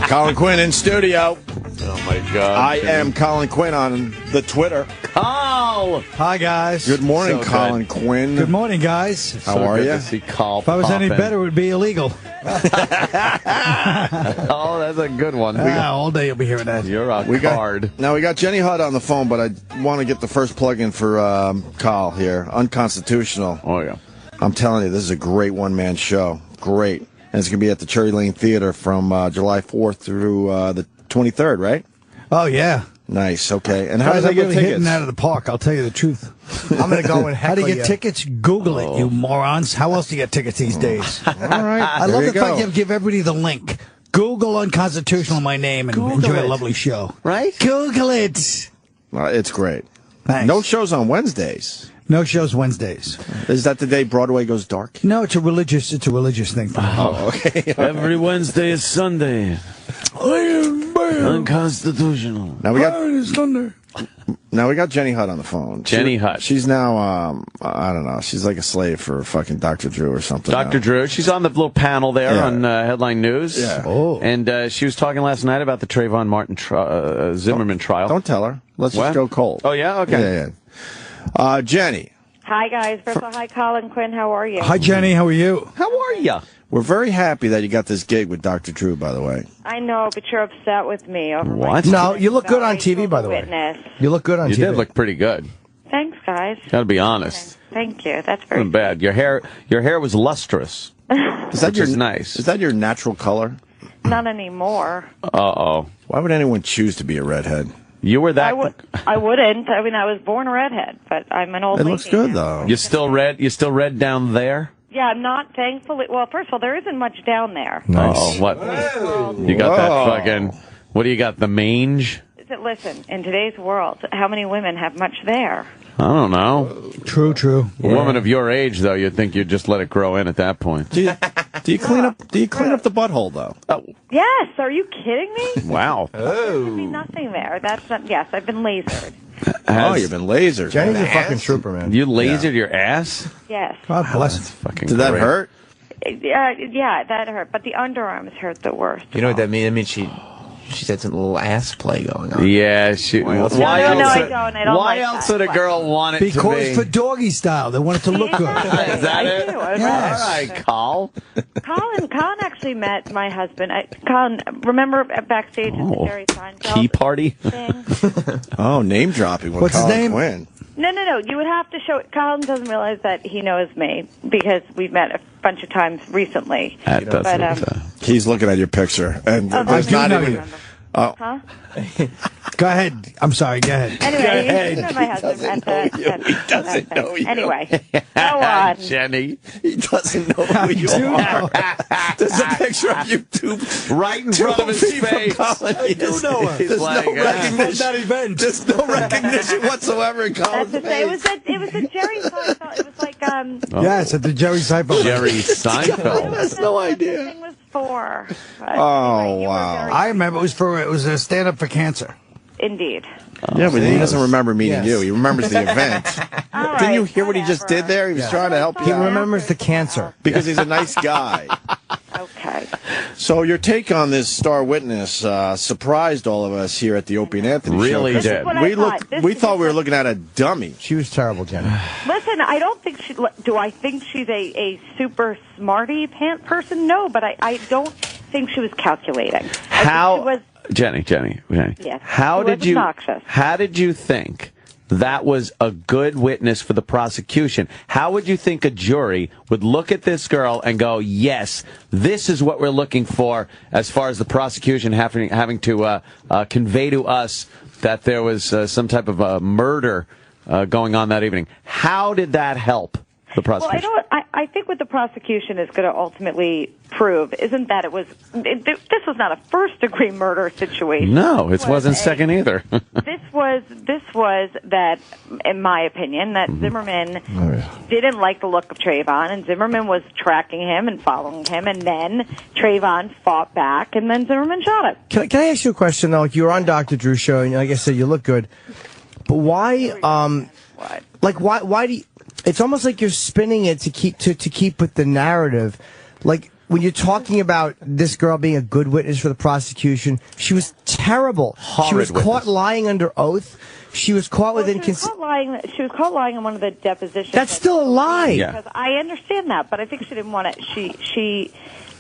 Colin Quinn in studio. Oh, my God. I am Colin Quinn on the Twitter. Carl! Hi, guys. Good morning, So Colin Quinn. Good morning, guys. How are you? To see Carl If I was any better, it would be illegal. Oh, that's a good one. All day you'll be hearing that. You're a card. Now, we got Jenny Hutt on the phone, but I want to get the first plug-in for Carl here. Unconstitutional. Oh, yeah. I'm telling you, this is a great one-man show. Great. And it's going to be at the Cherry Lane Theater from July 4th through the 23rd, right? Oh, yeah. Nice, okay. And how Guys, do I I'm get really tickets? hitting out of the park, I'll tell you the truth. I'm going to go and How heckle do you get you. tickets? Google it, you morons. How else do you get tickets these days? All right, I there love you the fact go. you give everybody the link. Google Unconstitutional my name and enjoy a lovely show. Right? Google it. It's great. Thanks. No shows on Wednesdays. No shows Wednesdays. Is that the day Broadway goes dark? No, it's a religious thing for me. Oh, okay. Every Wednesday is Sunday. Unconstitutional. Now we got Thunder. Jenny Hutt on the phone. Jenny Hutt. She's now I don't know. She's like a slave for fucking Dr. Drew or something. Dr. now. Drew. She's on the little panel there Yeah. on Headline News. Yeah. Oh. And she was talking last night about the Trayvon Martin Zimmerman trial. Don't tell her. Let's What? just go cold. Oh, yeah? Okay. Yeah. Jenny, Hi, guys. First of all, hi, Colin Quinn. How are you? Hi, Jenny. How are you? How are you? we're very happy that you got this gig with Dr. Drew, by the way. I know, but you're upset with me over What? my No, you look good on Sorry, TV, by the way. witness. You look good on You TV. did look pretty good. Thanks, guys. Gotta be honest. Thank you. That's very Not bad. Your hair was lustrous. Is that Which is nice. Is that your natural color? not anymore. Uh-oh. Why would anyone choose to be a redhead? You were that... I wouldn't. I mean, I was born a redhead, but I'm an old It lady looks good, now. though. You still red down there? Yeah, I'm not, thankfully. Well, first of all, there isn't much down there. Oh, what? You got that fucking... What do you got, the mange? Listen, in today's world, how many women have much there? I don't know. True. A woman of your age, though, you'd think you'd just let it grow in at that point. Do you clean up the butthole, though? Yes. Are you kidding me? Wow. There'd be nothing there. That's not. Yes, I've been lasered. You've been lasered. Jenny's a fucking trooper, man. You lasered your ass? Yes. God bless. That's fucking Did that great. hurt? Yeah, that hurt. But the underarms hurt the worst. You know what that means? I mean, she's had some little ass play going on. Yeah, she... No, I don't. I don't Why like else that. would a girl want it to be? Because for doggy style, they want it to look good. Is that I it? do. Yes. All right, Carl. Colin actually met my husband. Colin, remember backstage at the Jerry Seinfeld Key party? thing? Oh, name dropping with What's his Colin name? Quinn. No. You would have to show it. Colin doesn't realize that he knows me because we've met a bunch of times recently. That doesn't... He's looking at your picture, and there's do not know even. you. Huh? Go ahead. I'm sorry. Go ahead. Anyway, he met my husband He doesn't know you. Anyway, go on. Jenny. He doesn't know who you are. There's a picture of you two Right in front of his face. I do know her. He's There's like, no recognition. that event. There's no recognition whatsoever in Colin's That's to say, face. it was a Jerry Seinfeld. It was like Yes, at the Jerry Seinfeld. Jerry Seinfeld. Has no idea. The thing was for. But Oh, anyway, you were wow. very- I remember it was a stand up for cancer. Indeed. Yeah, but he doesn't remember meeting Yes. you. He remembers the event. All Didn't you right, hear what he just did whatever. there? He was trying to help He you out. remembers the cancer. Because he's a nice guy. Okay. So your take on this star witness surprised all of us here at the Opie and Anthony Really show. 'cause did. What I We thought. we thought we were looking at a dummy. She was terrible, Jenny. Listen, I don't think she. Do I think she's a super smarty pant person? No, but I don't think she was calculating. I think How... she was, Jenny. Yes, How she was did you... obnoxious. How did you think that was a good witness for the prosecution? How would you think a jury would look at this girl and go, yes, this is what we're looking for as far as the prosecution having to convey to us that there was some type of a murder going on that evening? How did that help the well, prosecution? I think what the prosecution is going to ultimately prove isn't that this was not a first-degree murder situation. No, it This wasn't was second either. This was that, in my opinion, that Zimmerman didn't like the look of Trayvon, and Zimmerman was tracking him and following him, and then Trayvon fought back, and then Zimmerman shot him. Can I ask you a question, though? Like, you were on Dr. Drew's show, and like I said, you look good. But why, What? like, why do you... It's almost like you're spinning it to keep with the narrative. Like, when you're talking about this girl being a good witness for the prosecution, she was terrible. Horrid she was witness. caught lying under oath. She was caught with She was caught lying in one of the depositions. That's still a lie. Yeah. Because I understand that, but I think she didn't want to.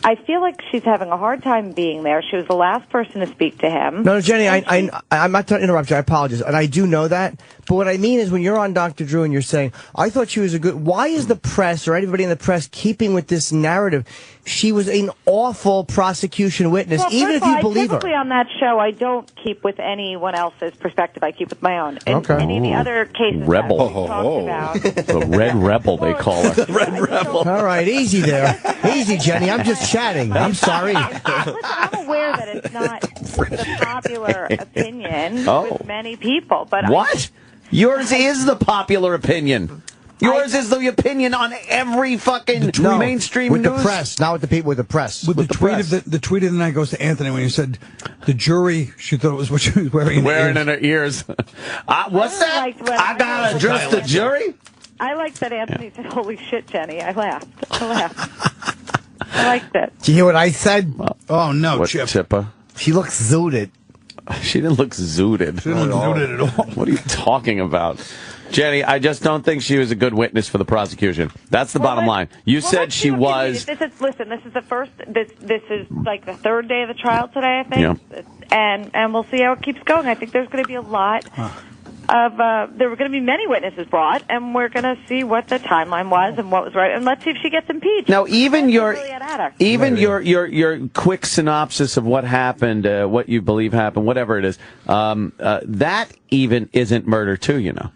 I feel like she's having a hard time being there. She was the last person to speak to him. No, Jenny, I'm not trying to interrupt you. I apologize. And I do know that. But what I mean is when you're on Dr. Drew and you're saying, I thought she was a good... Why is the press or anybody in the press keeping with this narrative? She was an awful prosecution witness, Well, even if you believe her. Typically on that show, I don't keep with anyone else's perspective. I keep with my own. In Okay. any of the other cases Rebel. that we talked about... The Red Rebel, they call her. Red Rebel. All right, easy there. Easy, Jenny. I'm just chatting. I'm sorry. I'm aware that it's not the popular opinion with many people, but What? Yours is the popular opinion. Yours is the opinion on every fucking mainstream with news. the press, not with the people with the press. With the tweet of the tweet of the night goes to Anthony when he said the jury, she thought it was what she was wearing. In her ears. What's that? I gotta address the jury? I liked that Anthony said, "Holy shit, Jenny." I laughed. I liked it. Did you hear what I said? Oh no, What, Chip. Chippa? She looks zooted. She didn't look zooted. She didn't look zooted at all. What are you talking about? Jenny, I just don't think she was a good witness for the prosecution. That's the bottom line. You said she was. This is the first. This is like the third day of the trial today, I think. Yeah. And we'll see how it keeps going. I think there's going to be a lot of. There were going to be many witnesses brought, and we're going to see what the timeline was and what was right, and let's see if she gets impeached. Now, even your really quick synopsis of what happened, what you believe happened, whatever it is, that even isn't murder too, you know.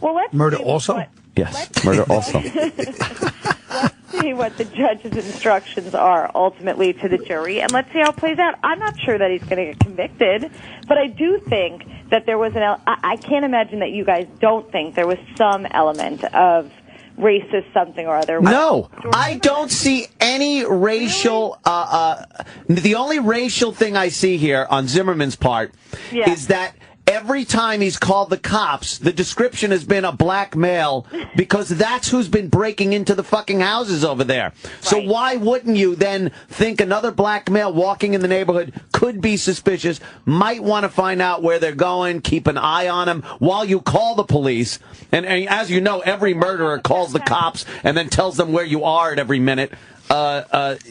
Well, let's murder see also. Yes, murder also. Let's see what the judge's instructions are ultimately to the jury, and let's see how it plays out. I'm not sure that he's going to get convicted, but I do think that there was I can't imagine that you guys don't think there was some element of racist something or other. No, I don't see any racial. The only racial thing I see here on Zimmerman's part is that every time he's called the cops, the description has been a black male because that's who's been breaking into the fucking houses over there. So why wouldn't you then think another black male walking in the neighborhood could be suspicious, might want to find out where they're going, keep an eye on them while you call the police? And as you know, every murderer calls the cops and then tells them where you are at every minute. But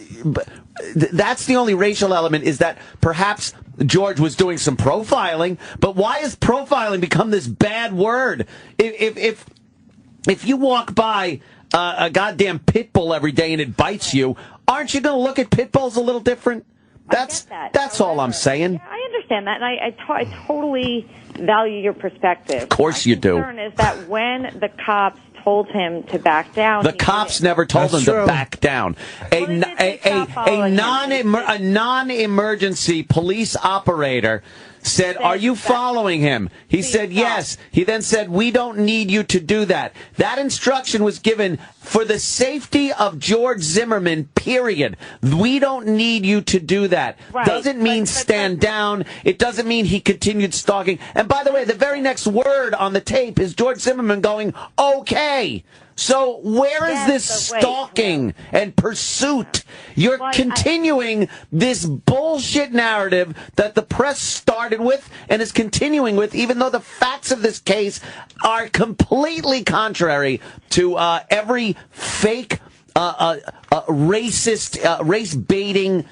that's the only racial element, is that perhaps George was doing some profiling. But why has profiling become this bad word? If you walk by a goddamn pit bull every day and it bites you, aren't you going to look at pit bulls a little different? That's all I'm saying. Yeah, I understand that, and I totally value your perspective. Of course you do. My concern is that when the cops told him to back down, the cops never told him to back down. A non-emergency police operator said, "Are you following him?" He said, "Yes." He then said, "We don't need you to do that." That instruction was given for the safety of George Zimmerman, period. We don't need you to do that. Doesn't mean stand down. It doesn't mean he continued stalking. And by the way, the very next word on the tape is George Zimmerman going, "Okay." So where is this stalking and pursuit? You're continuing this bullshit narrative that the press started with and is continuing with, even though the facts of this case are completely contrary to every fake, racist, race-baiting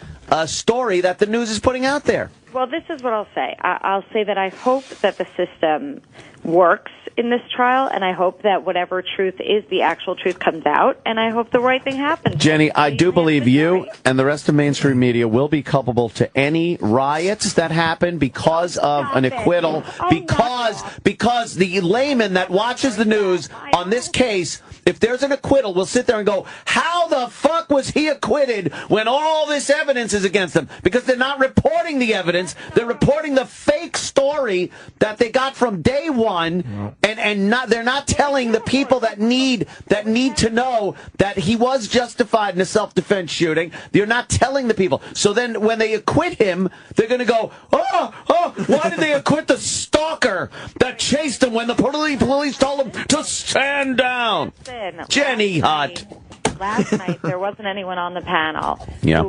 story that the news is putting out there. Well, this is what I'll say. I'll say that I hope that the system works in this trial, and I hope that whatever truth is, the actual truth comes out, and I hope the right thing happens. Jenny, I do believe you and the rest of mainstream media will be culpable to any riots that happen because of an acquittal, because the layman that watches the news on this case, if there's an acquittal, will sit there and go, how the fuck was he acquitted when all this evidence is against him? Because they're not reporting the evidence. They're reporting the fake story that they got from day one, and they're not telling the people that need to know that he was justified in a self-defense shooting. They're not telling the people. So then when they acquit him, they're going to go, why did they acquit the stalker that chased him when the police told him to stand down? Jenny Hutt. last night there wasn't anyone on the panel Yeah. who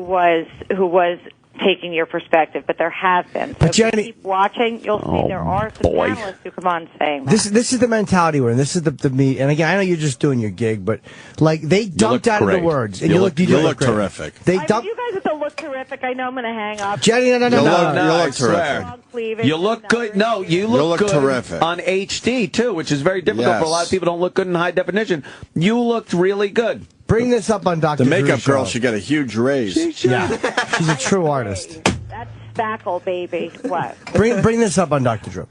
was taking your perspective, but there have been. So But if you Jenny- keep watching, you'll see there are some boy. panelists who come on saying that. This is the mentality we're in. This is the me. And again, I know you're just doing your gig, but like they dumped look out of the great. words, and You you look- look you look great. terrific. They I mean, dumped. you guys have to look terrific. I know I'm going to hang up. Jenny, no. You look I terrific. swear. You look good. No, you look look good terrific. on HD, too, which is very difficult for a lot Yes. of people. Don't look good in high definition. You looked really good. Bring this up on Dr. The makeup Drew's girl show. should get a huge raise. Yeah, she's a true artist. That's spackle, baby. What? Bring this up on Dr. Drew.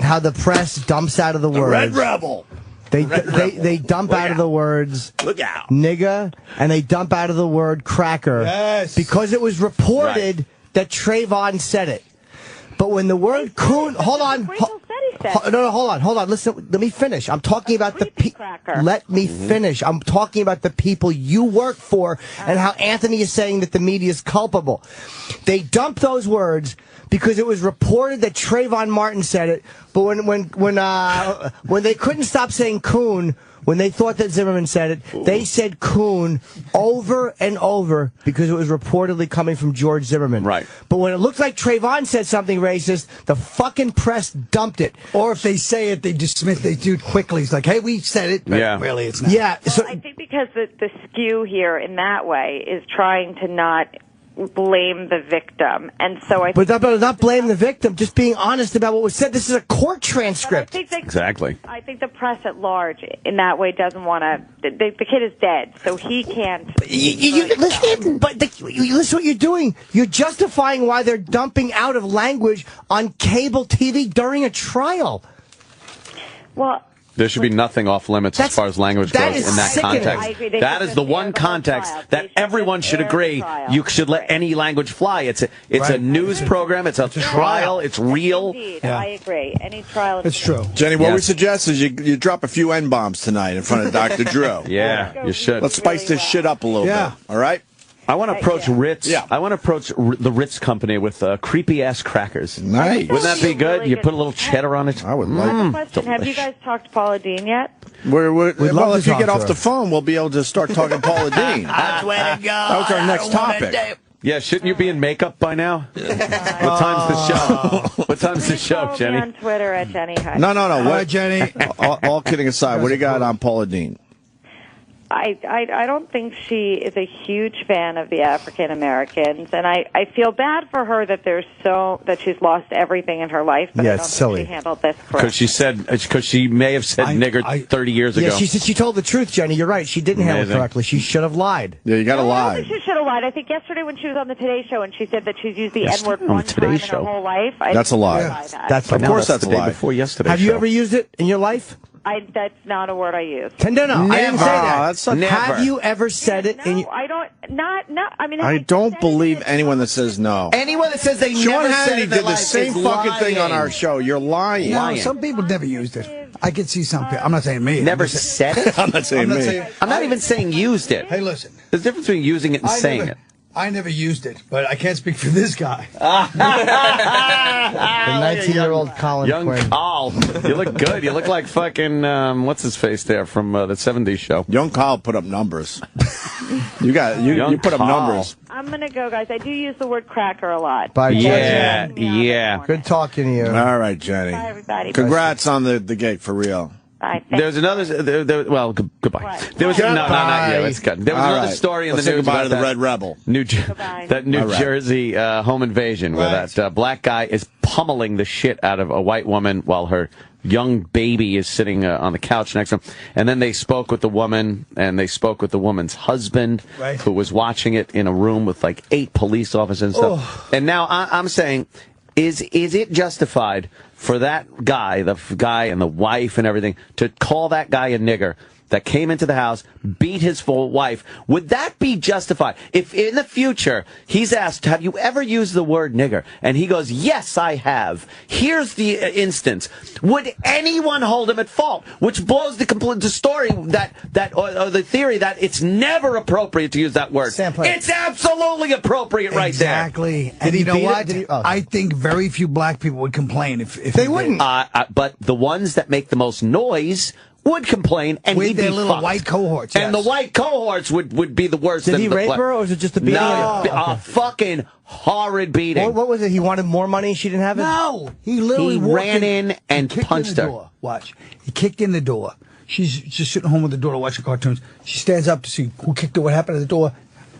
How the press dumps out of the words. Red Rebel. They dump out of the words Look out. nigga, and they dump out of the word cracker Yes. because it was reported that Trayvon said it. But when the word coon, hold on. Sprinkle said he said it. No, hold on. Listen, let me finish. I'm talking about the Creepy people. cracker. Let me finish. I'm talking about the people you work for and how Anthony is saying that the media is culpable. They dumped those words because it was reported that Trayvon Martin said it. But when they couldn't stop saying coon, when they thought that Zimmerman said it, they said coon over and over because it was reportedly coming from George Zimmerman. Right. But when it looked like Trayvon said something racist, the fucking press dumped it. Or if they say it, they dismiss. They do it quickly. It's like, hey, we said it, but Yeah. really, it's not. Yeah. So I think because the skew here in that way is trying to not blame the victim, and so I. But not blame the victim, just being honest about what was said. This is a court transcript. Exactly. I think the press at large, in that way, doesn't want to. The kid is dead, so he can't. You listen, you listen what you're doing. You're justifying why they're dumping out of language on cable TV during a trial. Well. There should be nothing off limits as far as language that goes is in that sickening. context. I agree. They That should is the just one air the whole context trial. They that should everyone just should air the agree. trial. You should let any language fly. It's a news program. It's a trial. It's real. Indeed, I agree. Any trial. It's true. Jenny, what we Yes. suggest is you drop a few N-bombs tonight in front of Dr. Drew. Yeah, you should. Let's spice this shit up a little Yeah. bit. All right? I want to approach Ritz. Yeah. I want to approach the Ritz company with creepy ass crackers. Nice. Wouldn't that be good? Really You good. put a little cheddar on it. I would like Question: have you guys talked to Paula Dean yet? Well, love to if you talk get to off her. the phone, we'll be able to start talking Paula Dean. That's where to go. That was our next topic. Yeah, shouldn't you be in makeup by now? What time's the show? What time's the show, Follow me Jenny? on Twitter at Jenny Hutt. No. Hi, Jenny. All kidding aside, what do you got on Paula Dean? I don't think she is a huge fan of the African Americans, and I feel bad for her that she's lost everything in her life. But Yeah, I don't it's silly. think she handled this correctly. Because she may have said nigger 30 years ago. Yeah, she told the truth, Jenny. You're right. She didn't handle it Amazing. correctly. She should have lied. Yeah, you got to I don't lie. think she should have lied. I think yesterday when she was on the Today Show and she said that she's used the Yes, N-word on the one Today time Show. in her whole life. That's a lie. That's Of Now course that's that's the a day lie. before yesterday. Have you ever used it in your life? That's not a word I use. No, I didn't say that. That's not- Never. Have you ever said it in No, your... I don't. I mean, I if don't said it, believe it's anyone not- that says no. Anyone that says they Sean never said Hannity it in their did the life same is fucking thing on lying. our show. You're lying. No, some people never used it. I could see some people. I'm not saying me. Never I'm just saying- said it? I'm not saying I'm not me. saying- I'm not even saying used it. Hey, listen. There's a difference between using it and saying it. I never used it, but I can't speak for this guy. The 19-year-old Colin Young Quinn. Carl. You look good. You look like fucking, what's his face there from the 70s show? Young Kyle put up numbers. you Young put up Kyle. numbers. I'm going to go, guys. I do use the word cracker a lot. Bye, Yeah, Jenny. yeah. Good talking to you. All right, Jenny. Bye, everybody. Congrats on the gig, for real. Bye. There's another, well, goodbye. What? There was, no, not you. Goodbye. It's good. There was All another right. story in Let's the say news goodbye about to the that Red Rebel. Goodbye. that New All right. Jersey home invasion where Right. that black guy is pummeling the shit out of a white woman while her young baby is sitting on the couch next to him. And then they spoke with the woman, and they spoke with the woman's husband, Right. who was watching it in a room with like 8 police officers and stuff. And now I'm saying, is it justified for that guy, the guy and the wife and everything, to call that guy a nigger that came into the house, beat his full wife? Would that be justified? If in the future he's asked, have you ever used the word nigger? And he goes, yes, I have. Here's the instance. Would anyone hold him at fault? Which blows the story or the theory that it's never appropriate to use that word. Sam, play it. It's absolutely appropriate right there. Exactly. And he you know beat it? what? Did he- oh. I think very few black people would complain if They he wouldn't. did. But the ones that make the most noise would complain, and with he'd their be little fucked. white cohorts. And the yes. white cohorts would be the worst. Did than he the rape her, or was it just a beating? No, Okay. a fucking horrid beating. What was it? He wanted more money. She didn't have it. No, he literally He walked ran in and kicked punched in the her. Door. Watch, he kicked in the door. She's just sitting home with the daughter watching cartoons. She stands up to see who kicked her, what happened at the door,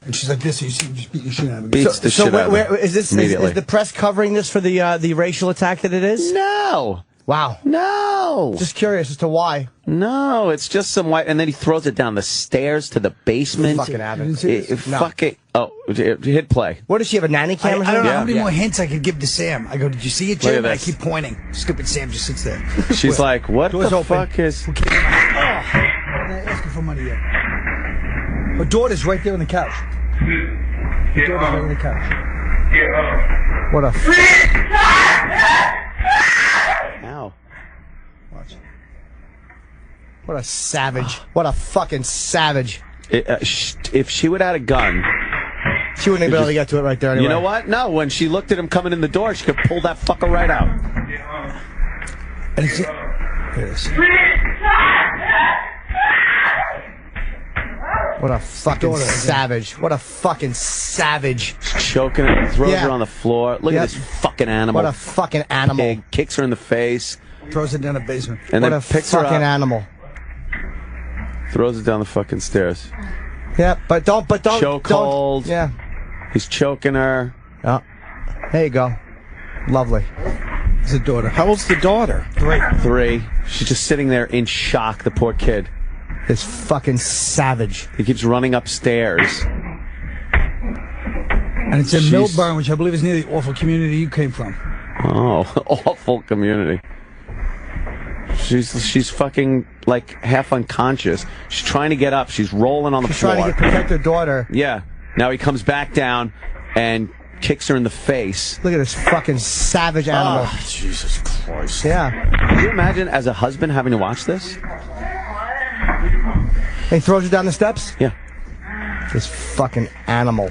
and she's like this. And you see him just beating the shit out of her. Beats the shit out of her is this? immediately. Is the press covering this for the racial attack that it is? No. Wow. No. Just curious as to why. No, it's just some white, and then he throws it down the stairs to the basement. Fucking have You it. didn't see this? No. Fuck it. Oh, hit play. What does she have? A nanny cam? or I don't know something? how many Yeah. more hints I could give to Sam. I go, did you see it, Look at Jim? And I this. keep pointing. Stupid Sam just sits there. She's like, what Door's the open. fuck is... I'm not asking for money yet. Her daughter's right there on the couch. Her daughter's right on the couch. What a. Ow. Watch. What a savage. What a fucking savage. If she would have had a gun... She wouldn't have been able to get to it right there anyway. You know what? No, when she looked at him coming in the door, she could pull that fucker right out. And it's, here it is. What a fucking Daughter, savage. What a fucking savage. Choking her, throws Yeah. her on the floor. Look Yep. at this fucking animal. What a fucking animal. Pig, kicks her in the face, Throws it down the basement. and What then a picks her fucking up, animal. throws it down the fucking stairs. Yeah, but don't. Chokehold. Yeah. He's choking her. Yeah. There you go. Lovely. It's a daughter. How old's the daughter? 3. She's just sitting there in shock, the poor kid. This fucking savage. He keeps running upstairs. And it's in Jeez. Millburn, which I believe is near the awful community you came from. Oh, awful community. She's fucking like half unconscious. She's trying to get up. She's rolling on the She's floor. trying to protect her daughter. Yeah. Now he comes back down and kicks her in the face. Look at this fucking savage animal. Oh, Jesus Christ. Yeah. Can you imagine as a husband having to watch this? And he throws her down the steps? Yeah. This fucking animal.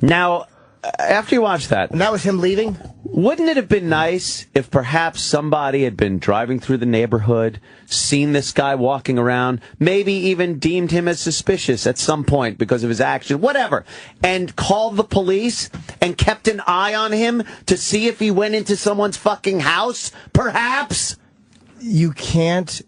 Now, after you watch that, And that was him leaving? wouldn't it have been nice if perhaps somebody had been driving through the neighborhood, seen this guy walking around, maybe even deemed him as suspicious at some point because of his action, whatever, and called the police and kept an eye on him to see if he went into someone's fucking house, perhaps? You can't.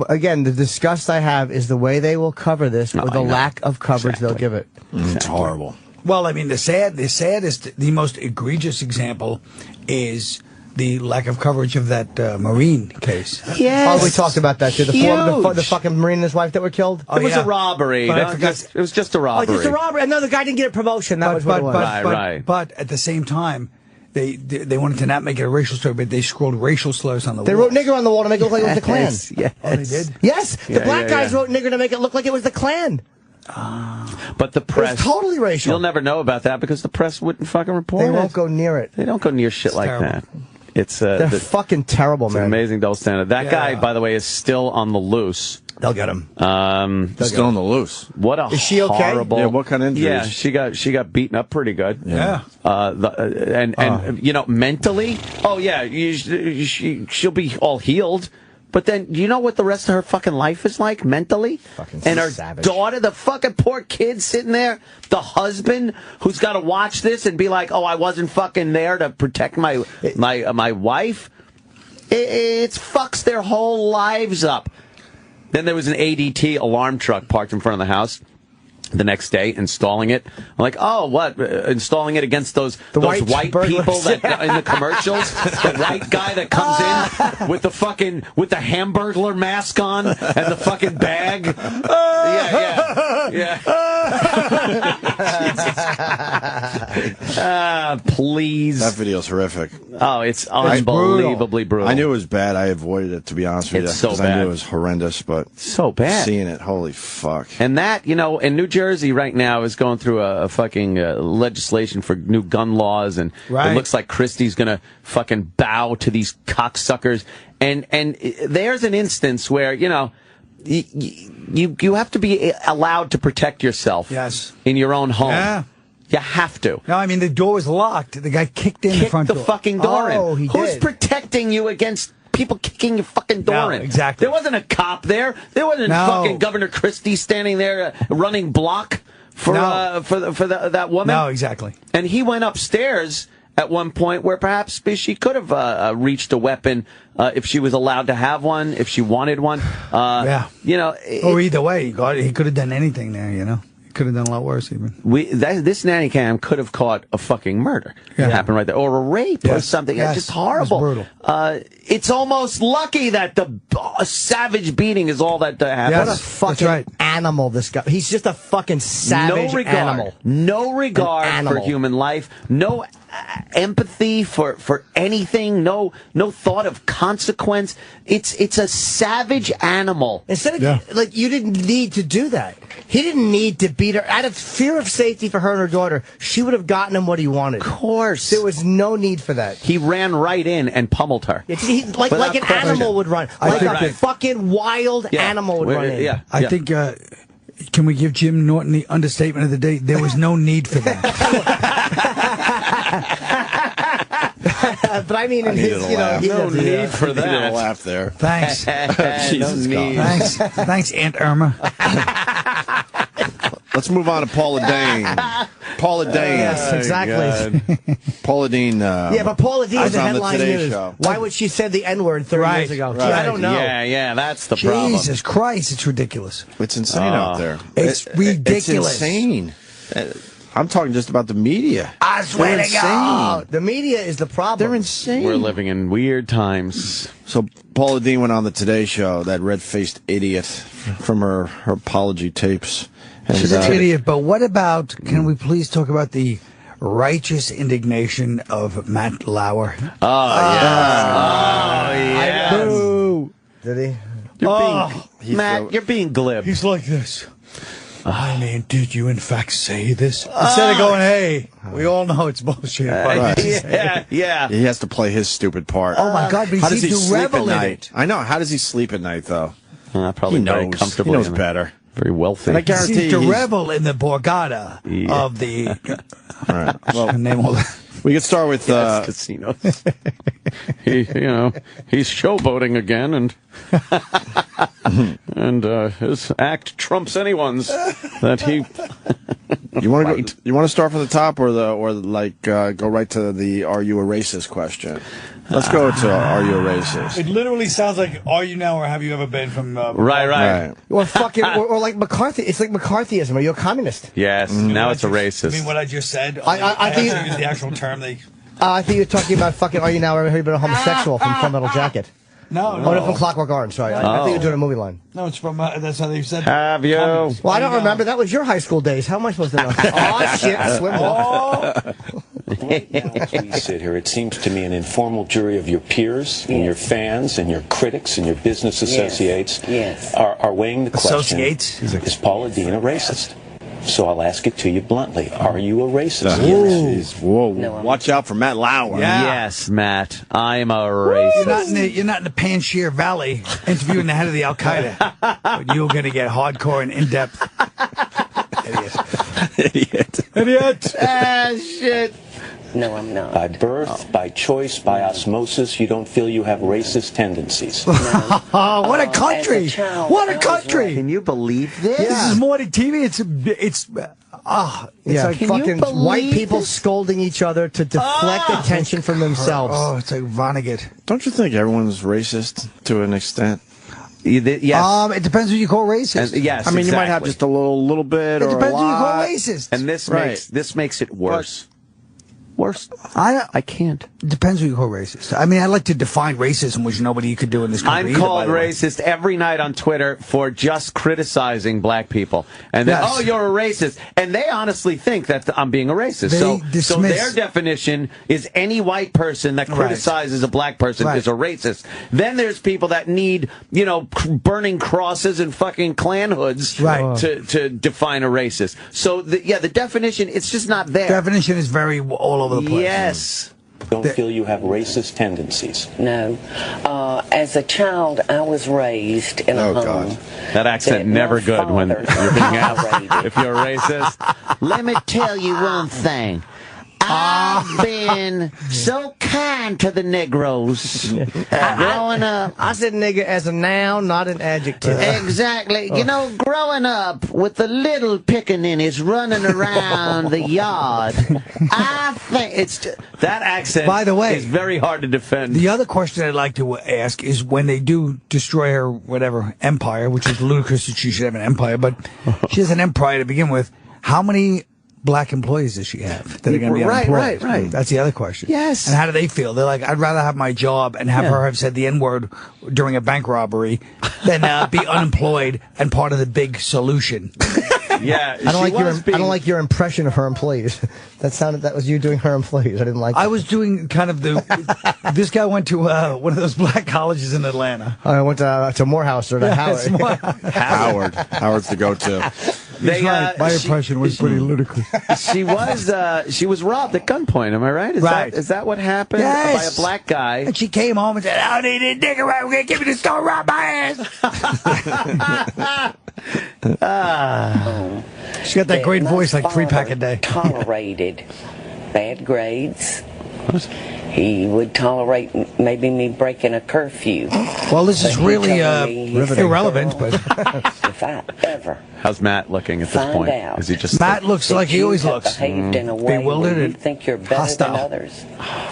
Again, the disgust I have is the way they will cover this or the I know. lack of coverage they'll Exactly. give it. It's horrible. Well, I mean, the saddest, the most egregious example is the lack of coverage of that Marine case. Yes. Oh, we talked about that too. The Huge. fucking Marine and his wife that were killed. Oh, It was yeah. a robbery. But I No, forgot- it was just a Oh, robbery. just a robbery. No, the guy didn't get a promotion. That was what it was. Right. But at the same time, they wanted to not make it a racial story, but they scrolled racial slurs on the They wall. wrote nigger on the wall to make it look like it was the Klan. Yes, yes. Oh, they did? Yes, the Yeah, black yeah, guys yeah. wrote nigger to make it look like it was the Klan. But the press... totally racial. You'll never know about that because the press wouldn't fucking report They it. won't go near it. They don't go near shit like terrible. that. It's They're fucking terrible, it's an man. amazing double standard. That Yeah. guy, by the way, is still on the loose. They'll get him. Still on the loose. What a Is she okay? horrible... Yeah, what kind of injuries? Yeah, she got beaten up pretty good. Yeah. You know, mentally, oh yeah, she'll be all healed. But then, you know what the rest of her fucking life is like mentally? Fucking and her savage. daughter, the fucking poor kid sitting there, the husband who's got to watch this and be like, "Oh, I wasn't fucking there to protect my wife." It fucks their whole lives up. Then there was an ADT alarm truck parked in front of the house the next day, installing it. I'm like, oh, what? Installing it against those white white burglars. people that in the commercials? The white guy that comes in with the Hamburglar mask on and the fucking bag. Yeah. Please. That video's horrific. Oh, it's unbelievably brutal. I knew it was bad. I avoided it, to be honest with you. It's so 'cause bad. I knew it was horrendous, but so bad. seeing it, holy fuck. And that, you know, in New Jersey right now is going through a fucking legislation for new gun laws, and Right. it looks like Christie's going to fucking bow to these cocksuckers. And there's an instance where, you know, you have to be allowed to protect yourself. Yes. In your own home. Yeah. You have to. No, I mean, the door was locked. The guy kicked in the front door. fucking door in. Oh, he Who's did. protecting you against people kicking your fucking door in? Exactly. There wasn't a cop there. There wasn't fucking Governor Christie standing there running block for that woman. No, exactly. And he went upstairs at one point where perhaps she could have reached a weapon if she was allowed to have one, if she wanted one. Yeah. You know. Or either way, he could have done anything there, you know. Could have done a lot worse, even. This nanny cam could have caught a fucking murder. Yeah. Happened right there, or a rape or something. Yes. It's just horrible. It's brutal. It's almost lucky that the savage beating is all that happened. Yes. What a fucking right. animal this guy. He's just a fucking savage animal. No regard for human life. No empathy for anything. No thought of consequence. It's a savage animal. Instead of, you didn't need to do that. He didn't need to beat her. Out of fear of safety for her and her daughter, she would have gotten him what he wanted. Of course. There was no need for that. He ran right in and pummeled her. Like an animal would run. Like a fucking wild animal would run in. Yeah. I think, can we give Jim Norton the understatement of the day? There was no need for that. But I mean, in his, no need for that. He did a laugh there. Thanks. Jesus God. Thanks, Aunt Irma. Let's move on to Paula Dane. Paula Dane. Yes, exactly. Paula Deen. But Paula Deen is the on the headline Today news. Show. Why would she say the N-word 30 years ago? Gee, I don't know. Yeah, that's the problem. Jesus Christ, it's ridiculous. It's insane out there. It's ridiculous. It's insane. I'm talking just about the media. I swear to God. The media is the problem. They're insane. We're living in weird times. So Paula Deen went on the Today Show, that red-faced idiot from her apology tapes. And, She's an idiot, but what about, can we please talk about the righteous indignation of Matt Lauer? Boo. Did he? Matt, you're being glib. He's like this. I mean, did you in fact say this? Instead of going, hey, we all know it's bullshit. But Yeah. He has to play his stupid part. Oh, my God, but How he does he seems to sleep revel at in night? it. I know. How does he sleep at night, though? Probably He very knows. comfortably. He knows better. Very wealthy. And I He guarantee seems to he's- revel in the Borgata of the... All right. Well, name all that. we could start with... casinos. He's showboating again, and his act trumps anyone's. That he. You want to start from the top or go right to the "Are you a racist?" question? Let's go to "Are you a racist?" It literally sounds like, are you now or have you ever been from... Right. Or fucking, or like McCarthy. It's like McCarthyism. Are you a communist? Yes. Now it's a racist. I mean, what I just said? I think use the actual term. I think you're talking about fucking, are you now ever been a homosexual from Full Metal Jacket? No. Oh, no, from Clockwork Orange, sorry. I think you're doing a movie line. No, it's from, that's how they said. Have you? Well, I don't remember. That was your high school days. How am I supposed to know? Oh, shit. As we sit here, it seems to me an informal jury of your peers and your fans and your critics and your business associates are weighing the question, is Paula Deen a racist? So I'll ask it to you bluntly. Are you a racist? Whoa. Watch out for Matt Lauer. Yeah. Yes, Matt. I'm a racist. You're not in the Panjshir Valley interviewing the head of the Al Qaeda. But you're going to get hardcore and in depth. Idiot. Shit. No, I'm not. By birth, by choice, by osmosis, you don't feel you have racist tendencies. Oh, what a country! What a country! Can you believe this? This is morning TV. It's like Can fucking you believe white people this? scolding each other to deflect attention from themselves. Oh, it's like Vonnegut. Don't you think everyone's racist to an extent? Yes. It depends who you call racist. Yes. I mean, you might have exactly. just a little bit It or a depends who you call lot. racist. And this makes it worse. Worse. I can't. It depends who you call racist. I mean, I like to define racism, which nobody could do in this country. I'm either, called by the way. racist every night on Twitter for just criticizing black people. And then, Yes. you're a racist. And they honestly think that I'm being a racist. They So dismiss- their definition is any white person that criticizes a black person is a racist. Then there's people that need, burning crosses and fucking Klan hoods to define a racist. So, the definition, it's just not there. Definition is very all over the place. Yes. don't feel you have racist tendencies? No. As a child, I was raised in a home. God. That accent never good when you're being asked if you're racist. Let me tell you one thing. I've been so kind to the Negroes growing up. I said nigger as a noun, not an adjective. Exactly. You know, growing up with the little pickaninnies running around the yard, I think that accent, by the way, is very hard to defend. The other question I'd like to ask is when they do destroy her, whatever, empire, which is ludicrous that she should have an empire, but she has an empire to begin with, how many black employees does she have that are going to be unemployed? Right. That's the other question. Yes. And how do they feel? They're like, I'd rather have my job and have her have said the N-word during a bank robbery than be unemployed and part of the big solution. Yeah, I don't like your impression of her employees. That was you doing her employees. I didn't like. I was doing kind of this guy went to one of those black colleges in Atlanta. I went to Morehouse or to Howard. Howard's the go-to. My impression was pretty ludicrous. She was robbed at gunpoint. Am I right? Is that what happened? Yes. By a black guy. And she came home and said, "I need a nigger right. We're gonna give me the store rob my ass." She got that great voice like 3-pack a day. Tolerated bad grades. He would tolerate maybe me breaking a curfew. Well, this is really irrelevant, but if I ever how's Matt looking at this point? Is he just Matt looks like he always looks bewildered and think you're better hostile than others,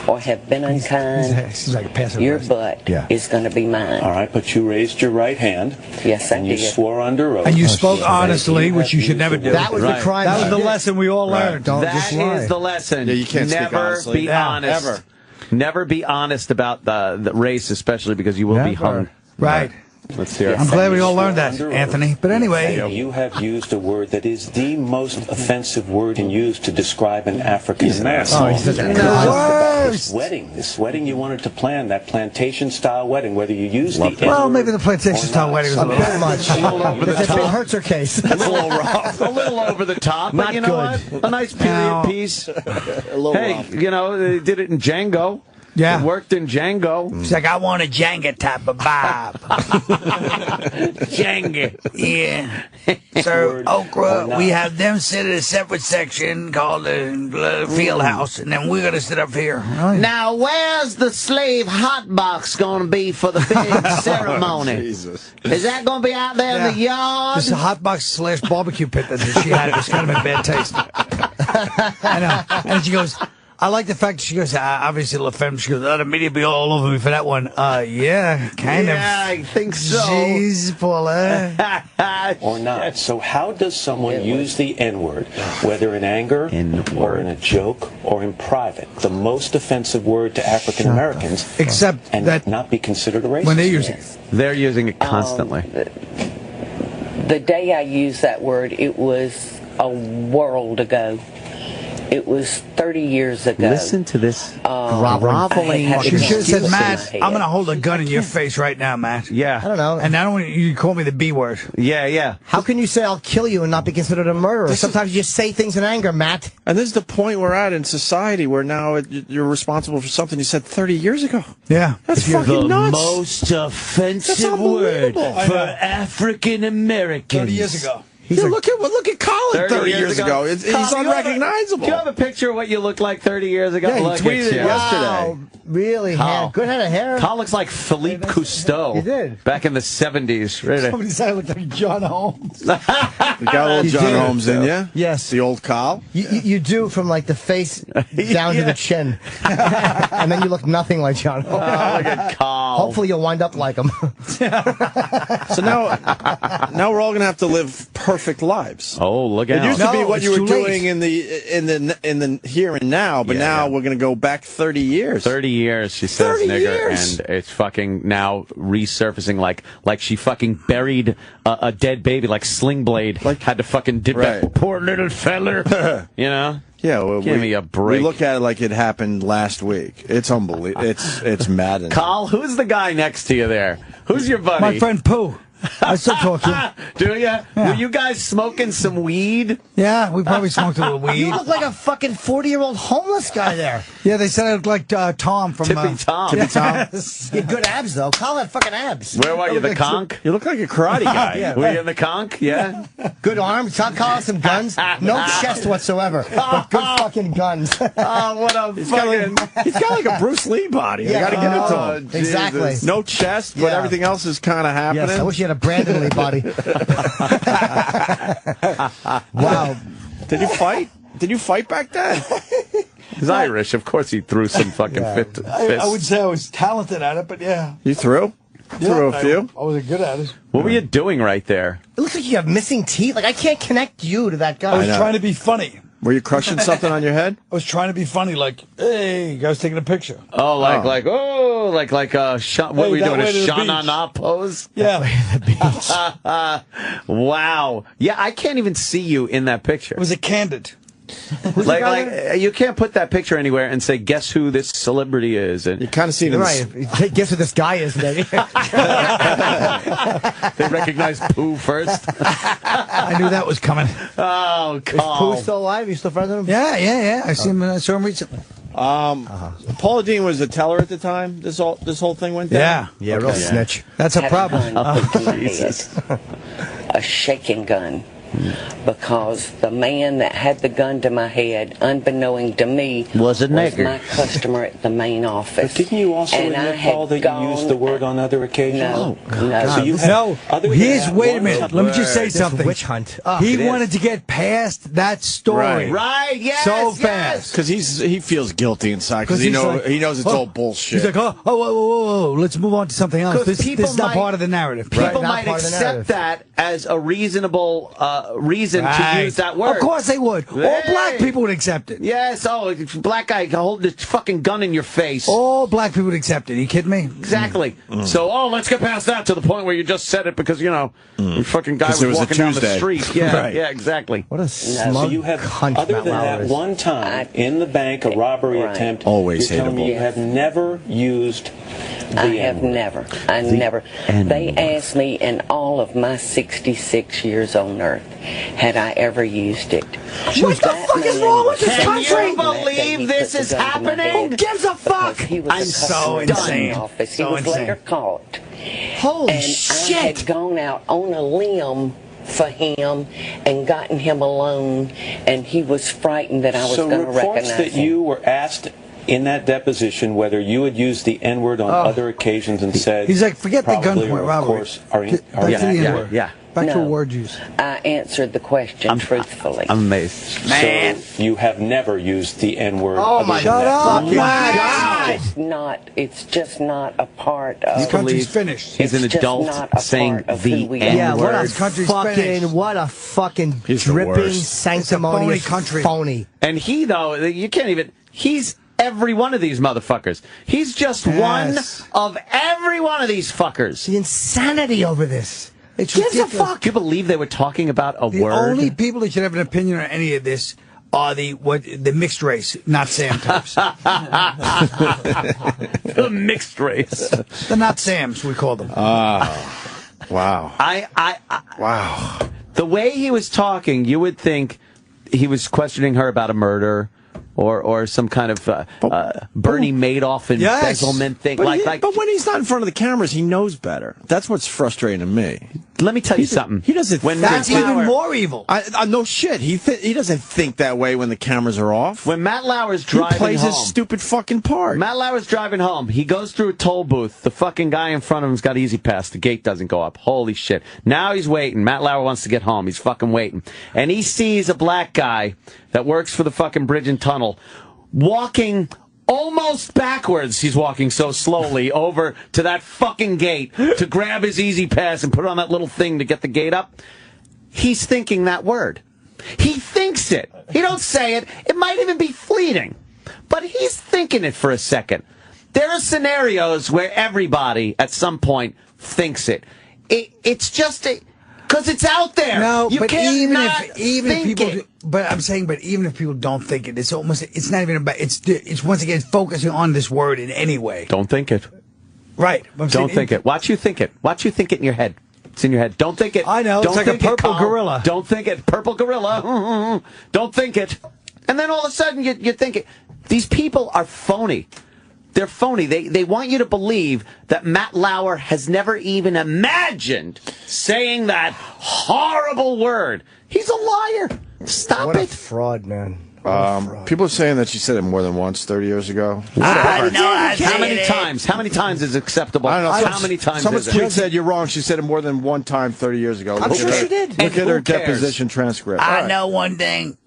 or have been unkind? He's like a passive your aggressive. butt is going to be mine. All right, but you raised your right hand. Yes, I and you did. swore under oath. And you spoke honestly, which you should never do. That was the crime. That was the lesson we all learned. Don't that just lie. is the lesson. Yeah, you can't speak never honestly. be honest. Ever. Never be honest about the race, especially because you will be hung. Right. Let's hear it. I'm glad we all learned that, Anthony. But anyway, You have used a word that is the most offensive word used to describe an African American. Oh, he's such a This wedding you wanted to plan, that plantation-style wedding, whether you use the well, maybe the plantation-style wedding was a little much. It hurts her case. That's a little rough. A little over the top. But Not you know good. what? A nice period piece. A little Hey, rough. you know, they did it in Django. Yeah. It worked in Django. She's like, I want a Jenga type of vibe. Jenga. Yeah. So, Okra, we have them sit at a separate section called the field house, and then we're going to sit up here. Really? Now, where's the slave hot box going to be for the big ceremony? Jesus. Is that going to be out there in the yard? This is a hot box / barbecue pit that she had. It was kind of in bad taste. I know. And she goes, I like the fact she goes, obviously, La Femme, she goes, the media be all over me for that one. Yeah, kind of. Yeah, I think so. Jeez, Paula. or not. So how does someone use the N-word, whether in anger or in a joke or in private, the most offensive word to African Americans, Except and that not be considered a racist? when they use it. They're using it constantly. The day I used that word, it was a world ago. It was 30 years ago. Listen to this groveling. She should have said, Matt, I'm going to hold a gun in your face right now, Matt. Yeah. I don't know. And I don't want you to call me the B word. Yeah. How can you say I'll kill you and not be considered a murderer? Sometimes you just say things in anger, Matt. And this is the point we're at in society where now you're responsible for something you said 30 years ago. Yeah. That's fucking nuts. Most offensive word for African Americans. 30 years ago. Look at Colin 30 years ago. He's unrecognizable. Do you have a picture of what you looked like 30 years ago? Yeah, he tweeted it yesterday. Wow, really? Carl. Good head of hair. Carl looks like Philippe Cousteau. He did. Back in the 70s. Really. Somebody said I looked like John Holmes. You got a little John Holmes in you? Yes. The old Carl? You do from like the face down to the chin. And then you look nothing like John Holmes. Oh, look at Carl. Hopefully you'll wind up like him. So now we're all going to have to live perfect lives. Oh, look out. It used to be No, what it's you were too late. doing in the here and now, but now we're going to go back 30 years. 30 years, she says, 30 nigger, years. and it's fucking now resurfacing like she fucking buried a dead baby, like Sling Blade, had to fucking dip that poor little feller, you know? Yeah, well, Give me a break. We look at it like it happened last week. It's unbelievable. It's maddening. Carl, who's the guy next to you there? Who's your buddy? My friend Pooh. I still talk to him. Do you? Were you guys smoking some weed? Yeah, we probably smoked a little weed. You look like a fucking 40-year-old homeless guy there. Yeah, they said I looked like Tom from... Tippy Tom. Tippy Tom. You had good abs, though. Call it fucking abs. Where were you, the conch? You look like a karate guy. Yeah. Were you in the conch? Yeah. Good arms. Call it some guns. No chest whatsoever, but good fucking guns. Oh, what a He's got like a Bruce Lee body. Yeah. I gotta give it to him. Exactly. No chest, but everything else is kind of happening. Yes, I wish you had a Brandon Lee body. Wow. Did you fight? Did you fight back then? He's Irish. Of course he threw some fucking fists. I would say I was talented at it, but yeah. You threw? Threw a few? I wasn't good at it. What were you doing right there? It looks like you have missing teeth. Like, I can't connect you to that guy. I was trying to be funny. Were you crushing something on your head? I was trying to be funny, like, hey, I was taking a picture. Oh, like a shot. What were you doing? A sha-na-na pose? Yeah. Wow. Yeah, I can't even see you in that picture. It was a candid. Like you can't put that picture anywhere and say, guess who this celebrity is. And you kind of see it. Right. Guess who this guy is, maybe. They recognize Pooh first. I knew that was coming. Oh, Is Pooh still alive? You still friends with him? Yeah. I saw him recently. Paula Deen was a teller at the time this whole thing went down? Yeah, real snitch. That's a problem. A shaking gun. Because the man that had the gun to my head, unbeknown to me, was a nigger. my customer at the main office. But didn't you also admit, Paul, that you used the word on other occasions? No. So you had, Wait a minute. Let me just say something. Witch hunt. He wanted to get past that story. Right, yes. So fast. Because he feels guilty inside because he knows it's all bullshit. He's like, whoa, let's move on to something else. This is not part of the narrative. People might accept that as a reasonable reason to use that word. Of course they would. All black people would accept it. Yes, black guy holding this fucking gun in your face. All black people would accept it. Are you kidding me? Exactly. So, let's get past that to the point where you just said it because, the fucking guy was walking down the street. Yeah, right. Yeah, exactly. What a smug So you have, cunt other Matt than Lauer that is. one time in the bank, a robbery attempt, Always you're telling me hateable. you have never used the I have N-word. never. I never. They asked me in all of my 66 years on Earth, had I ever used it. What the fuck is wrong with this country? Can you believe this is happening? Who gives a fuck? He was I'm so insane. Office. So He was insane. later caught. Holy And shit. I had gone out on a limb for him and gotten him alone, and he was frightened that I was So going to reports recognize that him. you were asked in that deposition whether you had used the N-word on other occasions and said... He's like, forget the probably gunpoint or of robbery. course, are Back to the N-word. yeah. Back to No. word use. I answered the question truthfully. I'm amazed. So you have never used the N-word. Oh, my Shut up, It's just not a part of... This country's finished. He's an It's just adult not a saying part of the who we N-word. Yeah, what a This country's finished. what a fucking He's the dripping, worst. sanctimonious It's a phony country. phony. And he, though, you can't even... He's every one of these motherfuckers. He's just one of every one of these fuckers. The insanity over this. It's Gives a ridiculous. fuck. Do you believe they were talking about a The word? only people that should have an opinion on any of this are the mixed race, not Sam types. The mixed race. The not Sams, we call them. Wow. Wow. The way he was talking, you would think he was questioning her about a murder or some kind of Bernie Madoff embezzlement thing. But when he's not in front of the cameras, he knows better. That's what's frustrating to me. Let me tell you something. He doesn't. That's even more evil. No shit. He doesn't think that way when the cameras are off. When Matt Lauer's driving he plays home, his stupid fucking part. Matt Lauer's driving home. He goes through a toll booth. The fucking guy in front of him's got Easy Pass. The gate doesn't go up. Holy shit. Now he's waiting. Matt Lauer wants to get home. He's fucking waiting. And he sees a black guy that works for the fucking bridge and tunnel walking almost backwards. He's walking so slowly over to that fucking gate to grab his Easy Pass and put on that little thing to get the gate up. He's thinking that word. He thinks it. He don't say it. It might even be fleeting. But he's thinking it for a second. There are scenarios where everybody at some point thinks it. It's just because it's out there. No, you but can't even not if people, think it. but I'm saying, but even if people don't think it, it's not even about. It's once again focusing on this word in any way. Don't think it. Right. Don't think it. Watch you think it. Watch you think it in your head. It's in your head. Don't think it. I know. It's like a purple gorilla. Don't think it. Purple gorilla. Don't think it. And then all of a sudden you think it. These people are phony. They're phony. They want you to believe that Matt Lauer has never even imagined saying that horrible word. He's a liar. Stop what it. What a fraud, man. People are saying that she said it more than once 30 years ago. How many times? How many times is acceptable? I don't know. How many times Someone's is it? tweet said you're wrong. She said it more than one time 30 years ago. I'm sure she did. Look at her deposition transcript. I know one thing.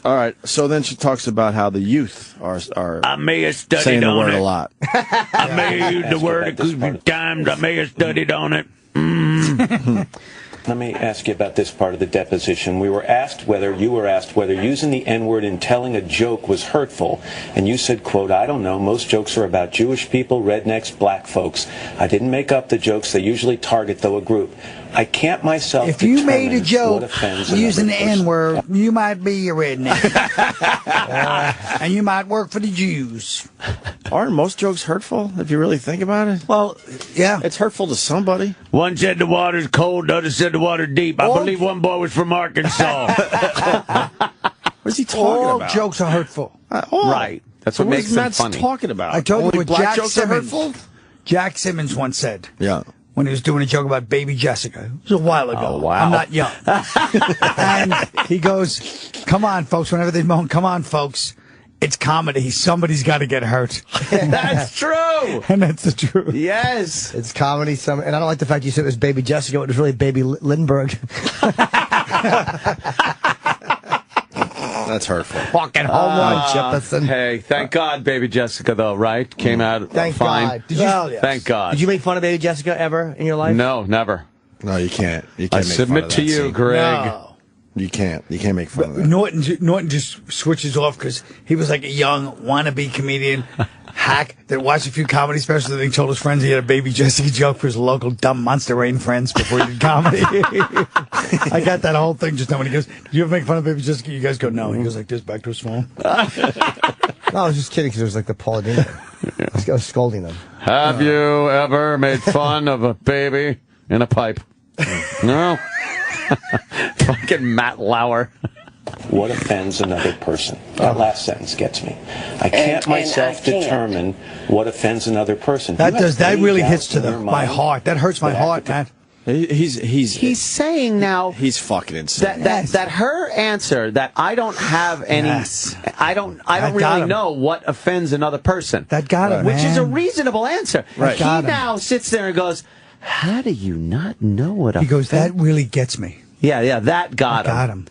All right. So then she talks about how the youth are I may have studied saying the on word it. a lot. I may have used the word a couple times. I may have studied on it. Let me ask you about this part of the deposition. You were asked whether using the N-word in telling a joke was hurtful, and you said, quote, I don't know, most jokes are about Jewish people, rednecks, black folks. I didn't make up the jokes. They usually target, though, a group. I can't myself If you determine made a joke what offends using the another person. N-word, you might be a redneck. And you might work for the Jews. Aren't most jokes hurtful, if you really think about it? Well, yeah. It's hurtful to somebody. One said the water's cold, the other said the water's deep. I believe one boy was from Arkansas. What is he talking All about? jokes are hurtful. Right. That's what makes them Matt's funny. talking about? I told Only you what black Jack jokes Simmons, are hurtful? Jack Simmons once said. Yeah. When he was doing a joke about baby Jessica. It was a while ago. Oh, wow. I'm not young. And he goes, come on, folks, whenever they moan, come on, folks. It's comedy. Somebody's got to get hurt. That's true. And that's the truth. Yes. It's comedy. And I don't like the fact you said it was Baby Jessica. It was really Baby Lindbergh. That's hurtful. Walking home on Jefferson. Hey, thank God, Baby Jessica, though, right? Came out Thank fine. God. Did you, Yes. Thank God. Did you make fun of Baby Jessica ever in your life? No, never. No, you can't. You I can't make submit fun of to that you, scene. Greg. No. You can't. You can't make fun of that. Norton just switches off because he was like a young wannabe comedian hack that watched a few comedy specials and he told his friends he had a Baby Jessica joke for his local dumb Monster Rain friends before he did comedy. I got that whole thing just now when he goes, "Did you ever make fun of Baby Jessica?" You guys go, "No." He goes like this back to his phone. No, I was just kidding because it was like the Paula Deen. I was scolding them. Have you ever made fun of a baby in a pipe? No? Fucking Matt Lauer. What offends another person? That last sentence gets me. I can't myself determine what offends another person. That Do you have that any really doubts hits to in your my mind heart. That hurts my that heart, African- man. He's saying now he's fucking insane. that her answer that I don't have any I don't got really him. know what offends another person. That got him, which is a man. reasonable answer. Right. He Got him. now sits there and goes, "How do you not know what He goes, offends?" "That really gets me." Yeah, that got him. Got him.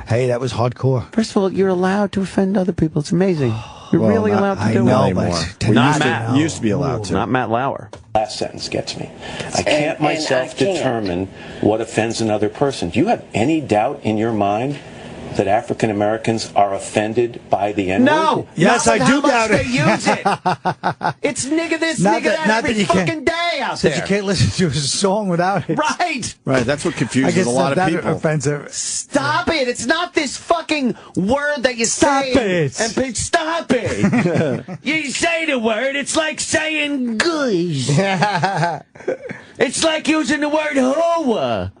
Hey, that was hardcore. First of all, you're allowed to offend other people. It's amazing. You're Well, really not- allowed to I do know, it. but anymore. to We not used to- Matt. used to be allowed to. Not Matt Lauer. Last sentence gets me. I can't and myself I can't. determine what offends another person. Do you have any doubt in your mind that African Americans are offended by the N-word? No. Yes, not I with do how much doubt they it. use it. It's nigga this, Not nigga that- that not every that you can't- fucking day out Since there. you can't listen to his song without it. Right. Right. That's what I confuses guess a lot that of people. offensive. Stop it. It's not this fucking word that you Stop say. it. And stop it. You say the word, it's like saying guys. It's like using the word hoa.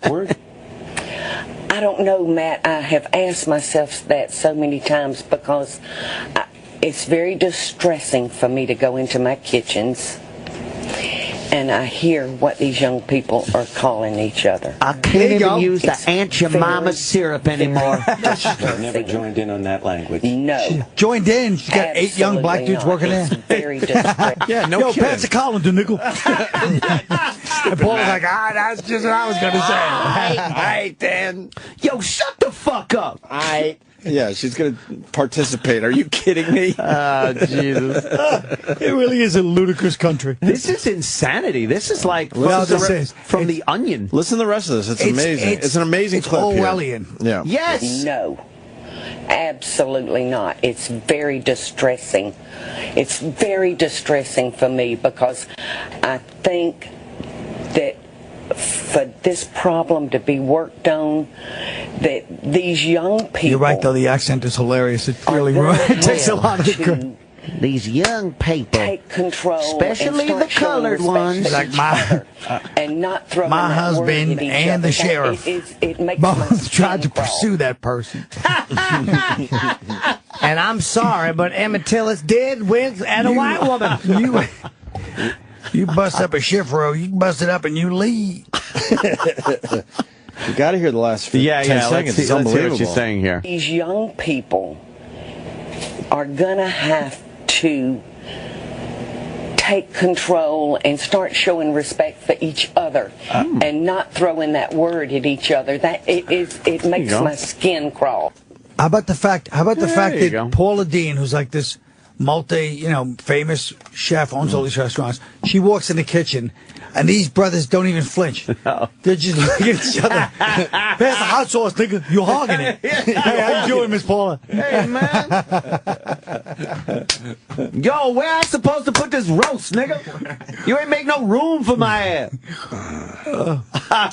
Word? I don't know, Matt. I have asked myself that so many times because it's very distressing for me to go into my kitchens and I hear what these young people are calling each other. I can't even use the It's Aunt Jemima syrup anymore. I never joined in on that language. No. Joined in. She got 8 young black Absolutely dudes not. working It's there. very distressing. Yeah, no Yo, kidding. pass the colander, nickel. And Paul was like, that's just what I was going to say. All right, Dan. Yo, shut the fuck up. Yeah, she's going to participate. Are you kidding me? Jesus. It really is a ludicrous country. This is insanity. This is like from The Onion. Listen to the rest of this. It's amazing. It's an amazing it's clip Orwellian. here. Yeah. Yes. No. Absolutely not. It's very distressing. It's very distressing for me because I think that for this problem to be worked on, that these young people... You're right, though. The accent is hilarious. It are really going it takes a lot of the to good. These young people take control, especially and the colored ones, like my and not throw my husband and the sheriff it makes both tried to pursue that person. And I'm sorry, but Emmett Tillis did win and a white woman. You bust up a shift row, you bust it up and you leave. You got to hear the last 10 seconds. It's let's unbelievable. hear what she's saying here. These young people are going to have to take control and start showing respect for each other and not throwing that word at each other. It makes my skin crawl. How about the fact that Paula Deen, who's like this famous chef, owns all these restaurants, she walks in the kitchen and these brothers don't even flinch. No. They're just looking at each other. Pass the hot sauce, nigga. You're hogging it. Hey, how you doing, Miss Paula? Hey, man. Yo, where I supposed to put this roast, nigga? You ain't make no room for my ass.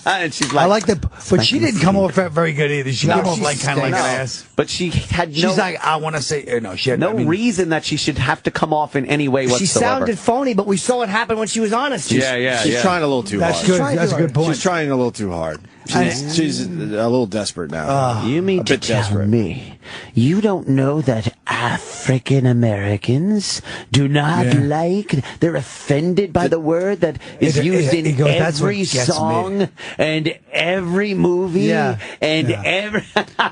And she's like, I like that, but she didn't come off very good either. She came off kind of like an ass. But she had She's like, I want to say, no, she had no reason that she should have to come off in any way whatsoever. She sounded phony, but we saw what happened when she was honest. She's trying a little too hard. That's a good point. She's trying a little too hard. She's a little desperate now. You mean to tell me you don't know that African Americans do not they're offended by the word that is used in every song and every movie and every...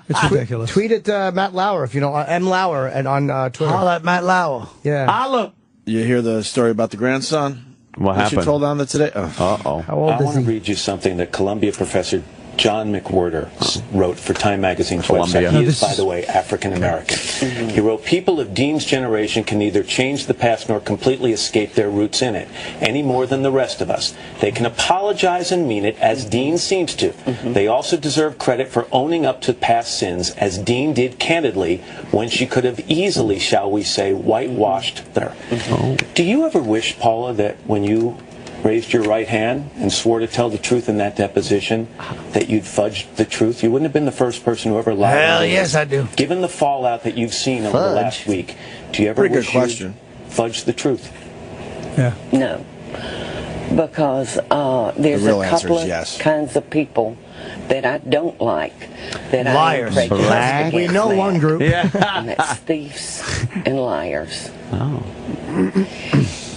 It's ridiculous. Tweet at Matt Lauer if you know, M. Lauer on Twitter. Holla at Matt Lauer. Yeah. Holla. You hear the story about the grandson? What happened? You told on that today? Uh-oh. I want to read you something that Columbia professor John McWhorter wrote for Time Magazine's website. He is, by the way, African American. He wrote, people of Dean's generation can neither change the past nor completely escape their roots in it, any more than the rest of us. They can apologize and mean it, as Dean seems to. They also deserve credit for owning up to past sins, as Dean did candidly, when she could have easily, shall we say, whitewashed her. Do you ever wish, Paula, that when you raised your right hand and swore to tell the truth in that deposition, that you'd fudged the truth? You wouldn't have been the first person who ever lied. Hell yes, I do. Given the fallout that you've seen over the last week, do you ever wish you fudged the truth? Yeah. No. Because there's a couple of kinds of people that I don't like. That liars. We know one group. And that's thieves and liars. Oh.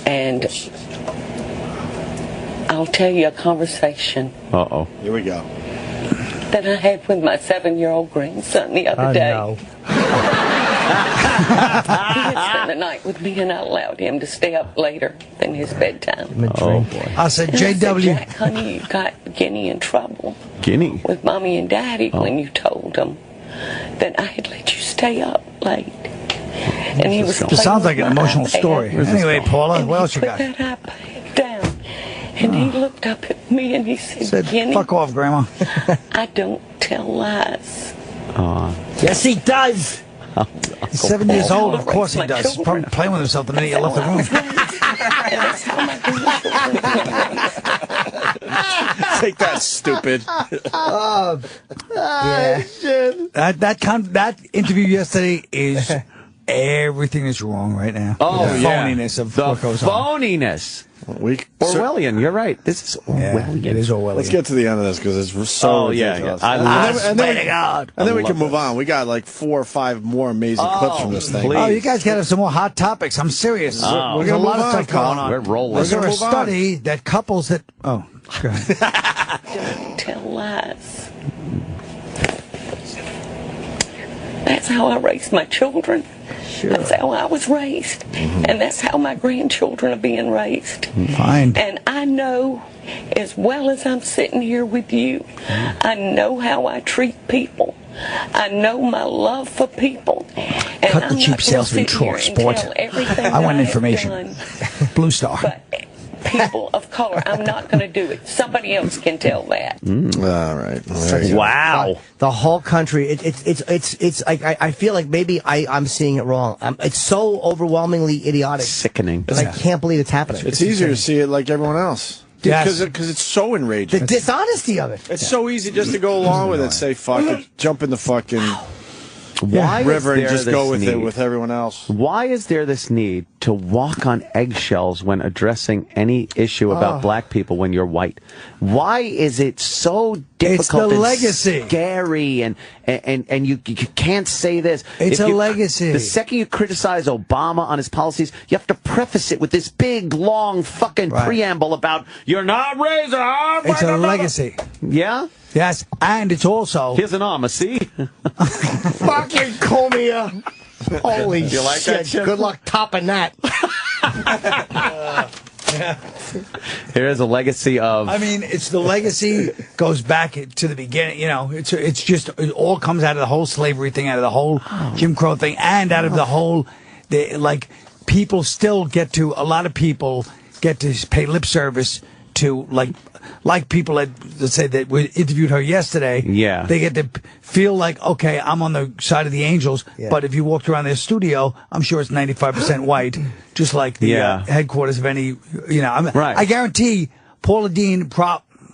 And I'll tell you a conversation. Uh-oh. Here we go. That I had with my 7-year-old grandson the other day. No. He had spent the night with me, and I allowed him to stay up later than his bedtime. Oh, boy. I said, And I said, JW. Jack, honey, you got Guinea in trouble. Guinea? With Mommy and Daddy when you told them that I had let you stay up late. And he was This sounds like an emotional story. Anyway, Paula, and what else you put got? that iPad down. And he looked up at me and he said, Guinea, fuck off, Grandma. I don't tell lies. Yes, he does. He's 7 years old. Of course he does. He's probably playing with himself the minute you left the room. Take that, stupid. That interview yesterday is everything that's wrong right now. Oh, the phoniness of what goes on. Phoniness. Orwellian, you're right. This is Orwellian. It is Orwellian. Let's get to the end of this because it's so ridiculous. And then we can move on. We got like 4 or 5 more amazing clips from this thing. Please. Oh, you guys got to have some more hot topics. I'm serious. There's a lot of stuff going on. We're rolling. There's a study that couples that... Oh, go ahead. Don't tell lies. That's how I raised my children. Sure. That's how I was raised. And that's how my grandchildren are being raised. Fine. And I know, as well as I'm sitting here with you, I know how I treat people. I know my love for people. And Cut the cheap salesman troll sport. I want information. Blue Star. But people of color, I'm not going to do it. Somebody else can tell that. All right. Wow. The whole country. It's. I feel like maybe I'm seeing it wrong. It's so overwhelmingly idiotic, Sickening. I can't believe it's happening. It's easier to see it like everyone else. Yes. Because it's so enraging. The dishonesty of it. It's so easy just to go along with it. Say fuck it. Jump in the fucking... Why river is and there just go with this it need? with everyone else. Why is there this need to walk on eggshells when addressing any issue about black people when you're white? Why is it so difficult It's the and legacy. scary and you can't say this? It's a legacy. The second you criticize Obama on his policies, you have to preface it with this big, long fucking preamble about you're not raising. It's a legacy. Yeah? Yes, and it's also... Here's an arm, see? Fucking Comia. Holy You like shit. that shit? Good luck topping that. Here is a legacy of... I mean, it's the legacy goes back to the beginning. You know, it's just, it all comes out of the whole slavery thing, out of the whole Jim Crow thing, and out of the whole, people still get to, a lot of people get to pay lip service to, like people that, let's say, that we interviewed her yesterday. Yeah. They get to feel like, okay, I'm on the side of the Angels, but if you walked around their studio, I'm sure it's 95% white, just like the headquarters of any, Right. I guarantee Paula Dean,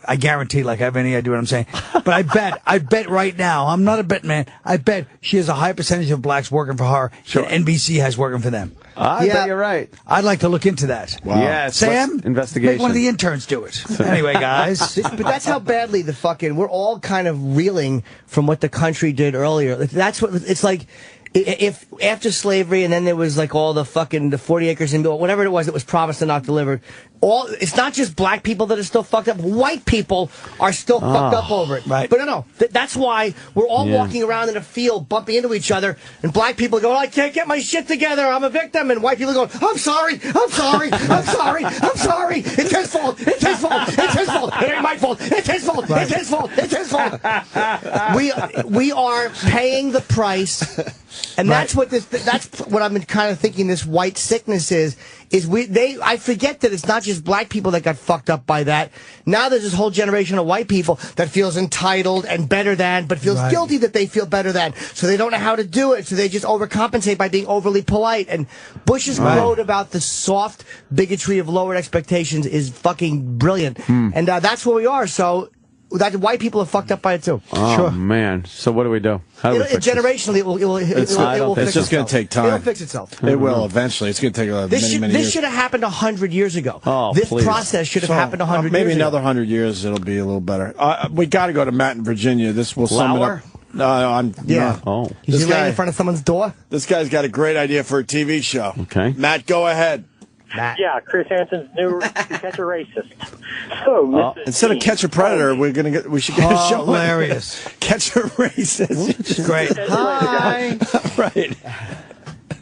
I guarantee, like I have any idea what I'm saying, but I bet right now, I'm not a bet man, I bet she has a high percentage of blacks working for her than NBC has working for them. I bet you're right. I'd like to look into that. Wow. Yeah, Sam, investigation. make one of the interns do it. Anyway, guys. But that's how badly we're all kind of reeling from what the country did earlier. That's what it's like. If after slavery and then there was like all the 40 acres and whatever it was that was promised and not delivered, it's not just black people that are still fucked up. White people are still fucked up over it. Right. But no, that's why we're all walking around in a field bumping into each other, and black people go, I can't get my shit together, I'm a victim, and white people go, I'm sorry, I'm sorry, I'm sorry, I'm sorry, it's his fault, it's his fault, it's his fault, it ain't my fault, it's his fault, it's his fault, it's his fault. We are paying the price. And that's what I've been kind of thinking this white sickness is I forget that it's not just black people that got fucked up by that. Now there's this whole generation of white people that feels entitled and better than, but feels guilty that they feel better than. So they don't know how to do it. So they just overcompensate by being overly polite. And Bush's quote about the soft bigotry of lowered expectations is fucking brilliant. And that's where we are. So that white people are fucked up by it too. Oh, man. So what do we do? How do we fix generationally, it will fix itself. It's just going to take time. It'll fix itself. It will eventually. It's going to take many years. This should have happened 100 years ago. Oh, this please. process should have happened 100 years ago. Maybe another 100 years, it'll be a little better. We got to go to Matt in Virginia. This will sum it up. He's laying in front of someone's door. This guy's got a great idea for a TV show. Okay. Matt, go ahead. Matt. Yeah, Chris Hansen's new Catch a Racist. So instead of Catch a Predator, we should get a show. Hilarious. Catch a Racist. Great. Hi. Right.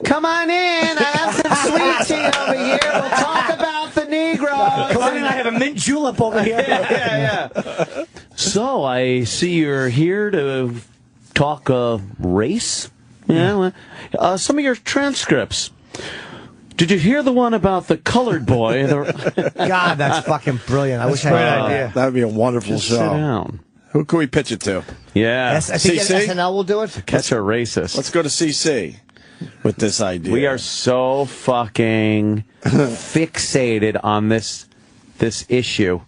Come on in. I have some sweet tea over here. We'll talk about the Negro. Come on in, I have a mint julep over here. Yeah. So I see you're here to talk race. Yeah. Some of your transcripts. Did you hear the one about the colored boy? God, that's fucking brilliant. I wish I had an idea. That would be a wonderful show. Sit down. Who can we pitch it to? Yeah. I think CC? SNL will do it. Catch a Racist. Let's go to CC with this idea. We are so fucking fixated on this issue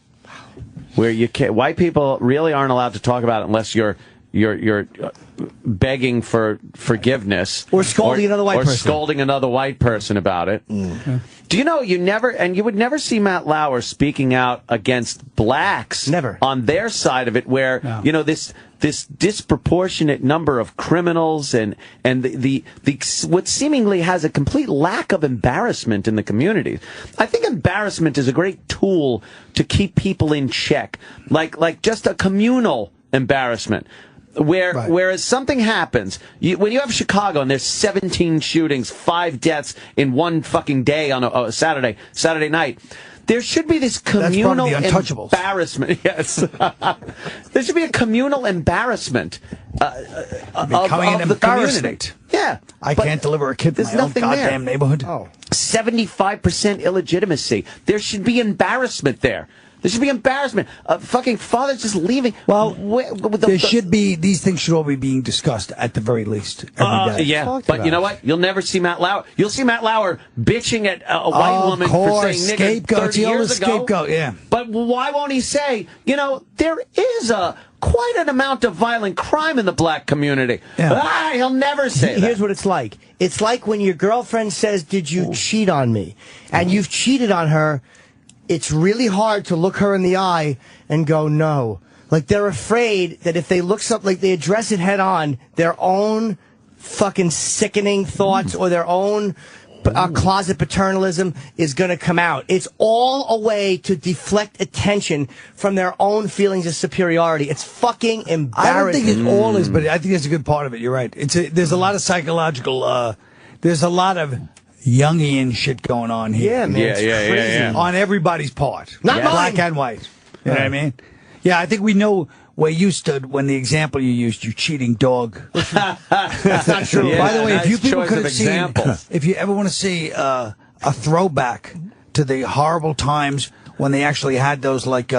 where white people really aren't allowed to talk about it unless you're begging for forgiveness or scolding another white person. Or scolding another white person about it. Do you know you would never see Matt Lauer speaking out against blacks on their side of it, where this disproportionate number of criminals and the what seemingly has a complete lack of embarrassment in the community. I think embarrassment is a great tool to keep people in check, like just a communal embarrassment. Whereas something happens, when you have Chicago and there's 17 shootings, 5 deaths in one fucking day on a Saturday night, there should be this communal embarrassment. Yes, there should be a communal embarrassment of the community. Yeah, I can't deliver a kid to my own goddamn neighborhood. 75% illegitimacy. There should be embarrassment there. There should be embarrassment. Fucking father's just leaving. Well, these things should all be being discussed at the very least every day. Yeah, but you know what? You'll never see Matt Lauer. You'll see Matt Lauer bitching at a white woman for saying nigga 30 years ago. Scapegoat, yeah. But why won't he say, there is quite an amount of violent crime in the black community? Yeah. He'll never say that. Here's what it's like. It's like when your girlfriend says, "Did you cheat on me?" And you've cheated on her. It's really hard to look her in the eye and go, no. Like, they're afraid that if they look something, like they address it head on, their own fucking sickening thoughts or their own closet paternalism is going to come out. It's all a way to deflect attention from their own feelings of superiority. It's fucking embarrassing. I don't think it all is, but I think that's a good part of it. You're right. There's a lot of psychological, there's a lot of Jungian shit going on here. Yeah, man. Yeah. On everybody's part. Not mine. Black and white. You know what I mean? Yeah, I think we know where you stood when the example you used, you cheating dog. That's not true. Yeah, by the way, nice if you people could have seen, if you ever want to see a throwback to the horrible times when they actually had those those like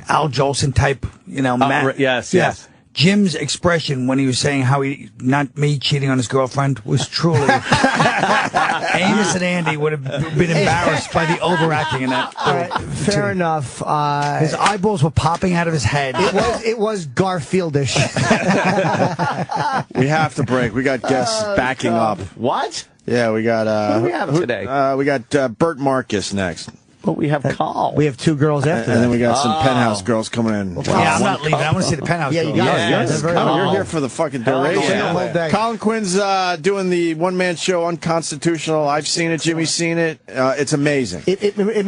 Al Jolson type, yes. Jim's expression when he was saying how not me cheating on his girlfriend was truly Amos and Andy would have been embarrassed by the overacting in that. Fair enough. His eyeballs were popping out of his head. It was Garfieldish. We have to break. We got guests backing up. What? Yeah, we got. Who do we have today? We got Bert Marcus next. But we have Carl. We have 2 girls after that. And then we got some Penthouse girls coming in. Yeah, I'm not leaving. I want to see the Penthouse girls. You're here for the fucking duration. Yeah. Colin Quinn's doing the one-man show, Unconstitutional. I've seen it. Jimmy's seen it. It's amazing.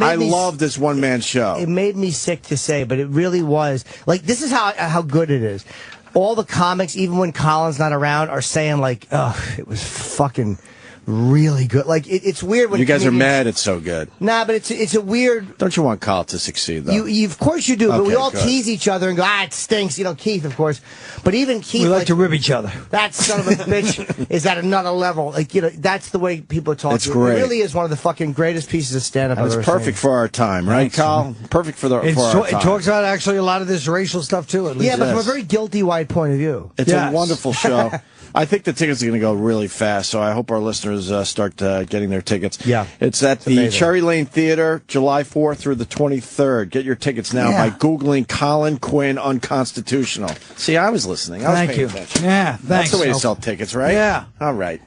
I love this one-man show. It made me sick to say, but it really was. Like, this is how good it is. All the comics, even when Colin's not around, are saying, like, oh, it was fucking really good. Like, it's weird when you guys are mad it's so good. Nah, but it's a weird. Don't you want Kyle to succeed, though? You of course you do, but we all tease each other and go, it stinks. Keith, of course. But even Keith, we like to rib each other. That son of a bitch is at another level. Like, that's the way people talk. It's great. It really is one of the fucking greatest pieces of stand-up I've ever seen. It's perfect for our time, right, Kyle? Perfect for our time. It talks about actually a lot of this racial stuff, too, at least. Yeah, but from a very guilty white point of view. It's a wonderful show. I think the tickets are going to go really fast, so I hope our listeners start getting their tickets. Yeah. It's at the Cherry Lane Theater, July 4th through the 23rd. Get your tickets now by Googling Colin Quinn Unconstitutional. See, I was listening. I was paying attention. Yeah, thanks. That's the way to sell tickets, right? Yeah. All right.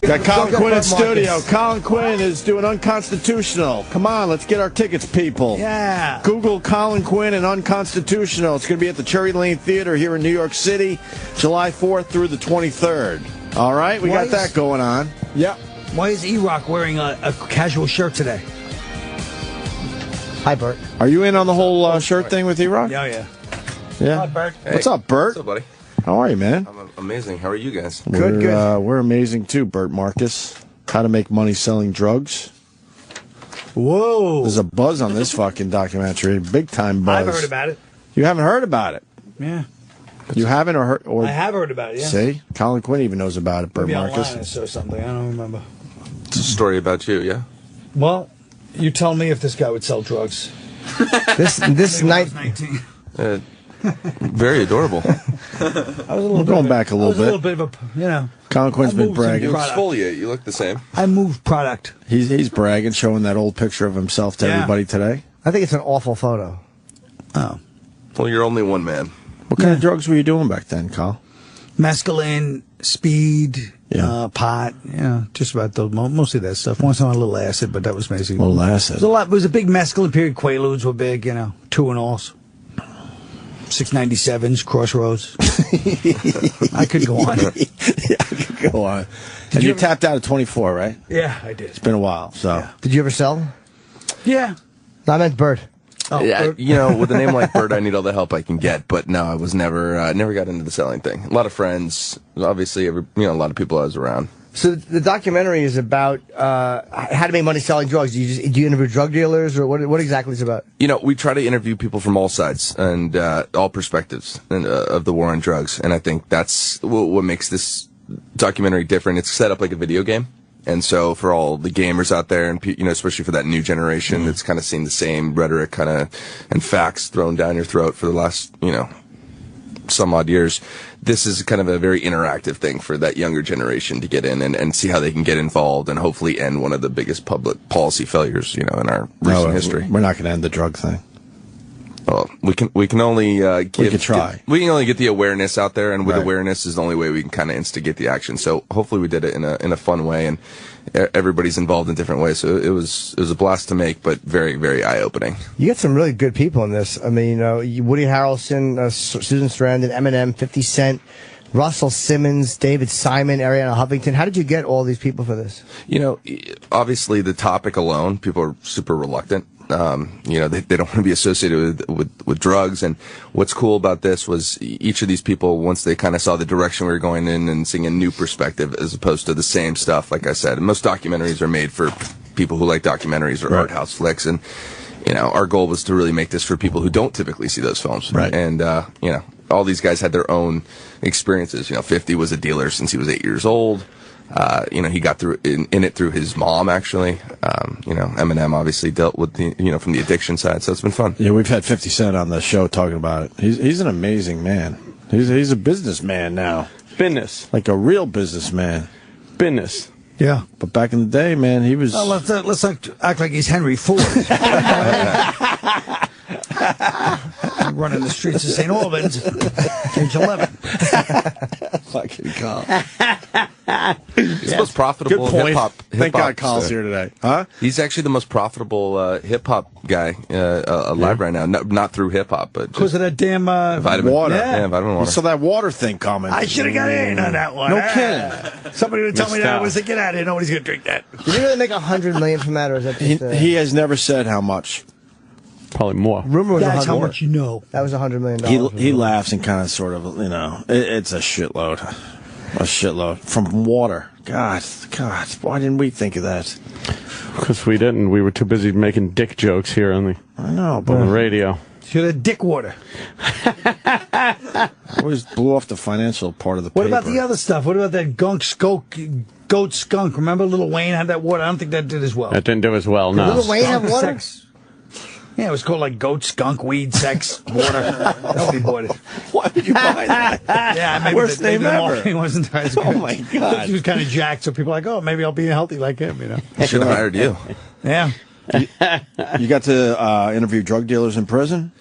Got Colin Quinn in studio. Colin Quinn is doing Unconstitutional. Come on, let's get our tickets, people. Yeah. Google Colin Quinn and Unconstitutional. It's going to be at the Cherry Lane Theater here in New York City, July 4th through the 23rd. All right, we got that going on. Yep. Why is E-Rock wearing a casual shirt today? Hi, Bert. Are you in on the whole shirt thing with E-Rock? Yeah. Hi, Bert. Hey. What's up, Bert? What's up, buddy? How are you, man? I'm amazing. How are you guys? Good. We're amazing, too, Bert Marcus. How to make money selling drugs. Whoa. There's a buzz on this fucking documentary. Big time buzz. I've heard about it. You haven't heard about it? Yeah. You haven't or heard? Or, I have heard about it, yeah. See? Colin Quinn even knows about it, Bert Maybe Marcus. online I saw something. I don't remember. It's a story about you, yeah? Well, you tell me if this guy would sell drugs. This night. 19. Very adorable. I was a little going back a little bit. A little bit of a, Colin Quinn's been bragging. You exfoliate. You look the same. I moved product. He's bragging, showing that old picture of himself to everybody today. I think it's an awful photo. Oh. Well, you're only one man. What kind of drugs were you doing back then, Kyle? Mescaline, speed, pot, just about those, mostly that stuff. Once in a while, a little acid, but that was basically a little acid. It was a big mescaline period. Quaaludes were big, 2-and-alls. 697s, Crossroads. I could go on. I could go on. And you tapped out at 24, right? Yeah, I did. It's been a while. So, Did you ever sell? Yeah. No, I meant Bert. Oh, yeah, with a name like Bert, I need all the help I can get. But no, I was never got into the selling thing. A lot of friends, obviously, a lot of people I was around. So the documentary is about how to make money selling drugs. Do you interview drug dealers, or what exactly is it about? We try to interview people from all sides and all perspectives of the war on drugs, and I think that's what makes this documentary different. It's set up like a video game. And so for all the gamers out there, and especially for that new generation that's kind of seen the same rhetoric and facts thrown down your throat for the last, some odd years, this is kind of a very interactive thing for that younger generation to get in and see how they can get involved and hopefully end one of the biggest public policy failures, in our recent history. We're not going to end the drug thing. Well, we can only we can try. We can only get the awareness out there, and with awareness is the only way we can kind of instigate the action. So hopefully we did it in a fun way, and everybody's involved in different ways. So it was a blast to make, but very, very eye opening. You get some really good people in this. I mean, Woody Harrelson, Susan Sarandon, Eminem, 50 Cent, Russell Simmons, David Simon, Ariana Huffington. How did you get all these people for this? Obviously the topic alone, people are super reluctant. They don't want to be associated with drugs. And what's cool about this was each of these people, once they kind of saw the direction we were going in and seeing a new perspective as opposed to the same stuff, like I said. Most documentaries are made for people who like documentaries or art house flicks. And, our goal was to really make this for people who don't typically see those films. Right. And, all these guys had their own experiences. 50 was a dealer since he was 8 years old. He got through in it through his mom, actually. Eminem obviously dealt with from the addiction side, so it's been fun. Yeah, we've had 50 Cent on the show talking about it. He's an amazing man. He's a businessman now. Business. Like a real businessman. Business. Yeah. But back in the day, man, he was... Oh, let's not act like he's Henry Ford. Running the streets of St. Albans, age 11. Fucking Carl. He's the most profitable hip-hop. Thank God Carl's here today. Huh? He's actually the most profitable hip-hop guy alive right now. Not through hip-hop, but because of that damn vitamin water. Yeah, vitamin water. You saw that water thing coming. I should have got in on that one. No kidding. Somebody would tell me that I was to get out of here. Nobody's going to drink that. Did he really make $100 million from that, or is that just, he has never said how much. Probably more. Rumor was that's how much you know. That was $100 million. He laughs and kind of sort of, it's a shitload. A shitload. From water. God, why didn't we think of that? Because we didn't. We were too busy making dick jokes here on the radio. Should have dick water. Always blew off the financial part of the paper. What about the other stuff? What about that goat skunk? Remember Lil Wayne had that water? I don't think that did as well. That didn't do as well, no. Lil Wayne have water? Sex. Yeah, it was called like goat, skunk, weed, sex, water. Nobody bought it. Why would you buy that? Yeah, maybe worst name the ever. marketing wasn't as good. Oh my God, he was kind of jacked, so people were like, oh, maybe I'll be healthy like him. I should have hired you. Yeah. You got to interview drug dealers in prison?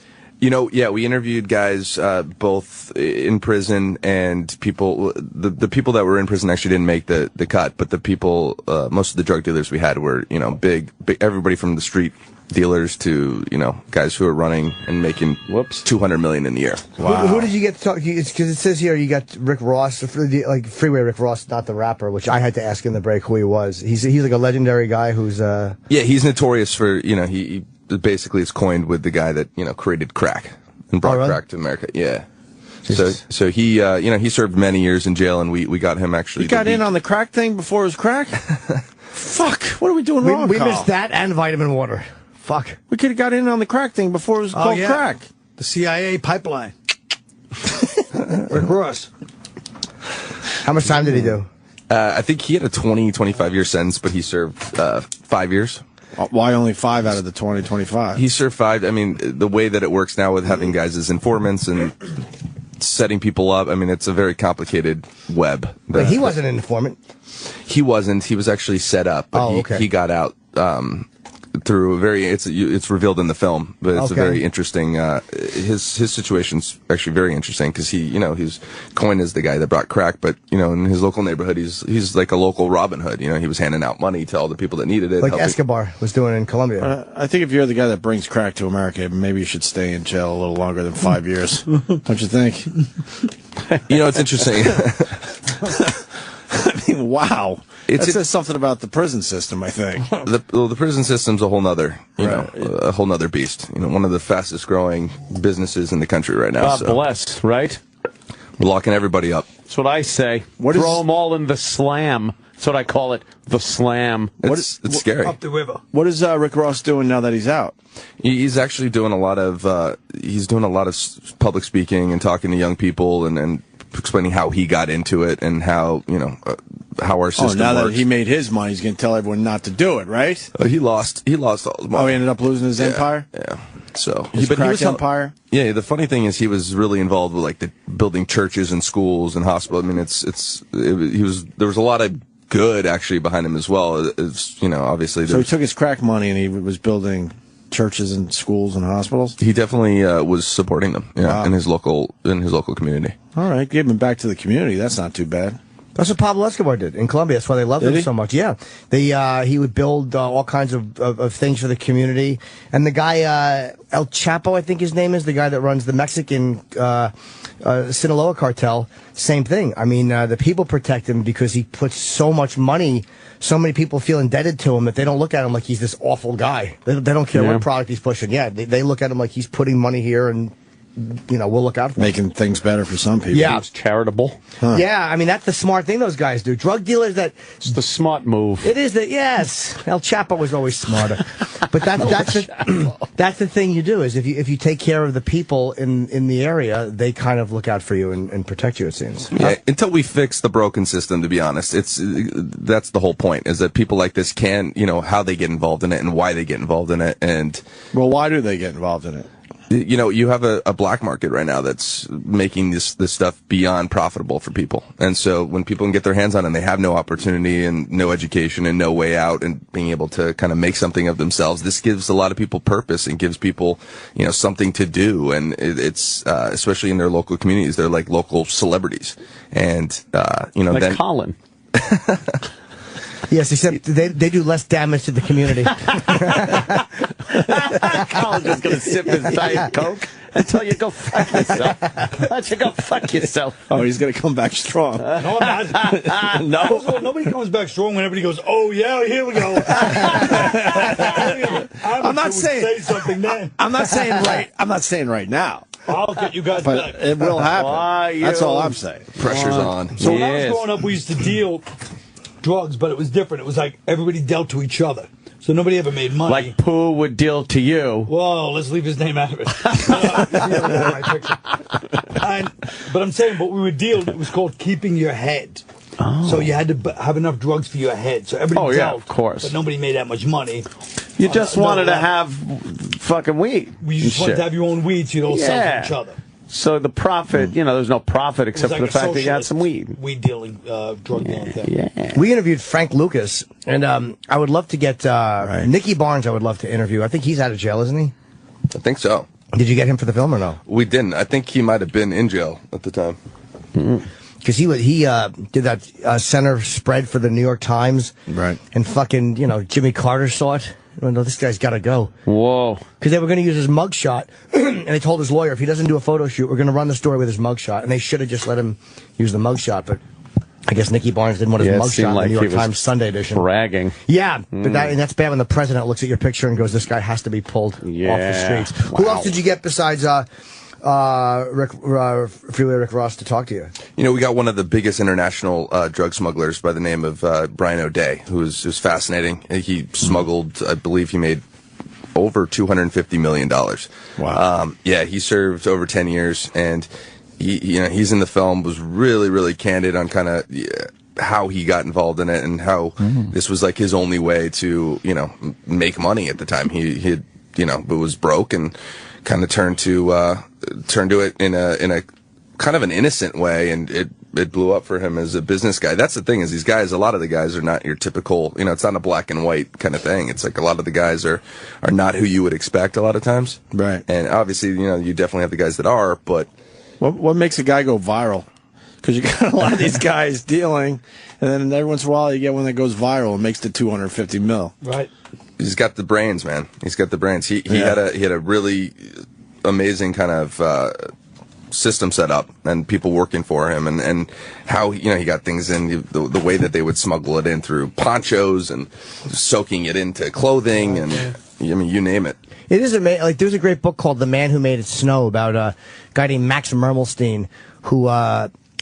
We interviewed guys both in prison and people. The people that were in prison actually didn't make the cut, but the people, most of the drug dealers we had were, big, everybody from the street dealers to, guys who are running and making $200 million in a year. Wow. Who did you get to talk? Because it says here you got Rick Ross, like Freeway Rick Ross, not the rapper, which I had to ask in the break who he was. He's like a legendary guy who's Yeah, he's notorious for, he basically is coined with the guy that, created crack and brought crack to America. Yeah. So he, he served many years in jail, and we got him actually. He got in on the crack thing before it was crack? Fuck. What are we doing wrong, We Carl? missed that and vitamin water. Fuck. We could have got in on the crack thing before it was called crack. The CIA pipeline. Rick Ross. How much time did he do? I think he had a 25 year sentence, but he served 5 years. Why only 5 out of the 25? He served 5. I mean, the way that it works now with having guys as informants and setting people up, I mean, it's a very complicated web. But he wasn't an informant. He wasn't. He was actually set up, but he got out through a very, it's revealed in the film, but it's a very interesting, his situation's actually very interesting because he's coined as the guy that brought crack, but, in his local neighborhood, he's like a local Robin Hood, he was handing out money to all the people that needed it. Like Escobar was doing in Colombia. I think if you're the guy that brings crack to America, maybe you should stay in jail a little longer than 5 years. Don't you think? It's interesting. I mean, wow. That says something about the prison system, I think. The prison system's a whole nother, a whole nother beast. One of the fastest growing businesses in the country right now. God bless, right? We're locking everybody up. That's what I say. Throw them all in the slam. That's what I call it, the slam. It's scary. Up the river. What is Rick Ross doing now that he's out? He's actually doing a lot of public speaking and talking to young people and explaining how he got into it and how how our system now works. that he made his money, he's going to tell everyone not to do it, right? He lost all his money. Oh, he ended up losing his empire? Yeah. So his crack empire? Yeah, the funny thing is he was really involved with like the building churches and schools and hospitals. I mean, there was a lot of good actually behind him as well. Obviously. So he took his crack money and he was building churches and schools and hospitals? He definitely was supporting them in his local community. All right, give him back to the community. That's not too bad. That's what Pablo Escobar did in Colombia. That's why they loved him so much. Yeah, he would build all kinds of things for the community. And the guy El Chapo, I think his name is, the guy that runs the Mexican Sinaloa cartel. Same thing. I mean, the people protect him because he puts so much money. So many people feel indebted to him that they don't look at him like he's this awful guy. They don't care what product he's pushing. Yeah, they look at him like he's putting money here and. We'll look out for making things better for some people. Yeah, it's charitable. Huh. Yeah, I mean that's the smart thing those guys do. Drug dealers, it's the smart move. It is yes. El Chapo was always smarter, but that's the thing you do is if you take care of the people in the area, they kind of look out for you and protect you. It seems. Yeah, until we fix the broken system. To be honest, that's the whole point. Is that people like this can how they get involved in it and why they get involved in it and why do they get involved in it? You have a black market right now that's making this stuff beyond profitable for people. And so when people can get their hands on it and they have no opportunity and no education and no way out and being able to kind of make something of themselves, this gives a lot of people purpose and gives people, something to do. And it's, especially in their local communities, they're like local celebrities. And, like Colin. Yes, except they do less damage to the community. Colin's just going to sip his Diet Coke and tell you go fuck yourself. Why don't you go fuck yourself? Oh, he's going to come back strong. No, I'm not. No. Nobody comes back strong when everybody goes, oh, yeah, here we go. I'm not saying say something then. I'm not saying right now. I'll get you guys but back. It will happen. That's all I'm saying. Pressure's on. So when I was growing up, we used to deal drugs, but it was different. It was like everybody dealt to each other. So nobody ever made money. Like Pooh would deal to you. Whoa, let's leave his name out of it. But I'm saying, what we would deal, it was called keeping your head. Oh. So you had to have enough drugs for your head. So everybody dealt, of course. But nobody made that much money. You just wanted to have fucking weed. You just wanted to have your own weed so you'd all sell to each other. So the profit, there's no profit except for the fact that you had some weed. Weed dealing, drug dealing thing. Yeah. We interviewed Frank Lucas, and I would love to get Nicky Barnes. I would love to interview. I think he's out of jail, isn't he? I think so. Did you get him for the film or no? We didn't. I think he might have been in jail at the time. Because he did that center spread for the New York Times, right? And fucking Jimmy Carter saw it. Oh, no, this guy's got to go. Whoa. Because they were going to use his mugshot, and they told his lawyer, if he doesn't do a photo shoot, we're going to run the story with his mugshot. And they should have just let him use the mugshot, but I guess Nicky Barnes didn't want his mugshot in the New York Times Sunday edition. Bragging. Yeah, but that's bad when the president looks at your picture and goes, this guy has to be pulled off the streets. Wow. Who else did you get besides Freeway Rick Ross to talk to you? We got one of the biggest international drug smugglers by the name of Brian O'Day, who's fascinating. He smuggled, I believe he made over $250 million. Wow. He served over 10 years, and he's in the film, was really, really candid on kind of how he got involved in it and how this was like his only way to, make money at the time. He was broke and kind of turned to it in a kind of an innocent way, and it blew up for him as a business guy. That's the thing, is these guys, a lot of the guys are not your typical, it's not a black and white kind of thing. It's like a lot of the guys are not who you would expect a lot of times. Right. And obviously, you definitely have the guys that are, but what makes a guy go viral? Because you got a lot of these guys dealing, and then every once in a while you get one that goes viral and makes the $250 million. Right. He's got the brains, man. He's got the brains. He had a really amazing kind of system set up and people working for him, and how he got things in the way that they would smuggle it in through ponchos and soaking it into clothing, and I mean, you name it. It is amazing. Like, there's a great book called The Man Who Made It Snow about a guy named Max Mermelstein who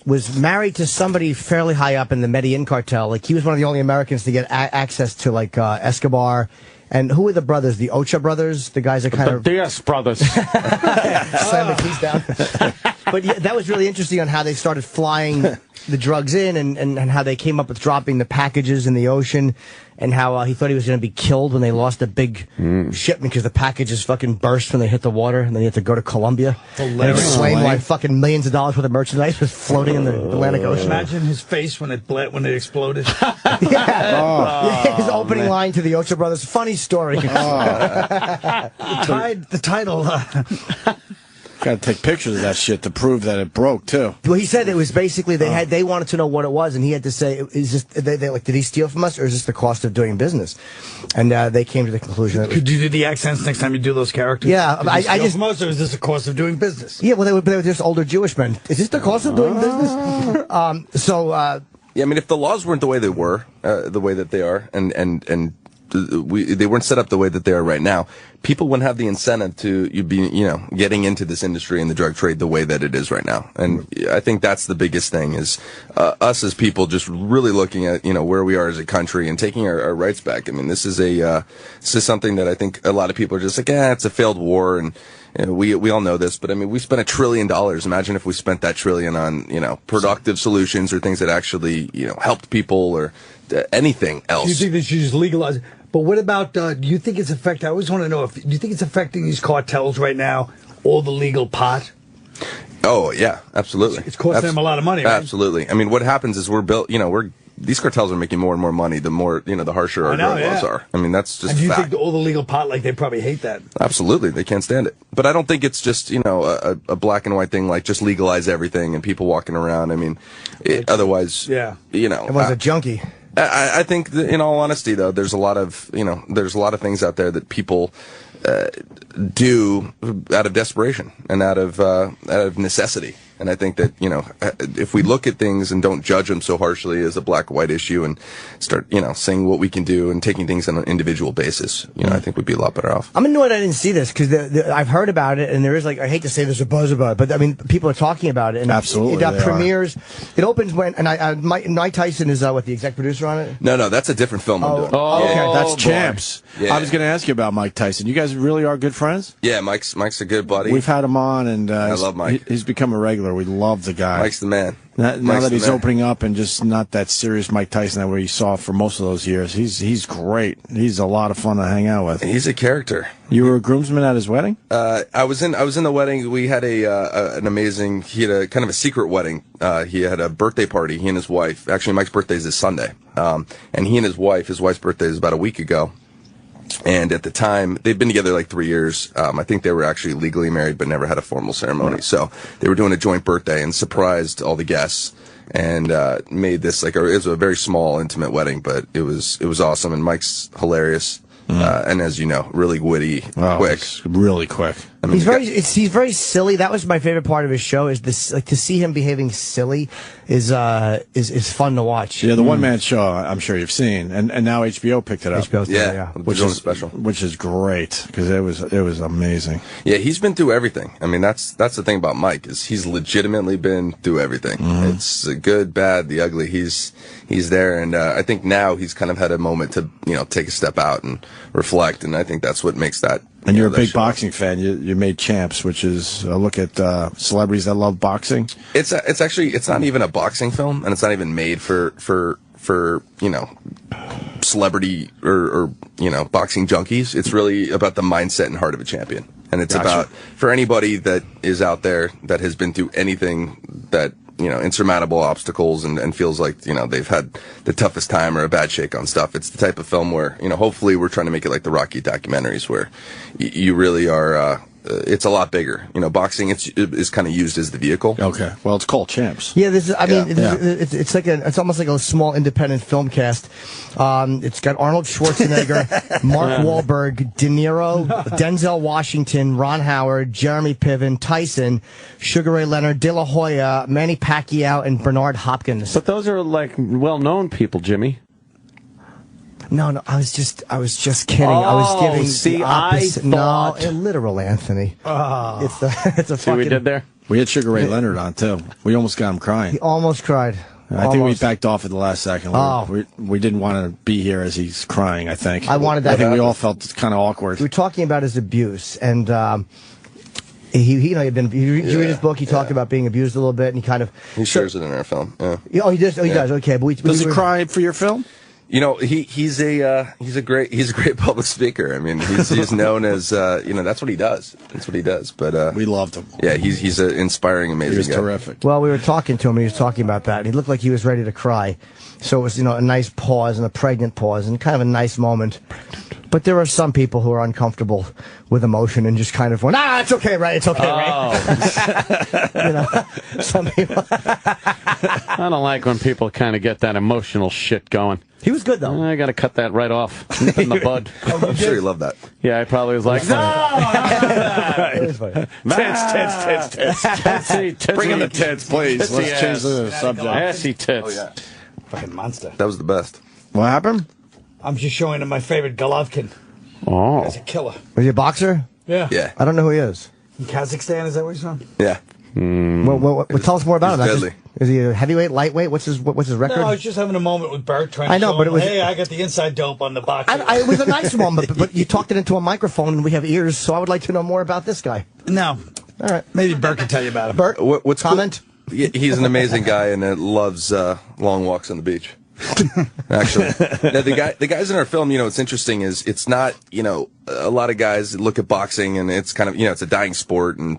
was married to somebody fairly high up in the Medellin cartel. Like, he was one of the only Americans to get access to, like, Escobar And who are the brothers? The Ocha brothers? The guys that kind of... The Diaz brothers. Slam the keys down. But yeah, that was really interesting on how they started flying the drugs in and how they came up with dropping the packages in the ocean and how he thought he was going to be killed when they lost a big shipment because the packages fucking burst when they hit the water and then he had to go to Colombia. And explain why fucking millions of dollars worth of merchandise was floating in the Atlantic Ocean. Imagine his face when it exploded. Yeah, his opening line to the Ocha brothers. Funny story. The title. Got to take pictures of that shit to prove that it broke too. Well, he said it was basically they wanted to know what it was, and he had to say, "Is this they like? Did he steal from us, or is this the cost of doing business?" And they came to the conclusion. Could you do the accents next time you do those characters? Yeah, I just. From us, or is this the cost of doing business? Yeah, well, they were just older Jewish men. Is this the cost of doing business? Yeah, I mean, if the laws weren't the way they were, the way that they are, and they weren't set up the way that they are right now, people wouldn't have the incentive to getting into this industry and the drug trade the way that it is right now. And I think that's the biggest thing is us as people just really looking at where we are as a country and taking our rights back. I mean, this is something that I think a lot of people are just like, it's a failed war, and we all know this, but I mean, we spent $1 trillion. Imagine if we spent that $1 trillion on productive solutions or things that actually helped people or anything else. Do you think they should just legalize it? But what about, do you think it's affecting, I always want to know, do you think it's affecting these cartels right now, all the legal pot? Oh, yeah, absolutely. It's costing them a lot of money, right? Absolutely. I mean, what happens is these cartels are making more and more money the more, the harsher our drug laws are. I mean, that's just And do you fact. think all the legal pot, they probably hate that? Absolutely. They can't stand it. But I don't think it's just, a black and white thing, like just legalize everything and people walking around. I mean, otherwise, everyone's a junkie. I think that, in all honesty, though, there's a lot of things out there that people do out of desperation and out of necessity. And I think that, if we look at things and don't judge them so harshly as a black or white issue and start, saying what we can do and taking things on an individual basis, I think we'd be a lot better off. I'm annoyed I didn't see this because I've heard about it and there is I hate to say there's a buzz about it, but I mean, people are talking about it. And absolutely. It premieres. It opens when, and Mike Tyson is the exec producer on it? No, that's a different film I'm doing. Oh, okay. That's boy. Champs. Yeah. I was going to ask you about Mike Tyson. You guys really are good friends? Yeah, Mike's a good buddy. We've had him on, and I love Mike. He's become a regular. We love the guy. Mike's the man. Now that he's opening up and just not that serious Mike Tyson that we saw for most of those years, he's great. He's a lot of fun to hang out with. He's a character. You were a groomsman at his wedding? I was in the wedding. We had an amazing. He had a kind of a secret wedding. He had a birthday party. He and his wife. Actually, Mike's birthday is this Sunday. And he and his wife's birthday is about a week ago. And at the time, they'd been together like 3 years. I think they were actually legally married, but never had a formal ceremony. Right. So they were doing a joint birthday and surprised all the guests and made this it was a very small, intimate wedding, but it was awesome. And Mike's hilarious. And as you know, really witty, quick, really quick. I mean, he's very silly. That was my favorite part of his show. Is this to see him behaving silly is fun to watch. Yeah, the one man show I'm sure you've seen, and now HBO picked it up. Which is special, which is great because it was amazing. Yeah, he's been through everything. I mean, that's the thing about Mike is he's legitimately been through everything. It's the good, bad, the ugly. He's there, and I think now he's kind of had a moment to take a step out and reflect, and I think that's what makes that. And you're a big boxing fan. You made Champs, which is a look at celebrities that love boxing. It's not even a boxing film, and it's not even made for celebrity or boxing junkies. It's really about the mindset and heart of a champion, and it's about for anybody that is out there that has been through anything that. Insurmountable obstacles and feels like, they've had the toughest time or a bad shake on stuff. It's the type of film where, hopefully we're trying to make it like the Rocky documentaries where you really are, it's a lot bigger. Boxing is kind of used as the vehicle. Okay. Well, it's called Champs. Yeah, it's almost like a small independent film cast. It's got Arnold Schwarzenegger, Mark Wahlberg, De Niro, Denzel Washington, Ron Howard, Jeremy Piven, Tyson, Sugar Ray Leonard, De La Hoya, Manny Pacquiao, and Bernard Hopkins. But those are well-known people, Jimmy. No, I was just kidding. I was giving the opposite. I thought... No, literal, Anthony. Oh. It's a See what we did there? We had Sugar Ray Leonard on, too. We almost got him crying. He almost cried. I think we backed off at the last second. We didn't want to be here as he's crying, I think. I wanted that. I think we all felt kind of awkward. We were talking about his abuse, and he had been. You read his book. He talked about being abused a little bit, and he kind of shares it in our film. Yeah. Oh, he does. Oh, he does. Okay, but does he cry for your film? You know, he's a great public speaker. I mean, he's known as that's what he does. That's what he does. But we loved him. Yeah, he's an inspiring, amazing. He was guy. terrific. Well, we were talking to him, and he was talking about that, and he looked like he was ready to cry. So it was a nice pause and a pregnant pause and kind of a nice moment. But there are some people who are uncomfortable with emotion and just kind of went, it's okay, right? It's okay, right? Some people. I don't like when people kind of get that emotional shit going. He was good, though. I got to cut that right off. Nip in the bud. I'm sure you love that. Yeah, I probably was like, Tits. Bring in the tits, please. Let's change the subject. Assy tits. Oh, yeah. Fucking monster. That was the best. What happened? I'm just showing him my favorite Golovkin. Oh. He's a killer. Was he a boxer? Yeah. Yeah. I don't know who he is. In Kazakhstan, is that where he's from? Yeah. Well, tell us more about him. Deadly. Is he a heavyweight, lightweight? What's his record? No, I was just having a moment with Bert trying to show him, hey, I got the inside dope on the box. It was a nice moment, but you talked it into a microphone and we have ears, so I would like to know more about this guy. No. All right. Maybe Bert can tell you about him. Bert, what's comment? Cool? He's an amazing guy and loves long walks on the beach. Actually, now, the guys in our film, what's interesting is it's not, a lot of guys look at boxing and it's kind of, it's a dying sport, and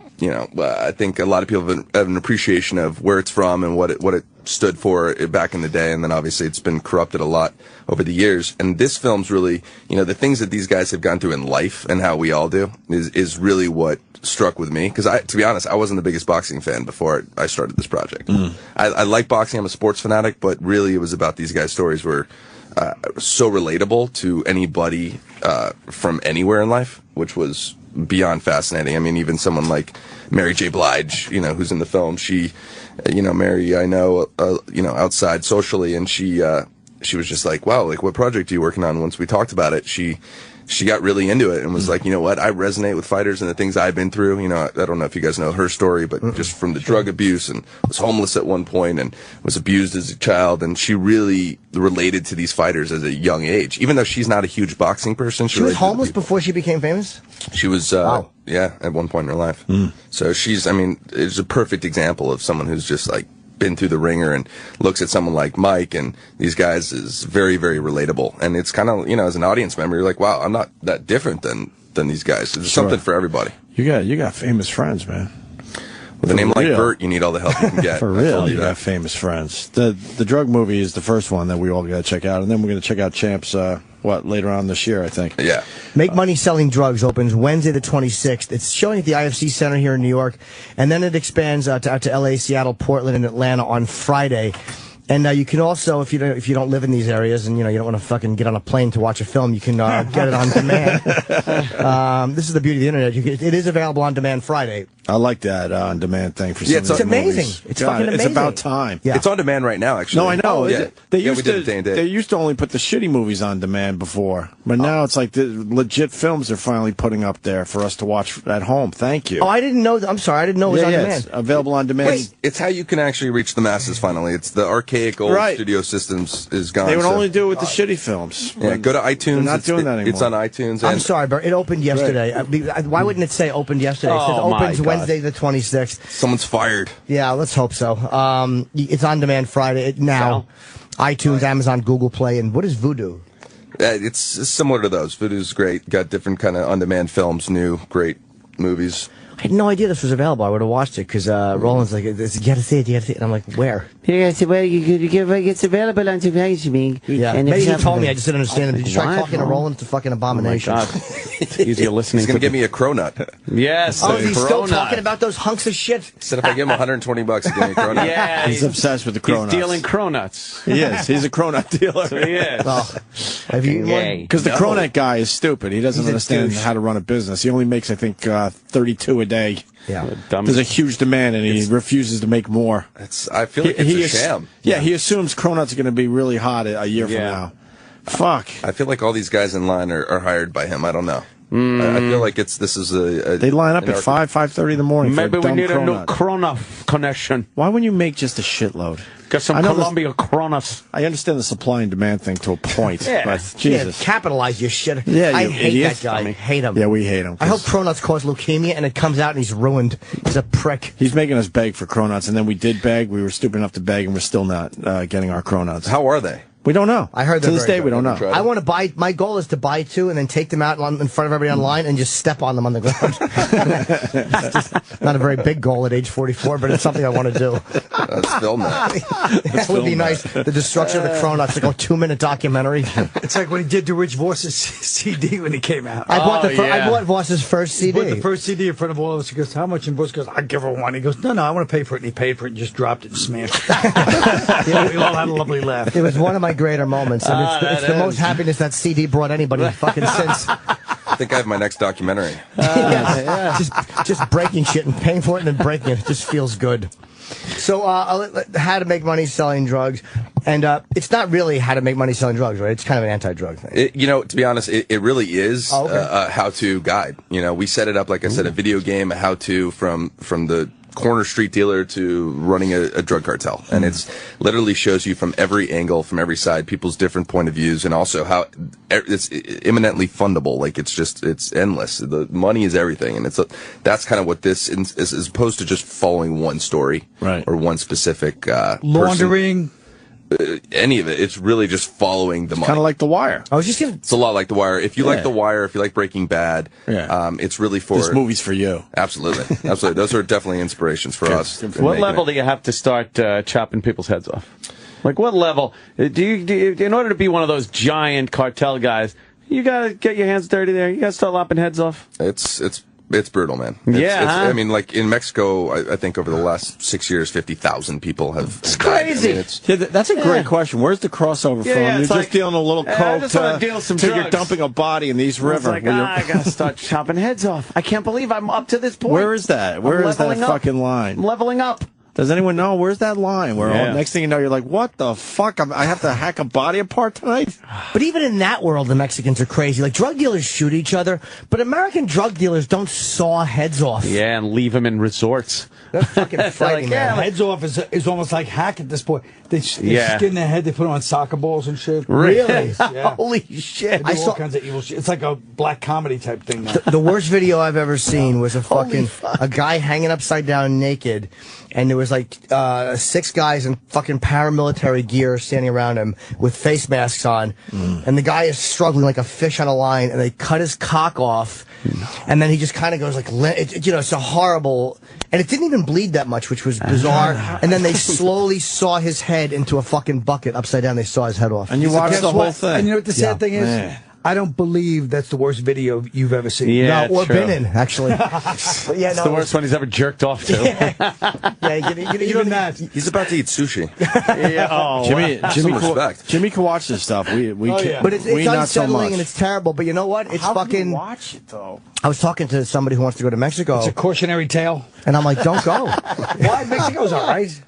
I think a lot of people have an appreciation of where it's from and what it stood for back in the day, and then obviously it's been corrupted a lot over the years. And this film's really, the things that these guys have gone through in life and how we all do is really what struck with me, because to be honest, I wasn't the biggest boxing fan before I started this project. I like boxing. I'm a sports fanatic, but really it was about these guys' stories were so relatable to anybody from anywhere in life, which was beyond fascinating. I mean, even someone like Mary J. Blige, who's in the film, she, Mary, I know, outside socially, and she was just like, wow, like, what project are you working on? Once we talked about it, she got really into it and was like, you know what, I resonate with fighters and the things I've been through. I don't know if you guys know her story, but just from the drug abuse, and was homeless at one point and was abused as a child. And she really related to these fighters at a young age, even though she's not a huge boxing person. She was homeless before she became famous? She was, yeah, at one point in her life. So she's, it's a perfect example of someone who's just like, been through the ringer and looks at someone like Mike and these guys is very, very relatable. And it's kind of, as an audience member, you're like, wow, I'm not that different than these guys. There's something for everybody. You got famous friends, man. With a name like Bert, you need all the help you can get. For real, you got famous friends. The drug movie is the first one that we all got to check out, and then we're going to check out Champs, later on this year, I think. Yeah. Make Money Selling Drugs opens Wednesday the 26th. It's showing at the IFC Center here in New York, and then it expands out to LA, Seattle, Portland, and Atlanta on Friday. And you can also, if you don't live in these areas and you don't want to fucking get on a plane to watch a film, you can get it on demand. This is the beauty of the internet. It is available on demand Friday. I like that on demand thing for some it's amazing. Movies. It's fucking amazing. It's about time. Yeah. It's on demand right now, actually. No, I know. They used they used to only put the shitty movies on demand before, but now it's like the legit films they're finally putting up there for us to watch at home. Thank you. Oh, I didn't know. I'm sorry, I didn't know it was on demand. It's available on demand. It's how you can actually reach the masses. Finally, it's the archaic old studio systems is gone. They would only do it with the shitty films. Yeah, go to iTunes. They're not doing that anymore. It's on iTunes. I'm sorry, Bert. It opened yesterday. Why wouldn't it say opened yesterday? It says opens Wednesday the 26th. Someone's fired. Yeah, let's hope so. It's on demand Friday now. iTunes, Amazon, Google Play, and what is Vudu? It's similar to those. Vudu's great. Got different kind of on-demand films, new, great movies. I had no idea this was available. I would have watched it because Roland's like, you got to see it, you got to see it. And I'm like, where? Yes, well, it's available on streaming. Yeah, and maybe he told me. I just didn't understand it. Did you try talking to Roland? It's a fucking abomination. Oh my God. It's easier listening. He's going to give me a cronut. Yes. Oh, he's still talking about those hunks of shit? Said if I give him $120, he'll give me a cronut. Yeah, he's obsessed with the cronuts. He's dealing cronuts. He is. He's a cronut dealer. So he is. Have you eaten one? Because the cronut guy is stupid. He doesn't understand how to run a business. He only makes, I think, 32 a day. Yeah, there's a huge demand, and he refuses to make more. I feel like it's a sham. Yeah, he assumes cronuts are going to be really hot a year from now. Fuck. I feel like all these guys in line are hired by him. I don't know. I feel like this is a they line up at 5:30 in the morning. Maybe for a we need dumb a new cronut connection. Why wouldn't you make just a shitload? Got some Columbia Cronus. I understand the supply and demand thing to a point, but Jesus. Yeah, capitalize your shit. Yeah, I you hate idiot. that guy. Hate him. Yeah, we hate him. I hope Cronuts cause leukemia and it comes out and he's ruined. He's a prick. He's making us beg for Cronuts, and then we did beg. We were stupid enough to beg, and we're still not getting our Cronuts. How are they? We don't know. I heard to this day we don't know. I want to buy. My goal is to buy 2 and then take them out in front of everybody online and just step on them on the ground. Just not a very big goal at age 44, but it's something I want to do. Let's film that. That would be nice. The destruction of the Cronuts, like a 2-minute documentary. It's like when he did the Rich Voss's CD when he came out. I bought Voss's first CD. He bought the first CD in front of all of us. He goes, "How much?" And Voss goes, "I'll give her 1." He goes, "No, I want to pay for it." And he paid for it and just dropped it and smashed it. We all had a lovely laugh. It was one of my greater moments. And it's the most happiness that CD brought anybody fucking since. I think I have my next documentary. Just breaking shit and paying for it and then breaking it. It just feels good. So, how to make money selling drugs. And it's not really how to make money selling drugs, right? It's kind of an anti-drug thing. To be honest, it really is a how-to guide. We set it up, like I said, a video game, a how-to from the corner street dealer to running a drug cartel. And it's literally shows you from every angle, from every side, people's different point of views, and also how it's imminently fundable. Like it's endless. The money is everything. And that's kind of what this is, as opposed to just following one story or one specific laundering. Any of it. It's really just following the money. Kind of like The Wire. It's a lot like The Wire. If you like The Wire, if you like Breaking Bad, it's really for... This movie's for you. Absolutely. Absolutely. Those are definitely inspirations for us. What level do you have to start chopping people's heads off? Like, what level? Do you, in order to be one of those giant cartel guys, you got to get your hands dirty there? You got to start lopping heads off? It's brutal, man. I mean, like in Mexico, I think over the last 6 years, 50,000 people have. It's crazy. I mean, that's a great question. Where's the crossover from? You're just dealing a little coke to you're dumping a body in these rivers. Like, I got to start chopping heads off. I can't believe I'm up to this point. Where is that? Where is that fucking line? I'm leveling up. Does anyone know? Where's that line? Where next thing you know, you're like, what the fuck? I have to hack a body apart tonight? But even in that world, the Mexicans are crazy. Like, drug dealers shoot each other, but American drug dealers don't saw heads off. Yeah, and leave them in resorts. They're fucking frightening, man. Heads off is almost like hack at this point. They skin their head, they put on soccer balls and shit. Really? Yeah. Holy shit. I saw all kinds of evil shit. It's like a black comedy type thing now. The worst video I've ever seen was a guy hanging upside down naked, and there was like 6 guys in fucking paramilitary gear standing around him with face masks on, and the guy is struggling like a fish on a line, and they cut his cock off, and then he just kind of goes like, it's a horrible, and it didn't even bleed that much, which was bizarre, and then they slowly saw his head into a fucking bucket upside down. They saw his head off. And you watched the whole thing. And you know what the sad thing is? Man. I don't believe that's the worst video you've ever seen. Yeah, or been in, actually. It's the worst one he's ever jerked off to. You know that. He's about to eat sushi. Jimmy can watch this stuff. We can't. But it's not so unsettling much. and it's terrible. But you know what? It's How fucking. can you watch it though? I was talking to somebody who wants to go to Mexico. It's a cautionary tale. And I'm like, don't go. Why? Mexico's all right.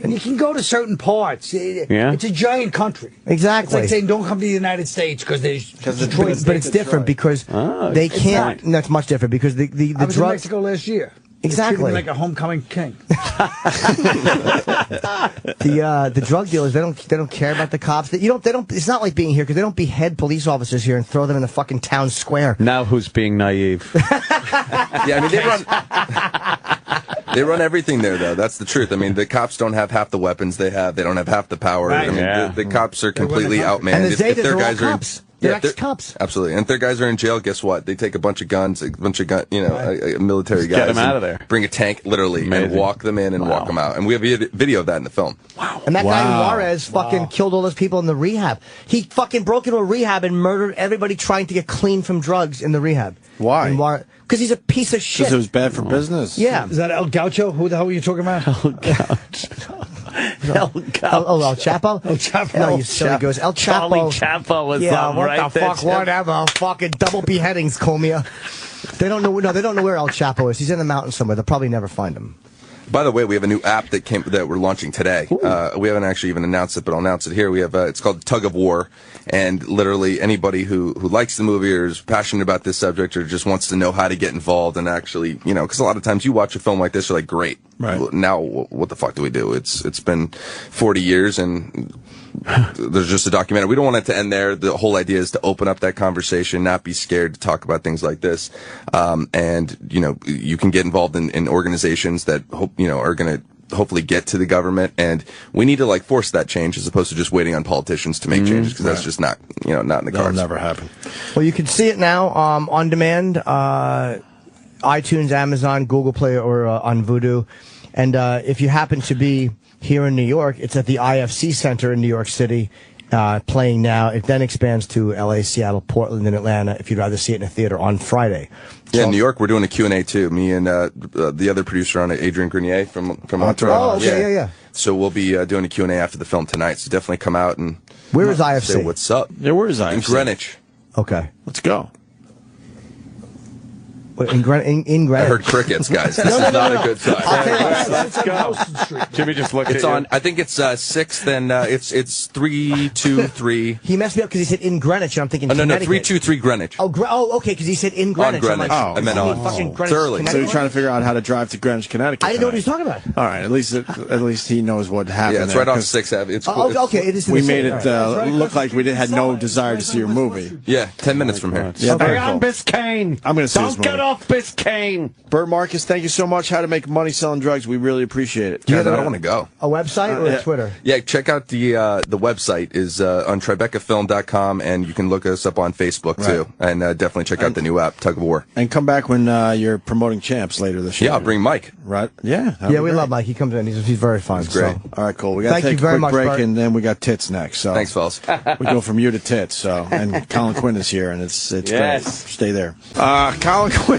And you can go to certain parts. It's a giant country. Exactly. It's like saying don't come to the United States because Detroit. But it's different because they can't. No, it's much different because the I was in drug. Mexico last year. Exactly. They treat me like a homecoming king. The drug dealers, they don't care about the cops. It's not like being here because they don't behead police officers here and throw them in the fucking town square. Now who's being naive? Yeah, I mean they run everything there though. That's the truth. I mean the cops don't have half the weapons they have. They don't have half the power. Right. I mean the cops are completely outmanned. And if their they're guys all are cops. They're ex-cops. Absolutely. And if their guys are in jail, guess what? They take a bunch of guns, military guys. Get them out of there. Bring a tank, literally, and walk them in and walk them out. And we have a video of that in the film. Wow. And that guy Juarez fucking killed all those people in the rehab. He fucking broke into a rehab and murdered everybody trying to get clean from drugs in the rehab. Why? Because he's a piece of shit. Because it was bad for business. Yeah. Is that El Gaucho? Who the hell are you talking about? El Gaucho. El Gaucho. El Chapo? El Chapo. No, you silly goes. El Chapo. Charlie Chapo was what the fuck? Whatever. Fucking double beheadings, Comia. They don't know. No, they don't know where El Chapo is. He's in the mountains somewhere. They'll probably never find him. By the way, we have a new app that we're launching today. We haven't actually even announced it, but I'll announce it here. We have it's called Tug of War, and literally anybody who likes the movie or is passionate about this subject or just wants to know how to get involved and actually, because a lot of times you watch a film like this, you're like, great. Right. Now, what the fuck do we do? It's been 40 years and there's just a documentary. We don't want it to end there. The whole idea is to open up that conversation, not be scared to talk about things like this. And you can get involved in organizations that are going to hopefully get to the government, and we need to force that change as opposed to just waiting on politicians to make changes, because that's just not not in the cards. That'll never happen. Well, you can see it now on demand, iTunes, Amazon, Google Play, or on Vudu. And if you happen to be here in New York, it's at the IFC Center in New York City, playing now. It then expands to LA, Seattle, Portland, and Atlanta if you'd rather see it in a theater on Friday. Yeah, in New York, we're doing a Q&A too. Me and the other producer on it, Adrian Grenier from Montreal. Oh, okay, yeah. So we'll be doing a Q&A after the film tonight. So definitely come out and where is IFC? Say what's up. Yeah, where is IFC? In Greenwich. Okay. Let's go. In Greenwich. I heard crickets, guys. This is not a good sign. Let's go. Jimmy just looked It's on. I think it's 6th, and it's 323. He messed me up because he said in Greenwich, and I'm thinking. No, 323 Greenwich. Oh, okay, because he said in Greenwich. On Greenwich. I meant on. Thoroughly. So you're trying to figure out how to drive to Greenwich, Connecticut. I didn't know what he was talking about. All right, at least he knows what happened. Yeah, it's right on 6th Ave. It's cool. Okay, it is. We made it look like we had no desire to see your movie. Yeah, 10 minutes from here. Yeah, Hang on, Biscayne. I'm going to see this Don't get off Biscayne. Bert Marcus, thank you so much. How to make money selling drugs. We really appreciate it. Guys, I don't want to go. A website or a Twitter? Yeah, check out the website is on TribecaFilm.com, and you can look us up on Facebook too. And definitely check out the new app, Tug of War. And come back when you're promoting Champs later this year. Yeah, I'll bring Mike. Right? Yeah. Yeah, we love Mike. He comes in. He's very fun. He's great. So, all right, cool. We got to take a quick break, Bert. and then we got tits next. So thanks, fellas. We go from you to tits. So, and Colin Quinn is here, and it's great. Stay there. Colin Quinn.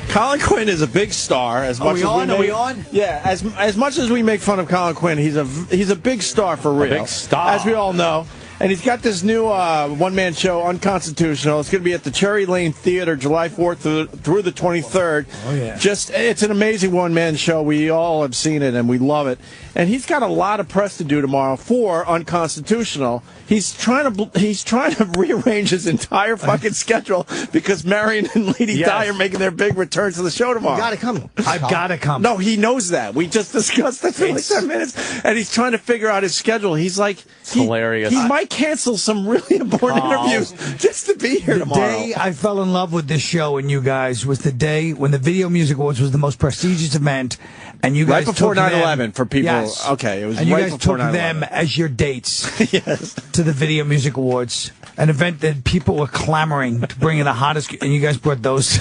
Colin Quinn is a big star. Are we on? Yeah. As much as we make fun of Colin Quinn, he's a big star for real. A big star, as we all know. And he's got this new one-man show, Unconstitutional. It's going to be at the Cherry Lane Theater July 4th through the 23rd. Oh, yeah. It's an amazing one-man show. We all have seen it, and we love it. And he's got a lot of press to do tomorrow for Unconstitutional. He's trying to rearrange his entire fucking schedule because Marion and Lady Di are making their big return to the show tomorrow. You got to come. I've got to come. No, he knows that. We just discussed that for 10 minutes, and he's trying to figure out his schedule. He's like, it's hilarious. He might cancel some really important interviews just to be here tomorrow. The day I fell in love with this show and you guys was the day when the Video Music Awards was the most prestigious event, and you guys right before took 9/11 for people. Yes. Okay, it was and right you guys before took 9/11. them as your dates Yes. to the Video Music Awards, an event that people were clamoring to bring in the hottest, and you guys brought those.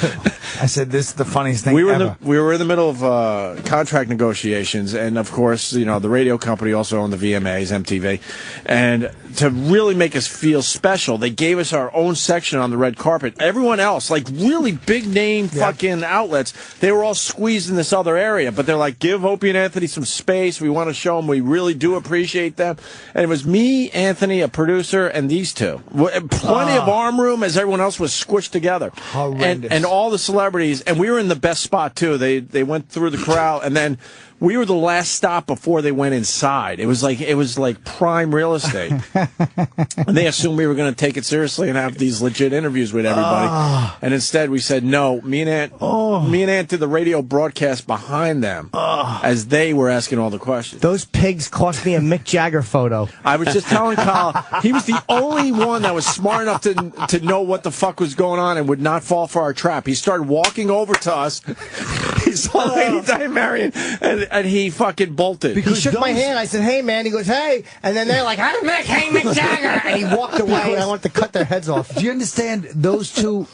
I said, this is the funniest thing ever. We were in the middle of contract negotiations, and of course, the radio company also owned the VMAs, MTV, and to really make us feel special, they gave us our own section on the red carpet. Everyone else, like really big name fucking outlets, they were all squeezed in this other area, but they're like, give Opie and Anthony some space. We want to show them we really do appreciate them. And it was me, Anthony, a producer, and these two. Plenty of arm room as everyone else was squished together. Horrendous. And all the celebrities, and we were in the best spot too. They went through the crowd, and then we were the last stop before they went inside. It was like prime real estate. And they assumed we were going to take it seriously and have these legit interviews with everybody. And instead we said no. Me and Ant did the radio broadcast behind them as they were asking all the questions. Those pigs cost me a Mick Jagger photo. I was just telling Kyle, he was the only one that was smart enough to know what the fuck was going on and would not fall for our trap. He started walking over to us. He saw Lady Di Marion, and he fucking bolted. He shook my hand. I said, hey, man. He goes, hey. And then they're like, I'm Mick Jagger. And he walked away, and I wanted to cut their heads off. Do you understand? Those two,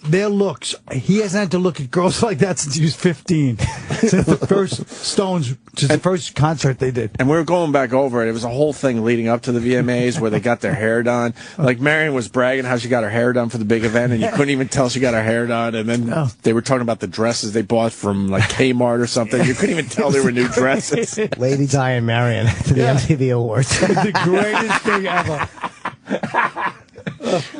their looks, he hasn't had to look at girls like that since he was 15. Since the first Stones, just the first concert they did. And we were going back over it. It was a whole thing leading up to the VMAs where they got their hair done. Like Marion was bragging how she got her hair done for the big event, and you couldn't even tell she got her hair done. And then they were talking about the dresses they bought from like Kmart or something. You couldn't even tell they were new dresses. Lady Di and Marion to the MTV Awards. The greatest thing ever.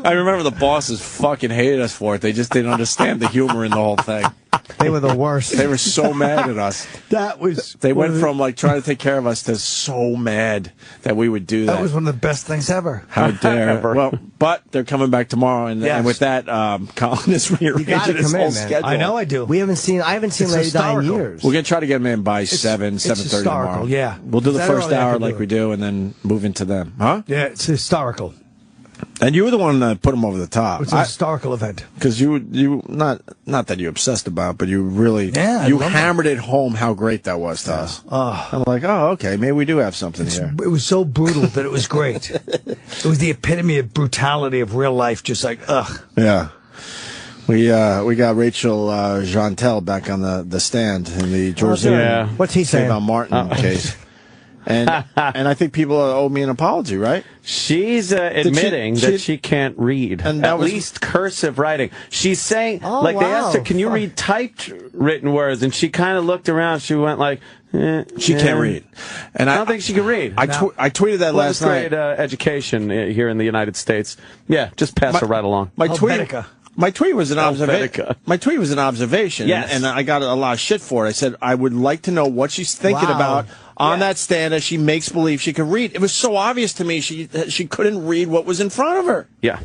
I remember the bosses fucking hated us for it. They just didn't understand the humor in the whole thing. They were the worst. They were so mad at us. That was. They went from like trying to take care of us to so mad that we would do that. That was one of the best things ever. How dare! Well, but they're coming back tomorrow, and with that, Colin is rearranging his whole schedule. I know I do. I haven't seen Lady Di in years. We're gonna try to get him in by 7:30 tomorrow. Yeah, we'll do the first hour like do we do, and then move into them. Huh? Yeah, it's historical. And you were the one that put him over the top. It's a historical event. Because you not that you obsessed about it, but you really you hammered it home how great that was to us. I'm like, oh, okay, maybe we do have something here. It was so brutal that it was great. It was the epitome of brutality of real life, just like, ugh. Yeah. We got Rachel Jantel back on the stand in the George What's he saying about Martin case. And I think people owe me an apology, right? She's admitting that she can't read, and at least cursive writing. She's saying, they asked her, can you read typed written words? And she kind of looked around. She went like, she can't read. And I don't think she can read. I tweeted that last night. Education here in the United States. Yeah, just pass her right along. My tweet was an observation. My tweet was an observation, and I got a lot of shit for it. I said I would like to know what she's thinking about on that stand as she makes believe she can read. It was so obvious to me she couldn't read what was in front of her. Yeah,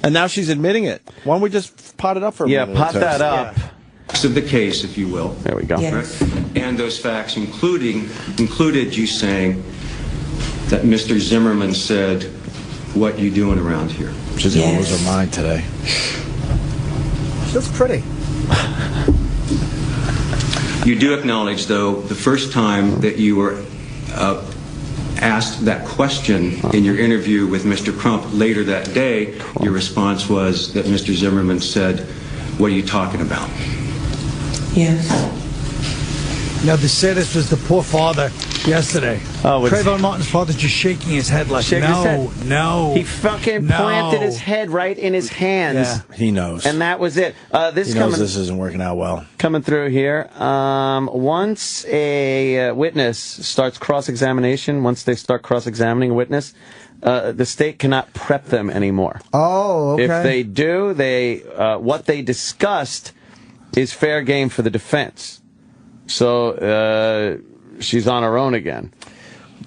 and now she's admitting it. Why don't we just pot it up for a minute? Yeah, pot that up. Of the case, if you will. There we go. Yes. And those facts included you saying that Mr. Zimmerman said, "What you doing around here?" She's gonna lose her mind today. She looks pretty. You do acknowledge, though, the first time that you were asked that question in your interview with Mr. Crump later that day, your response was that Mr. Zimmerman said, "What are you talking about?" Yes. Now, the saddest was the poor father yesterday. Trayvon Martin's father just shaking his head like, no. He fucking planted his head right in his hands. Yeah. He knows. And that was it. He knows this isn't working out well. Coming through here. Once a witness starts cross-examination, once they start cross-examining a witness, the state cannot prep them anymore. Oh, okay. If they do, what they discussed is fair game for the defense. So she's on her own again.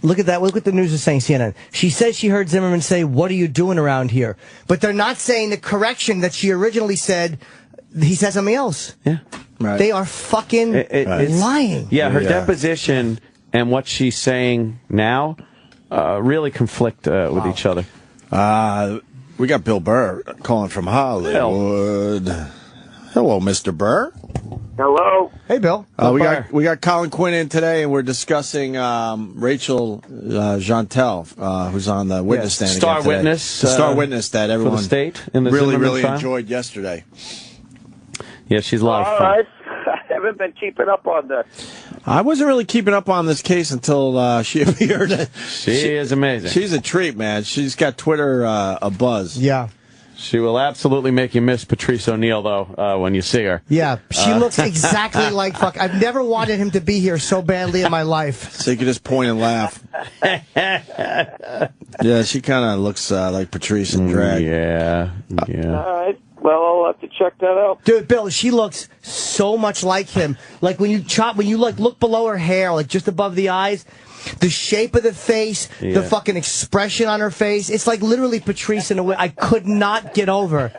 Look at that. Look what the news is saying, CNN. She says she heard Zimmerman say, "What are you doing around here?" But they're not saying the correction that she originally said. He said something else. Yeah. Right. They are fucking lying. Yeah, her deposition and what she's saying now really conflict with each other. We got Bill Burr calling from Hollywood. Hello, Mr. Burr. Hello. Hey, Bill. We got Colin Quinn in today, and we're discussing Rachel Jantel, who's on the witness stand. Star witness. The star witness that everyone for the state in the really enjoyed yesterday. Yeah, she's a lot of fun. All right. I haven't been keeping up on this. I wasn't really keeping up on this case until she appeared. She is amazing. She's a treat, man. She's got Twitter a buzz. Yeah. She will absolutely make you miss Patrice O'Neill, though, when you see her. Yeah, she looks exactly like fuck. I've never wanted him to be here so badly in my life. So you can just point and laugh. Yeah, she kind of looks like Patrice in drag. Yeah. All right. Well, I'll have to check that out. Dude, Bill, she looks so much like him. Like when you look below her hair, like just above the eyes, the shape of the face, the fucking expression on her face. It's like literally Patrice in a way I could not get over.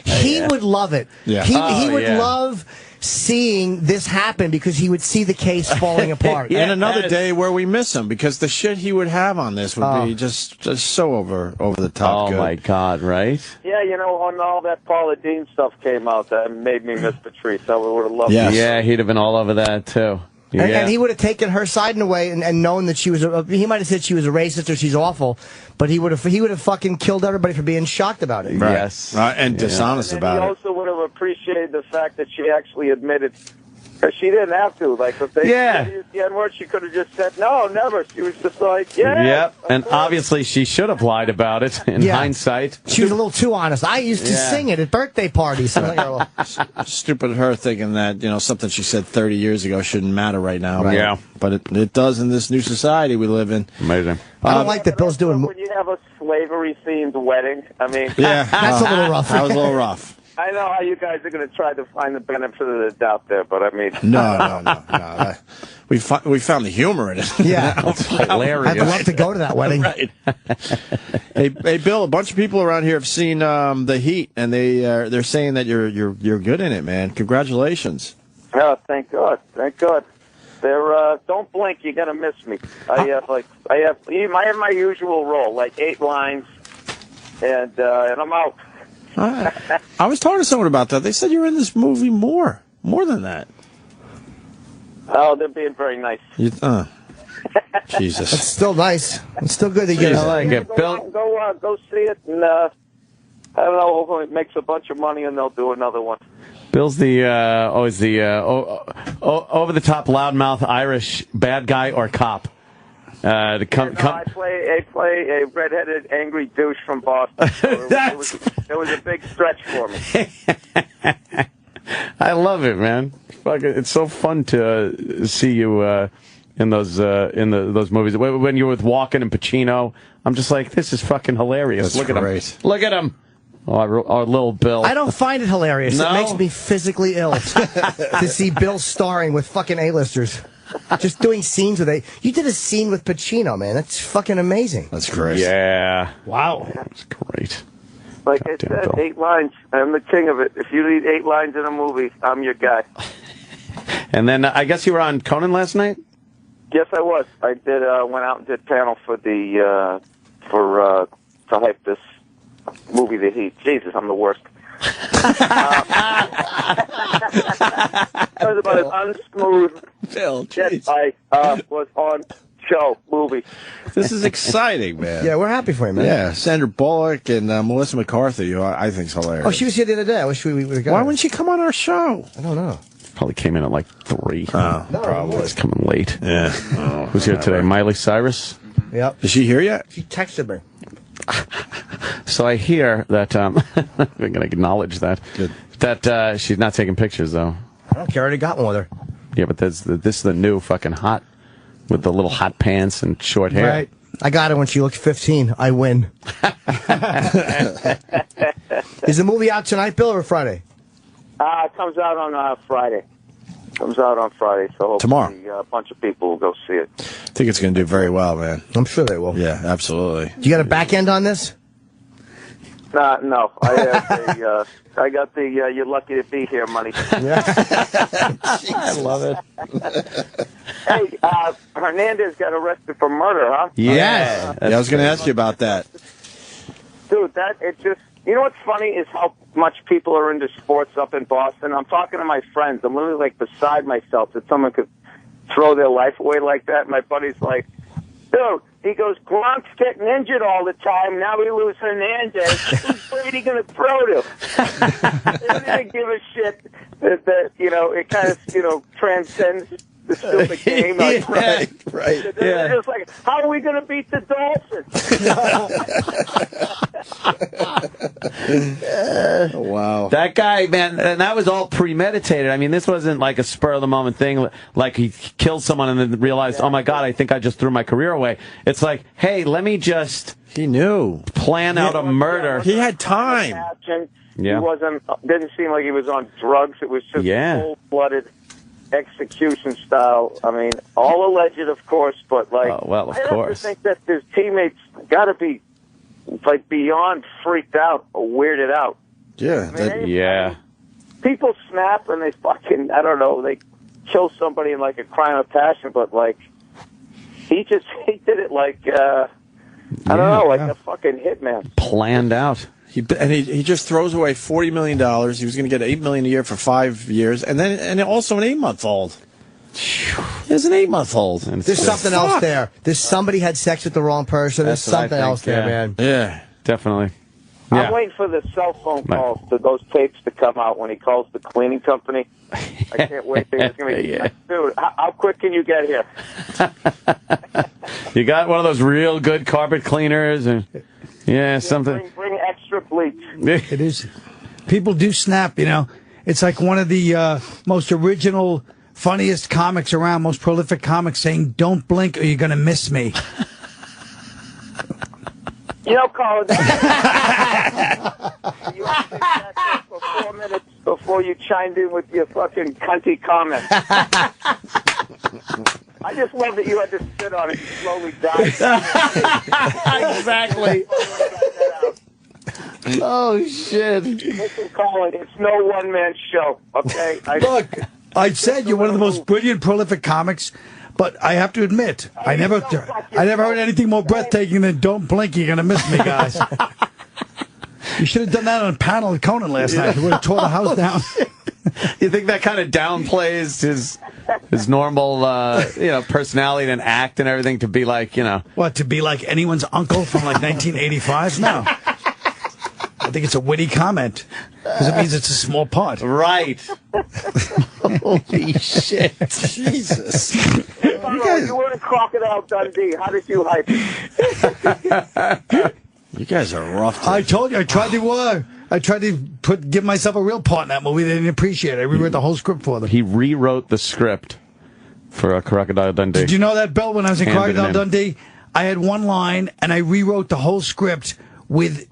He would love it. Yeah. He would love seeing this happen because he would see the case falling apart. And another day where we miss him because the shit he would have on this would be just so over the top. Oh my God! Right? Yeah, when all that Paula Dean stuff came out, that made me miss Patrice. I would have loved it. Yeah, he'd have been all over that too. Yeah. And he would have taken her side in a way and known that she was he might have said she was a racist or she's awful, but he would have fucking killed everybody for being shocked about it. Right. Yes. And dishonest about it. He also would have appreciated the fact that she actually admitted, because she didn't have to. Like, if they used the N-word, she could have just said, no, never. She was just like, Yep. And obviously she should have lied about it in hindsight. She was a little too honest. I used to sing it at birthday parties. Stupid her thinking that, something she said 30 years ago shouldn't matter right now. Right. Yeah. But it does in this new society we live in. Amazing. I don't like that Bill's doing... When you have a slavery-themed wedding, I mean... Yeah. That's a little rough. That was a little rough. I know how you guys are going to try to find the benefit of the doubt there, but I mean... No. We found the humor in it. Yeah. It's hilarious. I'd love to go to that wedding. Right. Hey, Bill, a bunch of people around here have seen The Heat, and they're saying that you're good in it, man. Congratulations. Oh, thank God. Thank God. They're don't blink, you're gonna miss me. I have my usual role, like 8 lines, and I'm out. I was talking to someone about that. They said you're in this movie more than that. Oh, they're being very nice. Jesus, it's still nice. It's still good to get. I like it, Bill. Go see it, and I don't know. Hopefully, it makes a bunch of money, and they'll do another one. Bill's always the over-the-top, loudmouth Irish bad guy or cop. I play a redheaded, angry douche from Boston. So it was a big stretch for me. I love it, man. It's so fun to see you in those those movies. When you were with Walken and Pacino, I'm just like, this is fucking hilarious. That's great. Look at him. Oh, our little Bill. I don't find it hilarious. No? It makes me physically ill to see Bill starring with fucking A-listers. Just doing scenes with You did a scene with Pacino, man. That's fucking amazing. That's great. Yeah. Wow. That's great. Like I said, 8 lines. I'm the king of it. If you need 8 lines in a movie, I'm your guy. And then I guess you were on Conan last night? Yes, I was. I did. Went out and did panel for to hype this movie, The Heat. Jesus, I'm the worst. It was about an unsmooth jet I was on show movie. This is exciting, man. Yeah, we're happy for you, man. Yeah, Sandra Bullock and Melissa McCarthy, who I think's hilarious. Oh, she was here the other day. I wish we would have got Why her. wouldn't she come on our show? I don't know. Probably came in at like 3. Oh, probably. It's coming late. Yeah. Who's here today? Miley Cyrus? Yep. Is she here yet? She texted me. So I hear that, I'm going to acknowledge that, that she's not taking pictures, though. I don't care. I already got one with her. Yeah, but this is the new fucking hot, with the little hot pants and short hair. Right. I got her when she looked 15. I win. Is the movie out tonight, Bill, or Friday? It comes out on Friday. So hopefully Tomorrow. A bunch of people will go see it. I think it's going to do very well, man. I'm sure they will. Yeah, absolutely. You got a back end on this? No. I got the you're lucky to be here money. I love it. Hey, Hernandez got arrested for murder, huh? Yeah, I was going to ask you about that. Dude, you know what's funny is how much people are into sports up in Boston. I'm talking to my friends. I'm literally like beside myself that someone could throw their life away like that. My buddy's like, dude, he goes, Gronk's getting injured all the time. Now we lose Hernandez. Who's Brady going to throw to? They don't even give a shit that it kind of, transcends the stupid game. Like, right. They're just like, how are we going to beat the Dolphins? Wow. That guy, man, and that was all premeditated. I mean, this wasn't like a spur-of-the-moment thing, like he killed someone and then realized, oh, my God, I think I just threw my career away. It's like, hey, let me just... He knew. Plan out a murder. He had time. Yeah. He didn't seem like he was on drugs. It was just cold-blooded execution style. I mean, all alleged, of course, but like, of course. I think that his teammates got to be like beyond freaked out or weirded out. Yeah, people snap and they fucking, I don't know, they kill somebody in like a crime of passion, but like, he did it like, I don't know, like a fucking hitman. Planned out. He just throws away $40 million. He was going to get $8 million a year for 5 years, and also an 8-month-old. There's an 8-month-old. There's something else there. There's somebody had sex with the wrong person. There's something else there, man. Yeah, definitely. I'm waiting for the cell phone calls, those tapes to come out when he calls the cleaning company. I can't wait. It's gonna be like, dude, how quick can you get here? You got one of those real good carpet cleaners, and something. Bring extra bleach. It is. People do snap. It's like one of the most original, funniest comics around, most prolific comics, saying, "Don't blink or you're gonna miss me." Colin, you have to think that for 4 before you chimed in with your fucking cunty comments. I just love that you had to sit on it and slowly die. Exactly. Oh, shit. Listen, Colin, it's no one-man show, okay? Look, I said you're one of the most brilliant, prolific comics, but I have to admit, I never heard anything more breathtaking than "Don't Blink, You're Gonna Miss Me," guys. You should have done that on a panel at Conan last night. You would have tore the house down. You think that kind of downplays his normal, personality and act and everything to be like, What, to be like anyone's uncle from like 1985? No. I think it's a witty comment because it means it's a small part. Right. Holy shit. Jesus. You were in Crocodile Dundee. How did you hype it? You guys are rough. I told you. I tried to give myself a real part in that movie. They didn't appreciate it. I rewrote the whole script for them. He rewrote the script for Crocodile Dundee. Did you know that, Bill? When I was in Crocodile Dundee, I had one line, and I rewrote the whole script with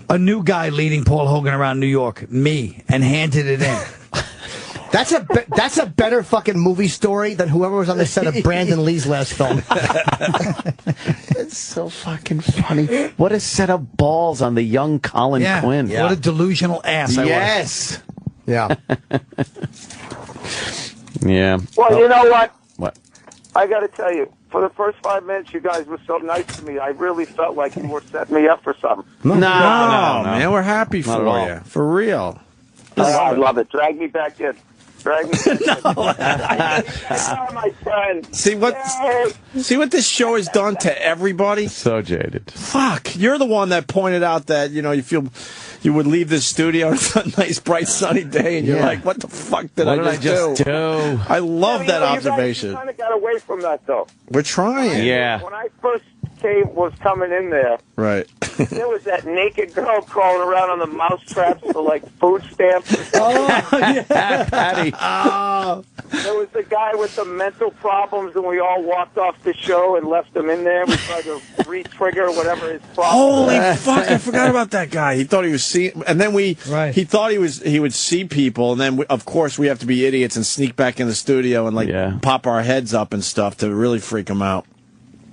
a new guy leading Paul Hogan around New York, me, and handed it in. That's a better fucking movie story than whoever was on the set of Brandon Lee's last film. It's so fucking funny. What a set of balls on the young Colin Quinn. Yeah. What a delusional ass I was. Yes. Yeah. Yeah. Well, you know what? What? I got to tell you, for the first 5 minutes, you guys were so nice to me. I really felt like you were setting me up for something. No, man, we're happy for you. For real. I love it. Drag me back in. Drag me back in. My friend. See what this show has done to everybody? So jaded. Fuck. You're the one that pointed out that, you feel you would leave this studio on a nice, bright, sunny day, and you're like, what the fuck did I just do? I love that observation. You kind of got away from that, though. We're trying. Yeah. When I first was coming in there, right. There was that naked girl crawling around on the mouse traps for, like, food stamps. Oh, yeah. Patty. Oh. There was the guy with the mental problems, and we all walked off the show and left him in there. We tried to re-trigger whatever his problem was. Holy fuck, I forgot about that guy. He thought he was seeing, and then he thought he would see people, and then, of course, we have to be idiots and sneak back in the studio and, pop our heads up and stuff to really freak him out.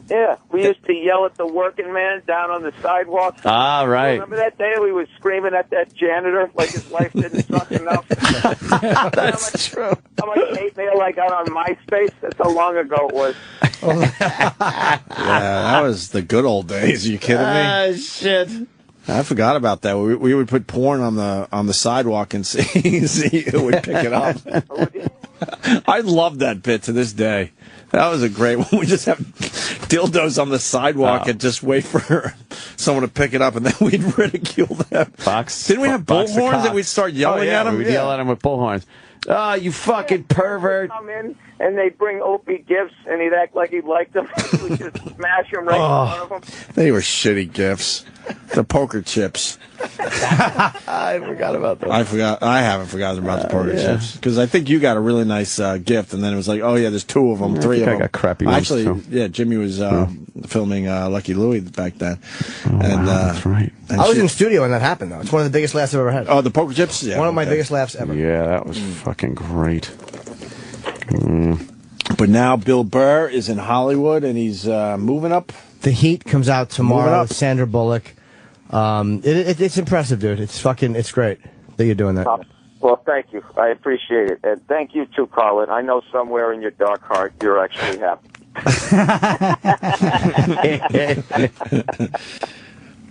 Yeah, we used to yell at the working man down on the sidewalk. Ah, right. Remember that day we was screaming at that janitor like his life didn't suck enough? That's true. How much hate mail I got on MySpace? That's how long ago it was. Yeah, that was the good old days. Are you kidding me? Ah, shit. I forgot about that. We would put porn on the sidewalk and see who would pick it up. I love that bit to this day. That was a great one. We just have dildos on the sidewalk and just wait for someone to pick it up, and then we'd ridicule them. Didn't we have bullhorns that we'd start yelling at them? We'd yell at them with bullhorns. Oh, you fucking pervert. Come in, and they'd bring Opie gifts, and he'd act like he liked them. We'd just smash them right in front of them. They were shitty gifts. The poker chips. I forgot about those. I haven't forgotten about the poker chips. Because I think you got a really nice gift, and then it was like, oh, yeah, there's two of them, three of them. I got crappy ones, actually, too. yeah, Jimmy was filming Lucky Louie back then. Wow, that's right. I was in the studio when that happened, though. It's one of the biggest laughs I've ever had. Oh, the poker chips? Yeah. One of my biggest laughs ever. Yeah, that was fucking great. But now Bill Burr is in Hollywood, and he's moving up. The Heat comes out tomorrow with Sandra Bullock. It's impressive, dude. It's great that you're doing that. Well, thank you. I appreciate it. And thank you, too, Colin. I know somewhere in your dark heart you're actually happy.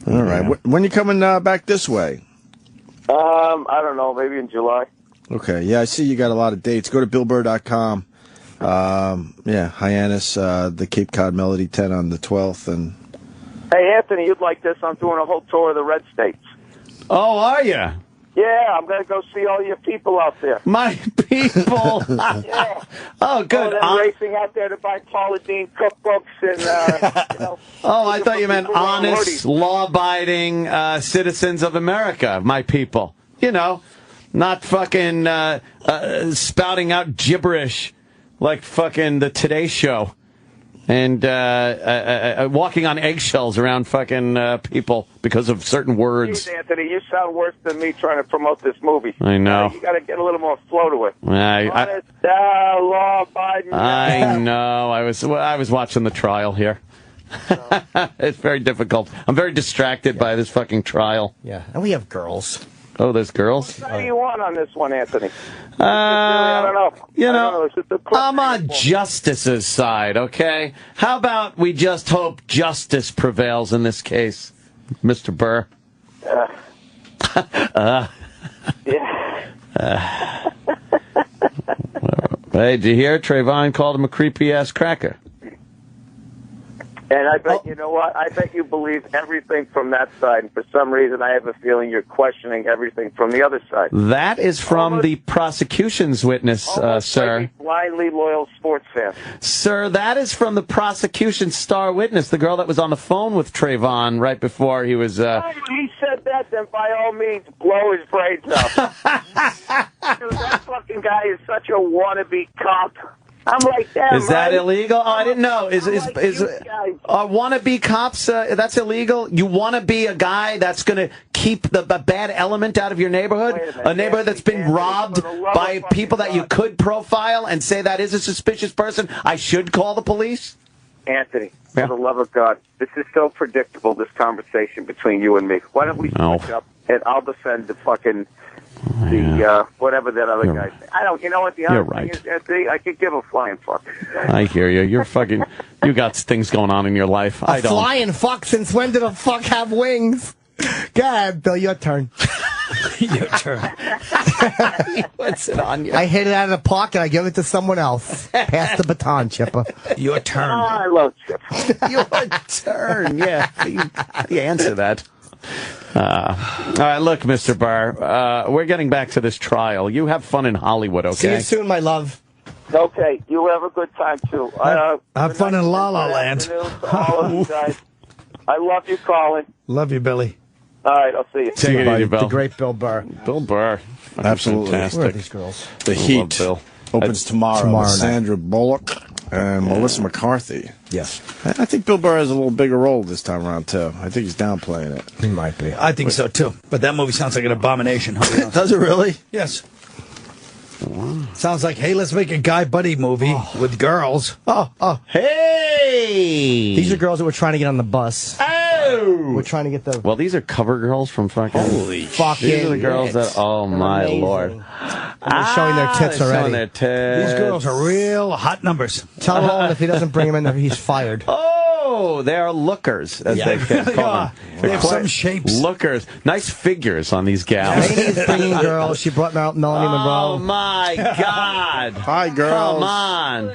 All right. When you coming back this way? I don't know. Maybe in July. Okay. Yeah, I see you got a lot of dates. Go to BillBurr.com. Hyannis, the Cape Cod Melody 10 on the 12th. And hey, Anthony, you'd like this? I'm doing a whole tour of the Red States. Oh, are you? Yeah, I'm going to go see all your people out there. My people? Yeah. Oh, good. Oh, they're racing out there to buy Paula Deen cookbooks and, Oh, I thought you meant honest, law-abiding citizens of America, my people. Not fucking spouting out gibberish like fucking the Today Show. and walking on eggshells around fucking people because of certain words. Jeez, Anthony, you sound worse than me trying to promote this movie. I know. You got to get a little more flow to it. Law abiding. I know. I was watching the trial here. It's very difficult. I'm very distracted by this fucking trial. Yeah, and we have girls. Oh, there's girls? What do you want on this one, Anthony? I don't know. You know, I'm on justice's side, okay? How about we just hope justice prevails in this case, Mr. Burr? Hey, did you hear? Trayvon called him a creepy-ass cracker. And I bet, you know what? I bet you believe everything from that side. And for some reason, I have a feeling you're questioning everything from the other side. That is from the prosecution's witness, sir. Like a blindly loyal sports fan. Sir, that is from the prosecution's star witness, the girl that was on the phone with Trayvon right before he was... If he said that, then by all means, blow his brains out. Dude, that fucking guy is such a wannabe cop. I'm like that. Is that illegal? Oh, I didn't know. Is wannabe cops? That's illegal. You want to be a guy that's going to keep the bad element out of your neighborhood, a neighborhood that's been robbed by people that you could profile and say that is a suspicious person. I should call the police. Anthony, for the love of God, this is so predictable. This conversation between you and me. Why don't we switch up and I'll defend the fucking. Whatever that other guy said. I don't, you know what the other thing is, Anthony? I could give a flying fuck. I hear you. You're fucking, you got things going on in your life. I don't. Flying fuck? Since when did a fuck have wings? Go ahead, Bill, your turn. Your turn. What's it on you? I hit it out of the pocket, I give it to someone else. Pass the baton, Chipper. Your turn. Oh, I love Chip. Your turn, yeah. You answer that. All right, look, Mr. Barr, we're getting back to this trial. You have fun in Hollywood, okay? See you soon, my love. Okay, you have a good time, too. Have fun in La La Land. All of you guys. I love you, Colin. Love you, Billy. All right, I'll see you. Take it easy, Bill. The great Bill Burr. Bill Burr. Absolutely. Fantastic. Where are these girls? The Heat opens tomorrow with night. Sandra Bullock and Melissa McCarthy. Yes. I think Bill Burr has a little bigger role this time around, too. I think he's downplaying it. He might be. I think so, too. But that movie sounds like an abomination. Does it really? Yes. Sounds like, hey, let's make a guy buddy movie with girls. Hey! These are girls that were trying to get on the bus. Oh! We're trying to get the... Well, these are cover girls from fucking... Holy fucking... These are the girls that... Oh, my amazing. Lord. And they're showing their tits they're already. Showing their tits. These girls are real hot numbers. Tell Holland if he doesn't bring him in, he's fired. Oh, they are lookers, as they call them. They have some shapes. Lookers. Nice figures on these gals. Lainey's bringing girls. She brought Melanie Monroe. Oh, my God. Hi, girls. Come on.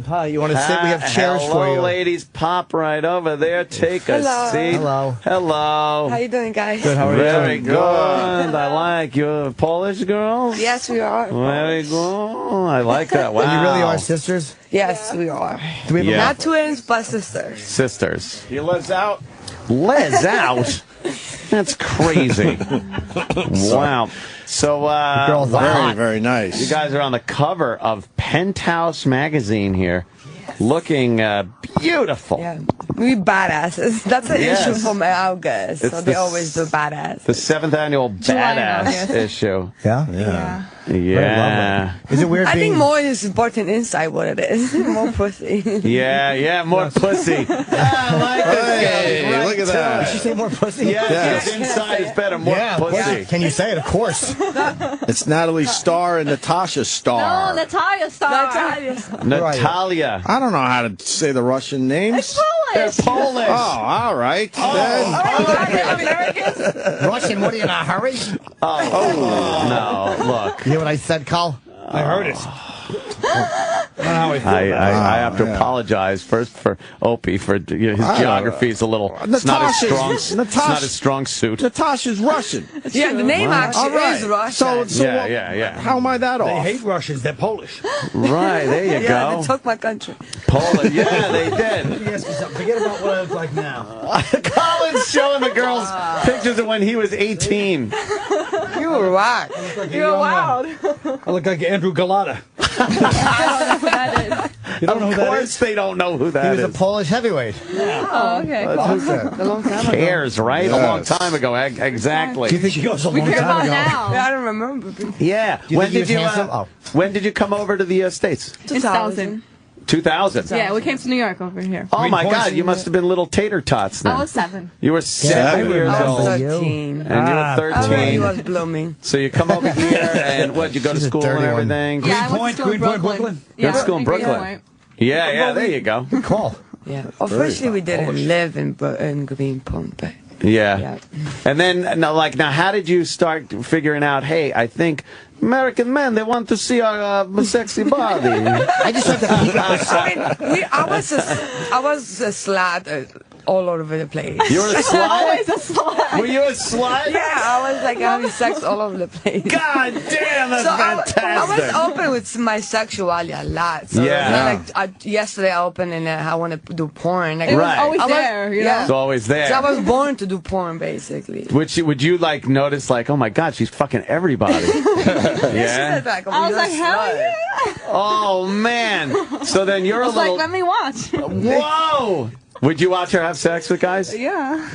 Hi, you want to sit? We have chairs for you. Hello, ladies. Pop right over there. Take a seat. Hello. Hello. How you doing, guys? Good, how are you? Very good. I like you. Polish girls? Yes, we are. Very good. I like that. Wow. And you really are sisters? Yes, we are. Do we have Not twins, but sisters. Sisters. You Les out? Les out? That's crazy. Wow. So, very, very nice. You guys are on the cover of Penthouse magazine here. Looking beautiful. Yeah, we badasses. That's an Yes. issue for our guys. It's So they the always do badass. The 7th annual Badass yes. issue. Yeah? Yeah. Yeah. Is it weird I being... think more is important inside what it is. More pussy. Yeah, more pussy. I like this guy. Hey, Right look at to that. it. Did she say more pussy? Yes, inside is better. More pussy. Can you say it? Of course. It's Natalie Starr and Natasha Starr. Natalia Star. Natalia. I don't know how to say the Russian names. It's Polish. They're Polish. Oh, all right. Then. Russian, what are you in a hurry? No, look. You hear what I said, Carl? I heard it. I have to apologize first for Opie for his geography is a little. It's not his strong. It's not his strong suit. Natasha's Russian. Yeah, the name actually All right. is Russian. So Yeah. how am I that They off? hate Russians. They're Polish. Right, there you Yeah, go. they took my country. Poland. Yeah, they did. Let me ask you something. Forget about what I look like now. Colin's showing the girls pictures of when he was 18. You were wild. You're wild. I look like Andrew Galata. I don't know who that is. You don't know who Of that course is? they don't know who He that was is. a Polish heavyweight. Oh, okay. A long time ago. Cares, right? A long time ago. Exactly. Do you think she goes a We long care time about ago? now. Yeah, I don't remember. Yeah. Do you think he was handsome? When did you come over to the States? 2000. 2000. Yeah, we came to New York over here. Oh my God! You must have been little tater tots then. I was 7. You were 7 years I old. was 13. And you were 13. He was blooming. So you come over here, and what? You go to school and everything. Yeah, I went to school in Brooklyn. You went to school in Brooklyn. Yeah. There you go. Good call. Yeah. Officially, we didn't live in Greenpoint, but Yeah. And then, now, how did you start figuring out? Hey, I think American men, they want to see our sexy body. I just like to peek I was a slut all over the place. You were a slut? Always a slut. Were you a slut? Yeah, I was having sex all over the place. God damn, that's fantastic. I was open with my sexuality a lot. So yesterday I opened and I want to do porn. It was always there, you know? It's always there. So I was born to do porn, basically. Would you notice oh my God, she's fucking everybody? Yeah. I was like, hell yeah. Oh man. So then you're I was a little. like, let me watch. Whoa. Would you watch her have sex with guys? Yeah.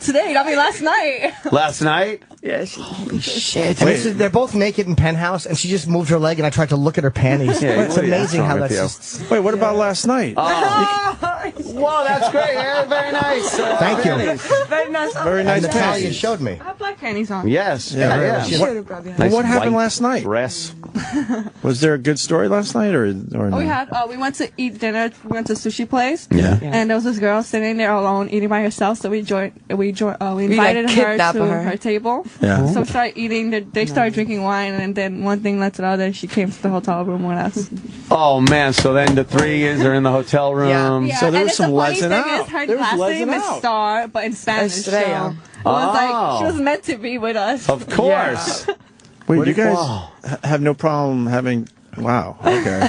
Today, last night. Last night? Yeah. Shit. And they're both naked in Penthouse, and she just moved her leg, and I tried to look at her panties. Yeah, It's amazing how that's just... Wait, what about last night? Whoa, that's great. Yeah, very nice. Thank you. Very nice. Very nice Natalia panties. showed me. I have black panties on. Yes. Yeah. Nice What happened white last night? Dress. Was there a good story last night, or no? We went to eat dinner. We went to a sushi place. Yeah. And there was this girl sitting there alone eating by herself. So we invited her to her table. Yeah. So we started eating. They started drinking wine, and then one thing led to the other. She came to the hotel room with us. Oh man! So then the 3 years are in the hotel room. Yeah. So there and was some lezzing out. Her last name is Star, but in Spanish. Estrella. So it was like she was meant to be with us. Of course. Wait, you guys have no problem having? Wow. Okay.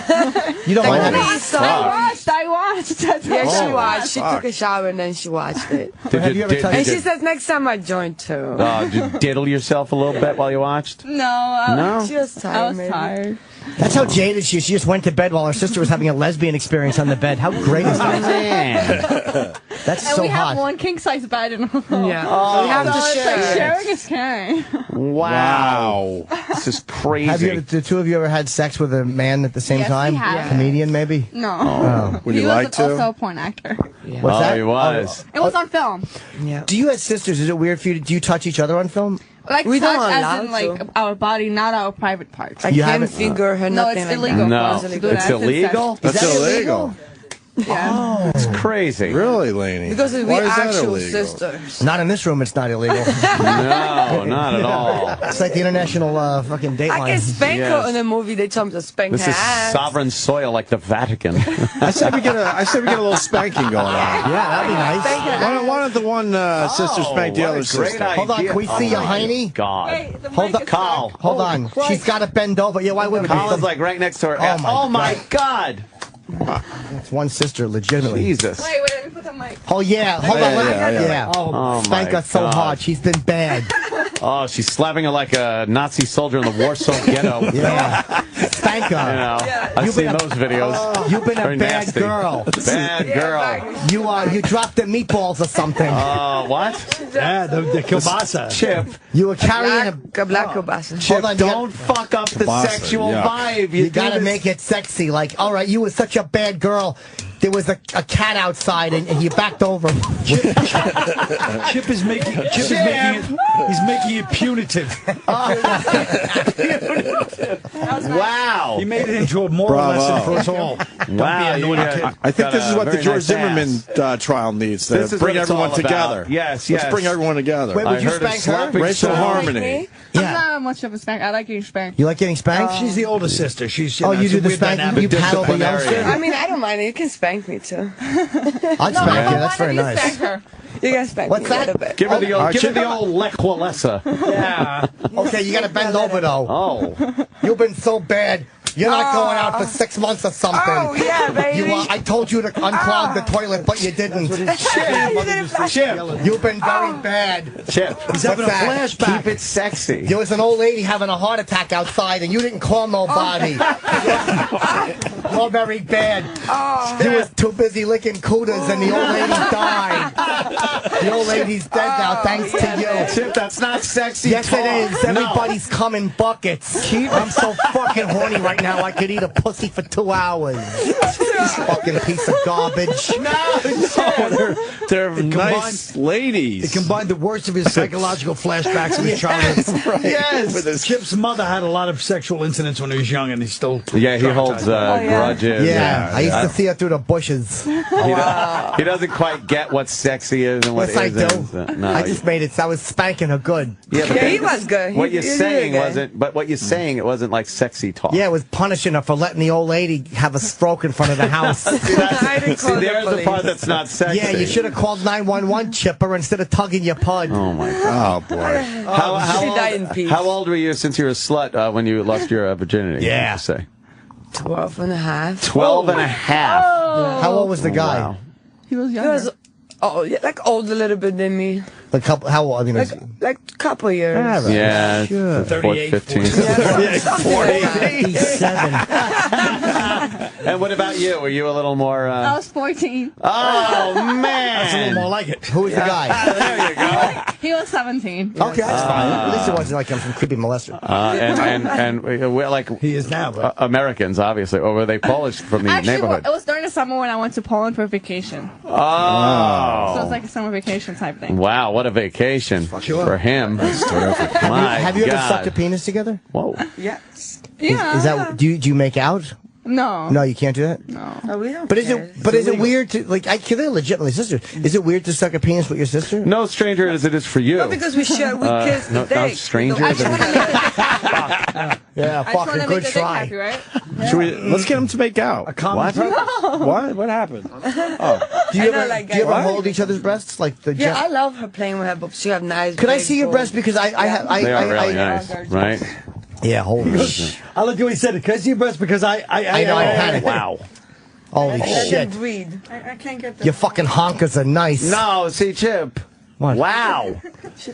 You don't mind having... I watched. Yeah, she watched. She took a shower and then she watched it. And she says next time I join too. Did you diddle yourself a little bit while you watched? No. She was tired. I was tired. That's how jaded she is. She just went to bed while her sister was having a lesbian experience on the bed. How great is that? Man. That's and so we hot. have one king size bed in the home. Yeah. Oh, we have to So share. it's like sharing is caring. Wow. This is crazy. Have the two of you ever had sex with a man at the same Yes, time? we have. Comedian, maybe? No. Oh. Would you he like was to? also a porn actor. Yeah. What's that? He was. It was on film. Yeah. Do you have sisters? Is it weird for you? Do you touch each other on film? Like We don't touch allow as in like our body, not our private parts. I You can't haven't- figure her No, nothing it's like illegal. No. for us to do It's that. illegal? That's that illegal. Yeah. It's crazy. Really, Laney? Because we Why is that actual illegal? sisters. Not in this room. It's not illegal. No, not at all. It's like the international fucking I dateline. can spank her Yes. in a movie. They told me to spank This her is ass. sovereign soil like the Vatican. I said we get a little spanking going on. Yeah, that'd be nice. Why don't the one sister spank the what other a great sister? idea. Hold on, can we see your hiney? God. Hey, the Hold mic on, is Carl. stuck. Hold on. She's got to bend over. Yeah, why wouldn't Colin's we? like right next to her. Oh, my God. That's one sister, legitimately. Jesus. Wait, let me put the mic. Oh, yeah. Hold on. Yeah. Oh, Spank my her so God. hard. She's been bad. Oh, she's slapping her like a Nazi soldier in the Warsaw Ghetto. Yeah. Spank her. You know, I've You've seen been a- those videos. You've been a Very bad nasty. girl. Bad girl. You dropped the meatballs or something. What? Yeah, the kielbasa. Chip. You were carrying a... Black kielbasa. Chip, Hold on, don't fuck up the Kielbasa, sexual yeah. vibe. You gotta make it sexy. Like, all right, you were such a bad girl. There was a cat outside, and you backed over. Chip is making it punitive. Wow. He made it into a moral Bravo. lesson for us all. Wow. Don't be a naughty kid. I think this is what the Very George nice Zimmerman ass. trial needs to This is bring what it's everyone all together. about. Yes, Let's yes. bring everyone together. Wait, would you I heard of spank her? slapping Racial sound. harmony. I'm Yeah. not much of a spank. I like getting spanked. You like getting spanked? She's the older sister. She's Oh, you it's do a the weird spanking? dynamic. You paddle the disciplinarian. youngster? I mean, I don't mind it. You can spank me too. I'd spank you. That's very nice. Spank her. You can spank What's me that? a little bit. Give her the old, Chip. Lech Walesa. Yeah. Okay, you gotta bend over, though. Oh. You've been so bad. You're not going out for 6 months or something. Oh, yeah, baby. I told you to unclog the toilet, but you didn't. Chip. You've been very bad. Chip. He's having a flashback. Keep it sexy. There was an old lady having a heart attack outside, and you didn't call nobody. You're very bad. You was too busy licking cooties, and the old lady died. The old lady's dead now, thanks to you. Chip, that's not sexy. Yes, talk. it is. Everybody's coming buckets. I'm so fucking horny right now. I could eat a pussy for 2 hours. Fucking piece of garbage. They're nice ladies. It combined the worst of his psychological flashbacks of his childhood. Right. Yes. Chip's mother had a lot of sexual incidents when he was young, and he's still. Yeah, he holds grudges. Yeah, I used to see her through the bushes. He doesn't quite get what sexy is and what Yes, I isn't. do. No, I just made it. I was spanking her good. Yeah, but he was good. What you're He saying good. wasn't. But what you're saying, it wasn't like sexy talk. Yeah, it was punishing her for letting the old lady have a stroke in front of the house. See, there's the part that's not sexy. Yeah, you should have called 911, Chipper, instead of tugging your pud. Oh my God. Oh boy. She died in peace. How old were you since you were a slut when you lost your virginity? Yeah. What would you say? 12 and a half. 12 and a half. How old was the guy? Wow. He was He younger. was, like old a little bit than me. Like how old? I mean, Like couple years. Yeah, Sure. 38, 15. He's 7. And what about you? Were you a little more... I was 14. Oh, man. That's a little more like it. Who was the guy? There you go. He was 17. Okay, that's fine. At least it wasn't like I'm some creepy molester. And we're like... He is now, but... Americans, obviously. Or were they Polish from the Actually, neighborhood? it was during the summer when I went to Poland for vacation. Oh. So it's like a summer vacation type thing. Wow, what a vacation for him. Have you ever sucked a penis together? Whoa. Yes. Yeah. Is that do you make out? No. No, you can't do that. No. No, we don't But is care. it weird to like? They're legitimately sisters. Is it weird to suck a penis with your sister? No stranger as it is for you. No, because we kiss no, the dick. stranger. Yeah, fucking good try. Happy, right? Should we, let's get them to make out. A common purpose. What happened? Oh. Do you ever hold each other's breasts like the? Yeah, I love her playing with her boobs. She have nice. Could I see your breasts because I They are really nice, right? Yeah, holy. I look what he said. Can I see your breast? Because I know, I panicked. Wow. Holy Let shit. them breathe. I can't get this. Your fucking honkers are nice. No, see, Chip. What? Wow.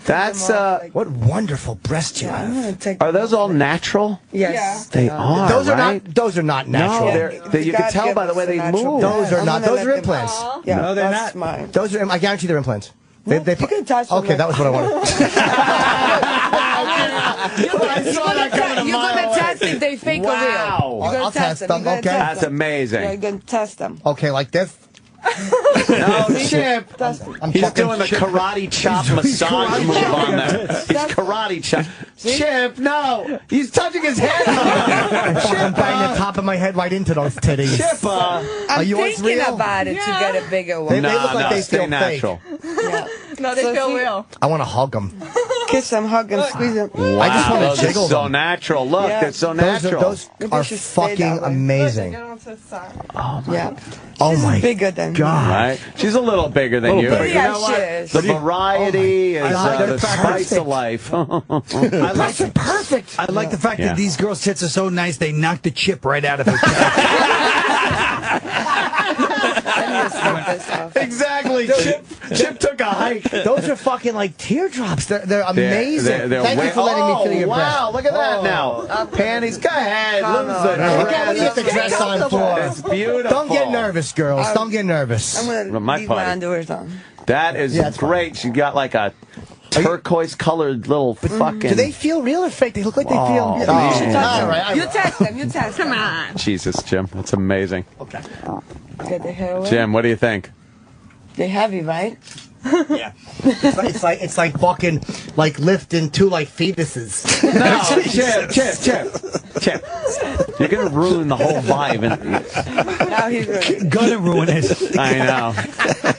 That's what wonderful breasts you have. Are those all natural? Yes. They are. Those are right? not. Those are not natural. No, you can tell by the way they move. Those are not. Those are implants. Yeah, No, they're that's not. mine. Those are. I guarantee they're implants. You can touch them. Okay, that was what I wanted. You're gonna test if they fake or real. Wow. You're gonna I'll test them. You're gonna Okay. test That's them. amazing. Yeah, you're gonna test them. Okay, like this. No, Chip. I'm He's fucking doing the karate chop massage move on there. He's karate chop. Chip, no. He's touching his head. I'm banging the top of my head right into those titties. Chip, Are I'm yours thinking real? about it to get a bigger one. They look like they stay feel natural. Yeah. No, they So feel if you- real. I want to hug them. Kiss them, hug them, squeeze them. Wow, I just want those to jiggle are so them. natural. Look, Yeah. they're so Those natural. are Maybe should stay fucking that way. amazing. Yeah. Oh She's my bigger than God. Right? She's a little bigger than you, but you Yeah, know she what? is. The variety is the spice of life. I like it. Perfect. I like the fact Yeah. that these girls' tits are so nice they knocked the chip right out of her. Exactly. Chip took a hike. Those are fucking like teardrops. They're amazing. They're Thank you for letting me feel your breast. wow, look at that now. Panties, go ahead. Lose the What do you have the dress. dress on for? It's beautiful. Don't get nervous, girls. Don't get nervous. I'm gonna My leave party. my underwears on. That is Yeah, that's great. She got like a turquoise-colored little fucking... Do they feel real or fake? They look like they feel. Oh, You man. should touch them. All right, You test them. You test them. Come on. Jesus, Jim. That's amazing. Okay. Get the hair away. Jim, what do you think? They're heavy, right? Yeah. It's like fucking like lifting two like fetuses. No, Chip. You're going to ruin the whole vibe. Now he's ready. Gonna ruin it. I know.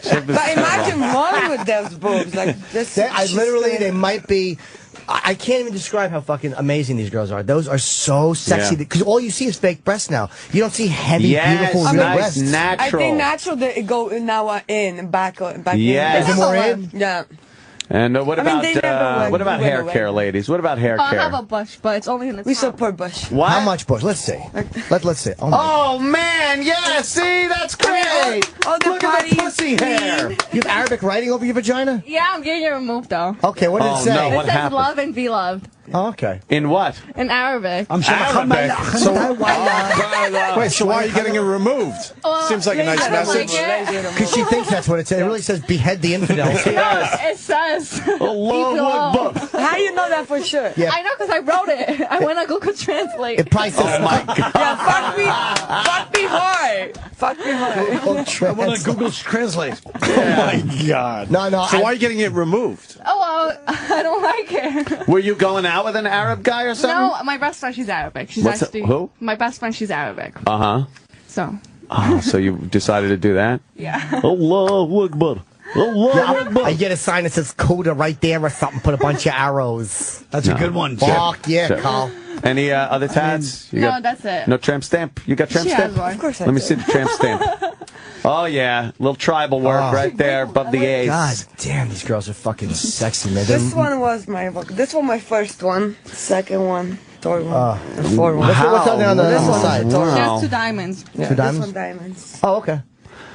Chip is But imagine one with those boobs. Like this. They might be. I can't even describe how fucking amazing these girls are. Those are so sexy Yeah. because all you see is fake breasts now. You don't see heavy, Yes, beautiful real nice, breasts. natural. I think natural they go now in back Yes. in. Is it more in? Yeah. And what I mean, about they never hair went care, away. ladies? What about hair I care? have a bush, but it's only in the We top. support Bush. What? How much bush? Let's see. Let's see. Oh, my. Oh man, yeah, see, that's great. All the Look at the pussy hair. You have Arabic writing over your vagina? Yeah, I'm getting it removed though. Okay, what did it say? no, It what says happened? love and be loved Oh, okay. In what? in Arabic. I'm sure. Wait, so why are you getting it removed? Well, Seems like a nice I don't like message. it. Because she thinks that's what it says. It really says behead the infidels. It says. Allahu Akbar. How you know that for sure? Yeah. I know because I wrote it. I went on Google Translate. It probably says. Oh my God. Yeah, fuck me hard. Fuck me hard. I want to Google Translate. Oh my God. No. So why are you getting it removed? Oh, well, I don't like it. Were you going out with an Arab guy or something? No, my best friend, she's Arabic. She's What's actually. who? My best friend, she's Arabic. Uh-huh. So. Oh, so you decided to do that? Yeah. Allahu Akbar. Allahu Akbar. I get a sign that says Coda right there or something. Put a bunch of arrows. That's a good one. Fuck yeah, Sure. Carl. Any other tats? You No, got- that's it. No tramp stamp? You got tramp She stamp? has one. Of course I Let me do. see the tramp stamp. Oh, yeah. Little tribal work right there above the A's. God damn, these girls are fucking sexy, man. This one was my book. This one my first one. Second one. Third one. The fourth one. What's on there on the This one's side? the third She one. has 2 diamonds. Yeah, Two this diamonds? one diamonds. Oh, okay.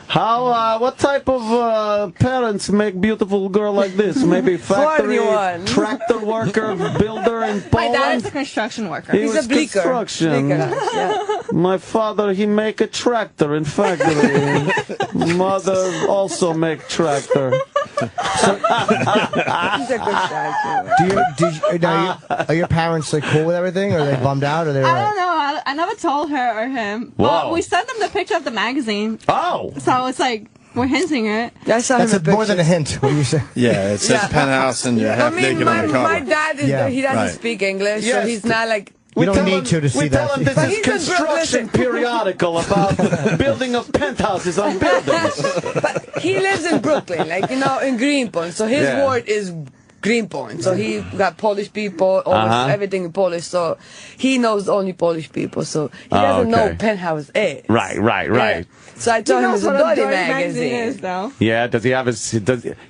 How, what type of parents make beautiful girl like this? Maybe factory, 41. tractor worker, builder in My dad Poland? is a construction worker. He He's was a bleaker. construction. Yeah. My father, he make a tractor in factory. Mother also make tractor. He's a good dad. Are your parents like cool with everything, or are they bummed out, or they? I don't know. I never told her or him. Whoa. Well, we sent them the picture of the magazine. Oh! So it's like, we're hinting it. I saw That's him in more than a pictures. hint. What you say? Yeah, it says Penthouse and you're half I mean, naked my, on the cover. my dad is Yeah. he doesn't Right. speak English, Yes. so he's not like. You don't need to see We tell that. him this But is he's in construction Brooklyn. periodical about building of penthouses on buildings. But he lives in Brooklyn, like in Greenpoint. So his Yeah. word is Greenpoint. So he got Polish people, almost everything in Polish. So he knows only Polish people. So he doesn't know okay. Penthouse is. Right. Yeah. So I told him it's a dirty magazine. is, though. Yeah, does he have his...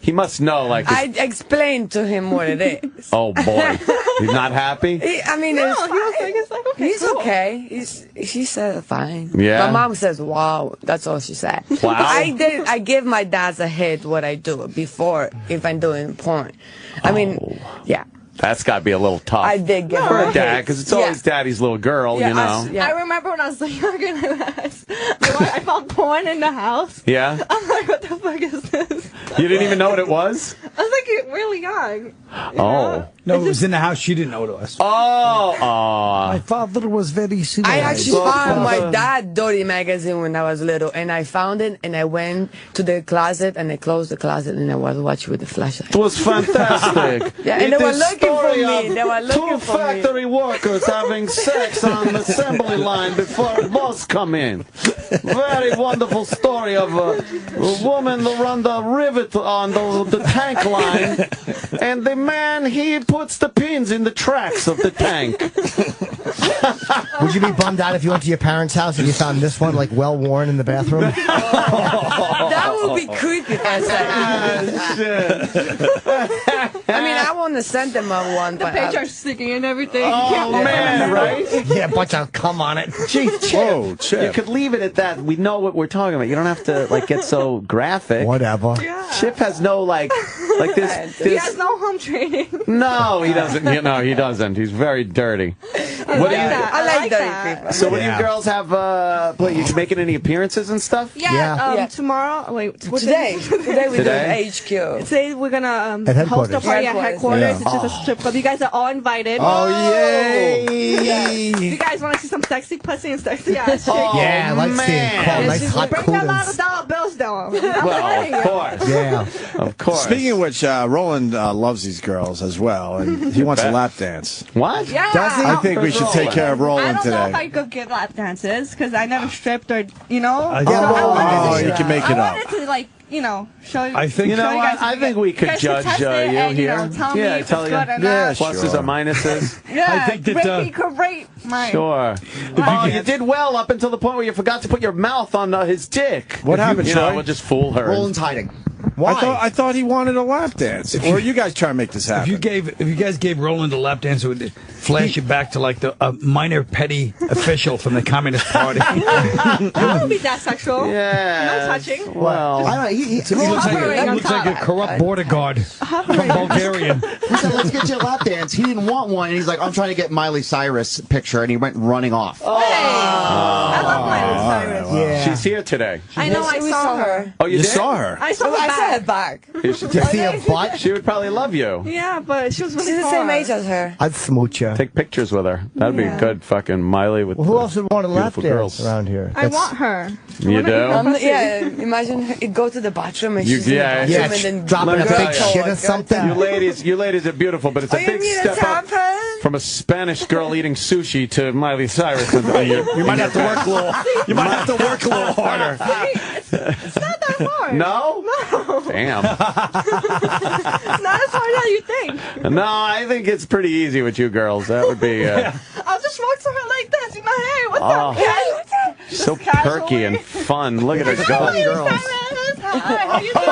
he must know, like... his- I explained to him what it is. oh, boy. He's not happy? I mean, No, it's he was like, it's like, okay, he's cool. okay. She said fine. Yeah? My mom says, "Wow," that's all she said. Wow. But I give my dad a hit what I do before if I'm doing porn. I mean, yeah. That's got to be a little tough. I did get for her a dad, hit. because it's always daddy's little girl, you know. I remember when I was younger, I found porn in the house. Yeah? I'm like, what the fuck is this? You didn't even know what it was? I was like really young. Oh. No, it was in the house. She didn't know it was. My father was very serious. I actually found my dad dirty magazine when I was little, and I found it, and I went to the closet, and I closed the closet, and I was watching with the flashlight. It was fantastic. Yeah, and they were looking for story me. of They were looking two for me. factory workers having sex on the assembly line before a boss come in. Very wonderful story of a woman that run the rivet on the tank line, and the man, he puts the pins in the tracks of the tank. Would you be bummed out if you went to your parents' house and you found this one like well worn in the bathroom? That would be creepy if I said. I mean, I want to send them one, The but picture's sticking and everything. Oh, man, right? Yeah, a bunch of cum on it. Jeez, Chip. Whoa, Chip. You could leave it at that. We know what we're talking about. You don't have to like get so graphic. Whatever. Chip has no like this. He has no home training. No, he doesn't. You know, he doesn't. He's very dirty. What do you? I like dirty people. So, what do you girls have? What, you making any appearances and stuff? Yeah, tomorrow. Wait, Today we do Today? HQ. Today we're gonna At host a headquarters. party at headquarters. Yeah. It's just a strip club. You guys are all invited. Oh, If you yay! guys want to see some sexy pussy and sexy ass shit, Yeah, I like seeing call nice hot bring a lot of cooters. dollar bills down. Well, of course. Yeah. Of course. Speaking of which, Roland loves these girls as well, and he wants a lap dance. What? Yeah. Does he? I think we should take care of I Roland don't know if today. I could give lap dances because I never stripped or, you know. I So get I wanted Oh, to- you can make it I up. wanted to, like, you know, show you. I think- You know show you what? guys I think we could guys judge test it you and, here. know, tell me Yeah, if tell it's you. good or Yeah, not. Pluses or minuses. Yeah, I think that, Ricky could rate my. Sure. Oh, you did well up until the point where you forgot to put your mouth on his dick. What happened, You know, Troy? we'll just fool her. Roland's hiding. Why? I thought he wanted a lap dance. Or you guys try to make this happen. If you guys gave Roland a lap dance, it would flash you back to like the minor petty official from the Communist Party. I wouldn't be that sexual. Yeah. No touching. Well, I don't know. He looks like a corrupt border guard from Bulgarian. He said, let's get you a lap dance. He didn't want one, and he's like, I'm trying to get Miley Cyrus picture, and he went running off. I love Miley Cyrus. Yeah. she's here today. I know, I saw her. Oh, you did? saw her? I saw her back. You should You see a butt? She would probably love you. Yeah, but she was really She's the same age as her. I'd smooch her. Take pictures with her. That'd be good. Fucking Miley with Who else would want a lap beautiful dance girls around here? I want her. You do? Yeah, imagine her go to the bathroom and she's in the bathroom yeah, and then dropping a big shit or something. You ladies are beautiful, but it's a big step up from a Spanish girl eating sushi to Miley Cyrus. You might have to work a little. You might have to work a little harder. It's not that hard. No? No. Damn. It's not as hard as you think. No, I think it's pretty easy with you girls. That would be. I'll just walk to her like this. You know, hey, what's Oh. up, guys? So perky and fun. Look at her go. Hi, how you doing?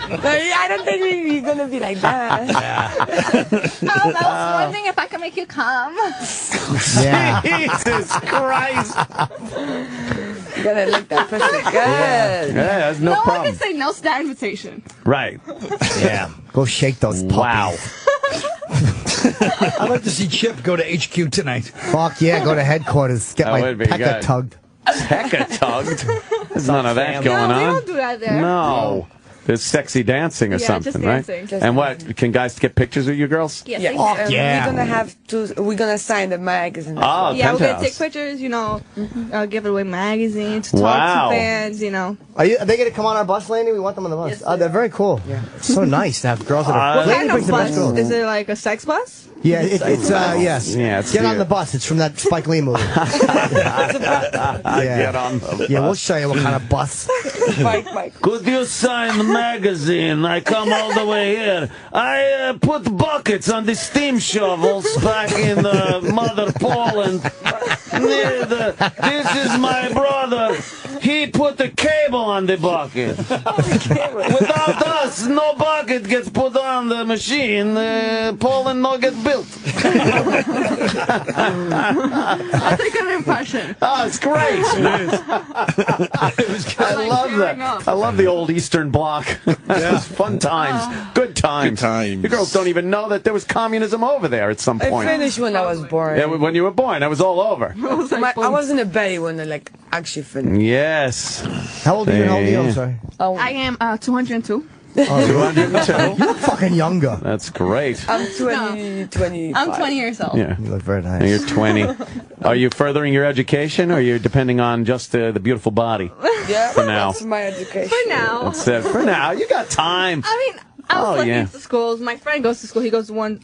I don't think we're going to be like that. I was wondering if I could make you come. Yeah. Jesus Christ. You got to lick that pussy good. Yeah, that's no one problem. can say no to that invitation. Right. Yeah. Go shake those puppies. Wow. I'd like to see Chip go to HQ tonight. Fuck yeah, go to headquarters. Get That my would be pecker good. tugged. Hecka tugged. There's none of that going No, we on. don't do that there. No. There's sexy dancing or Yeah, something, just right? dancing. And what? Can guys get pictures of you girls? Yes, Yeah. yeah. We're gonna sign the magazine. Oh, Yeah, we're gonna Penthouse. take pictures, you know, give away magazines, Wow. talk to fans, you know. Are they going to come on our bus, Laney? We want them on the bus. Yes, They're very cool. Yeah. So nice to have girls that are. What Laney kind brings of the best bus? girls. Is it like a sex bus? Yeah, it's yes. Yeah, it's Get on the bus. It's from that Spike Lee movie. Get on the Yeah, we'll show you what kind of bus. Could you sign the magazine? I come all the way here. I put buckets on the steam shovels back in Mother Poland. This is my brother. He put the cable on the bucket. Without us, no bucket gets put on the machine. Poland no get built. That's a good impression. Oh, it's great. I love that. I love the old Eastern Bloc. Yeah. Fun times. Good times. Good times. You girls don't even know that there was communism over there at some I point. finished when I was born. Yeah, when you were born, it was all over. I was in a belly when I actually finished. Yes. How old are you? How old are you? I'm sorry. I am 202. 202. You look fucking younger. That's great. I'm 20. I'm 20 years old. Yeah. You look very nice. And you're 20. Are you furthering your education, or are you depending on just the beautiful body? Yeah, For now. that's my education. For now. That's it. For now, you got time. I mean, I was looking yeah. into schools. My friend goes to school. He goes one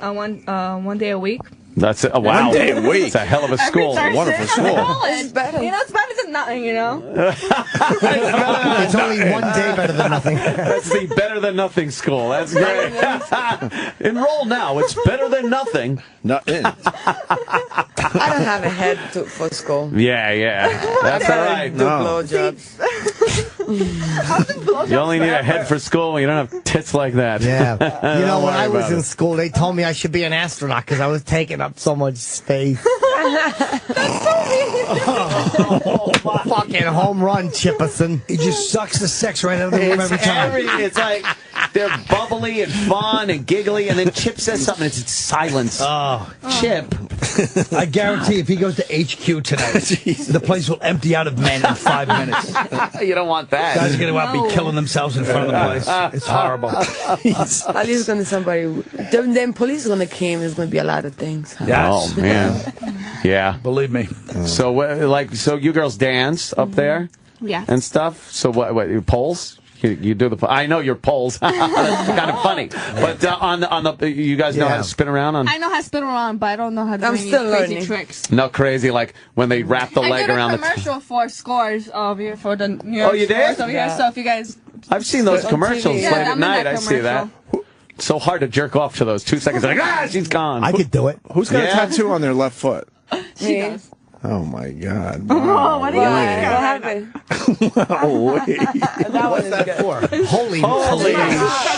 day a week. That's it. Oh, wow. 1 day a week. It's a hell of a school. Every Wonderful school. It's better. You know, it's better than nothing, you know? It's only 1 day better than nothing. That's the better than nothing school. That's great. Enroll now. It's better than nothing. Nothing. I don't have a head for school. Yeah. That's all right. Do blowjobs. You only need a head for school when you don't have tits like that. Yeah. You know, when I was in it. school, they told me I should be an astronaut because I was taking up so much space. Fucking home run, Chipperson. He just sucks the sex right out of the room every time. It's like they're bubbly and fun and giggly, and then Chip says something, it's silence. Oh, Chip. I guarantee if he goes to HQ tonight, the place will empty out of men in 5 minutes. You don't want that. Guys are going to out be killing themselves in front of the place. It's horrible. At least gonna somebody. Then police gonna come. There's gonna be a lot of things. Yes. Oh man. Yeah. Believe me. So you girls dance up there Yeah. and stuff. So what you poles? You do the. I know you're poles. That's kind of funny. But on the, you guys know how to spin around on. I know how to spin around, but I don't know how to do I'm any still crazy learning. tricks. No crazy like when they wrap the leg around I the. did a commercial for Scores over here for the New York Oh, you did? Scores over here. So if you guys, I've seen those commercials Yeah, late I'm at in night. that I see that. It's so hard to jerk off to those 2 seconds. Like she's gone. I could do it. Who's got a tattoo on their left foot? she does. Oh my God! Oh, what do you think? What happened? Oh wait! What's that for? Holy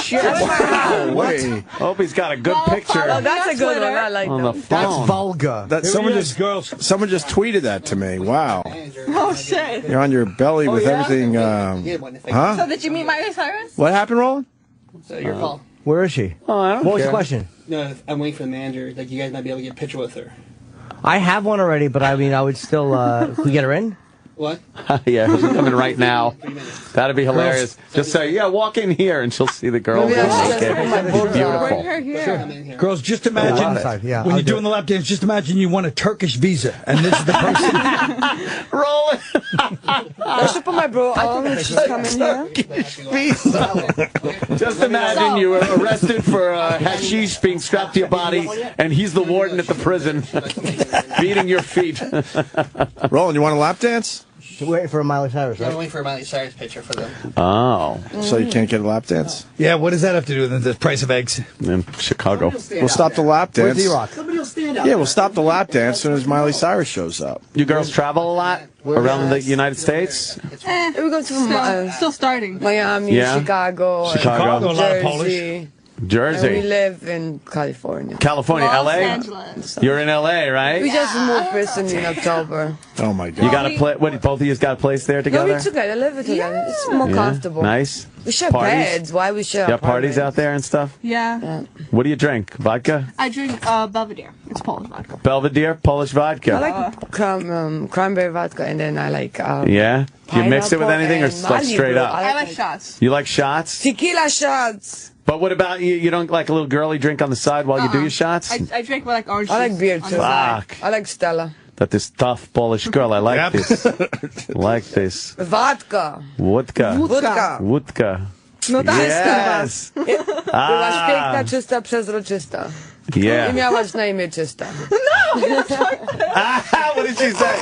shit! Wow! Wait. Opie's got a good picture. Oh, that's a good one. I like on the that. phone. That's vulgar. Someone just tweeted that to me. Wow! Oh shit! You're on your belly with everything. Huh? So did you meet Miley Cyrus? What happened, Roland? So your call. Where is she? Oh, I don't What was care. the question? No, I'm waiting for the manager. Like, you guys might be able to get a picture with her. I have one already, but I mean, I would still. Could we get her in? What? Yeah, she's coming right now. That'd be hilarious. Just say, yeah, walk in here, and she'll see the girl. Beautiful. Girls, just imagine when you're doing the lap dance. Just imagine you want a Turkish visa, and this is the person. Roll it. I should put my bro on when she's coming here. Just imagine you were arrested for hashish being strapped to your body, and he's the warden at the prison, beating your feet. Roland, you want a lap dance? We're waiting for a Miley Cyrus, I'm right? waiting for a Miley Cyrus picture for them. Oh. So you can't get a lap dance? Yeah, what does that have to do with the price of eggs? In Chicago. We'll stop the lap dance. Where's D-Rock? Somebody will stand out. Yeah, we'll stop the lap dance as soon as Miley Cyrus shows up. You girls travel a lot around the United States? We go to Still starting. Miami, Yeah. Chicago, Chicago, a lot of Jersey. Jersey. And we live in California. California, Los LA? Angeles. You're in LA, We right? just moved recently in October. Oh my God! You got a place? What? Both of you got a place there No, together? we together, live it together. It's more Yeah. comfortable. Nice. We share Parties? beds. Why we share? You got parties out there and stuff? Yeah. What do you drink? Vodka? I drink Belvedere. It's Polish vodka. Belvedere? Polish vodka? I like cranberry vodka, and then I like. Yeah? Do you mix it with pineapple anything or and like straight Malibu. up? I like shots. You like shots? Tequila shots. But what about you? You don't like a little girly drink on the side while you do your shots? I drink with like orange juice. I like beer on too. the side. Fuck. I like Stella. That this tough Polish girl. I like this. Like this. Vodka. Wódka. Wódka. Wódka. No tak. Yes. Byłaś piękna, czysta, przezroczysta. I Yeah. miałaś na imię czysta. What did she say?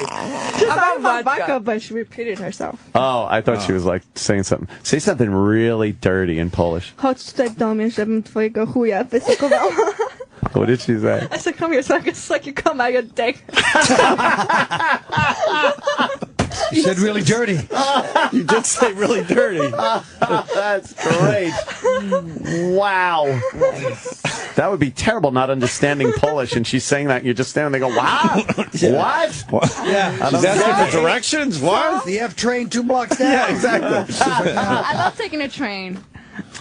About vodka, but she repeated herself. Oh, I thought she was like saying something. Say something really dirty in Polish. Chodź tutaj do mnie, żebym twojego chuja wysokowała. What did she say? I said, come here so I can suck your cum out of your dick. You said really dirty. You did say really dirty. That's great. Wow. That would be terrible not understanding Polish, and she's saying that, and you're just standing there and go, wow. What? Yeah. She's asking for directions? What? The F train 2 blocks down. Yeah, exactly. I love taking a train.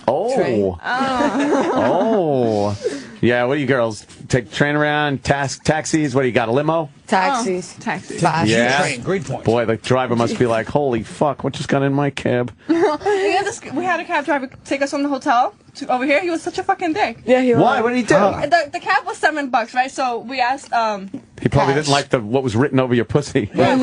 Oh. Oh. Yeah, what do you girls take the train around? Taxis? What do you got? A limo? Taxis. Taxis. Yeah. Train, great point. Boy, the driver must be like, holy fuck, what just got in my cab? We had a cab driver take us from the hotel to over here. He was such a fucking dick. Yeah, he was. Why? What did he do? The cab was $7, right? So we asked. He probably didn't like what was written over your pussy. We told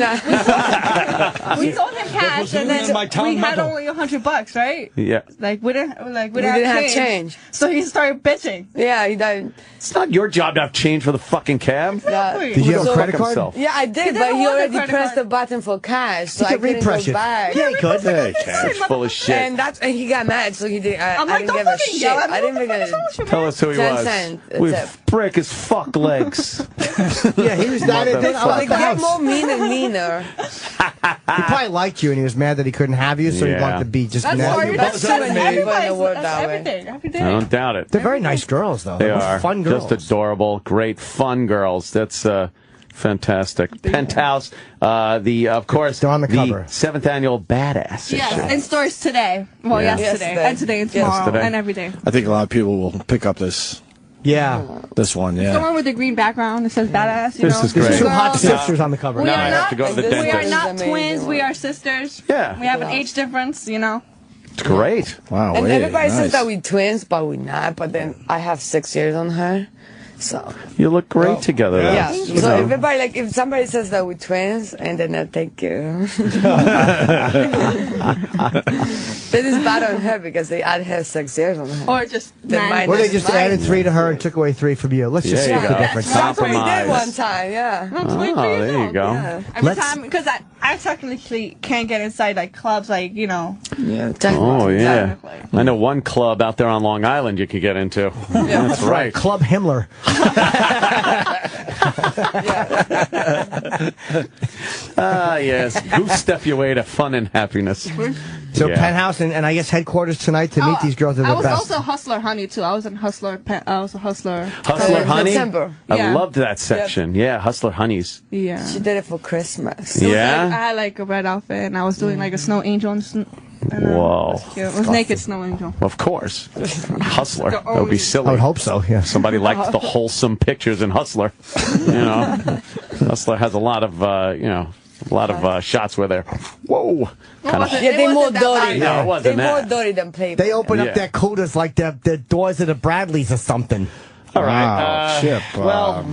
him cash, and then we had only $100, right? Yeah. Like we didn't We didn't have change. So he started bitching. Yeah, he died. It's not your job to have change for the fucking cab. Exactly. Did you have a So- credit card? Himself. Yeah, I did, He but didn't he want the already credit pressed the card. button for cash, so I could couldn't repress go it. back. Yeah, he could. Hey, cash. Full of shit. And he got mad, so he did. I I'm like, didn't don't give a fucking shit. yell at me. I didn't What the even. fuck is wrong with you, Tell us who he 10 was. cents. That's With it. brick his fuck legs. Yeah, he was that. It did They the get house. more mean and meaner. He probably liked you, and he was mad that he couldn't have you, so he Yeah. wanted to be just That's mad. all you. That's everybody in the world That's that way. everything. Every day. I don't doubt it. They're very nice girls, though. They They're are. fun girls. Just adorable, great, fun girls. That's fantastic. Penthouse, of course, They're on the cover. 7th annual Badass Yes, issue. in stores today. Well, Yeah. yesterday. And today and tomorrow. Yesterday. And every day. I think a lot of people will pick up this Yeah. one. The Yeah. one with the green background that says badass, you This know. is great. There's 2 hot Girls. sisters on the cover. Now I have to go to the We are dentist. not Amazing twins. We one. are sisters. Yeah. We have an age difference, you know. It's great. Wow. And wait, everybody nice. says that we're twins, but we're not. But then I have 6 years on her, so You look great together. though. yeah. You So know. everybody, like, if somebody says that we're twins, and then I thank you. That is bad on her because they add her 6 years on her. Or just Then man. mine Or they is just mine. added 3 to her and took away 3 from you. Let's just There split you the go. difference. That's what we did Compromise. one time, yeah. That's way for Oh, there you go. Yeah. Every Let's- time, because I technically can't get inside like clubs, like, you know. Yeah. Oh, yeah. Technically. I know one club out there on Long Island you could get into. That's right. Club Himmler. Yes. Goose step your way to fun and happiness. So Penthouse and I guess headquarters tonight to meet these girls are the I was best. also Hustler Honey too. I was in Hustler. I was a Hustler. Hustler Honey? December. I loved that section. Yeah, Hustler Honeys. Yeah. She did it for Christmas. Yeah? I had like a red outfit and I was doing like a snow angel and Whoa. it was cute. It was naked snow angel. Of course. Hustler. That would be silly. I would hope so, yeah. Somebody liked the wholesome pictures in Hustler. You know, Hustler has a lot of, shots where they're, whoa. They're more dirty. No, it wasn't They're more that. dirty than Playboy. They open up their coolers like the doors of the Bradleys or something. All right. Chip. Well,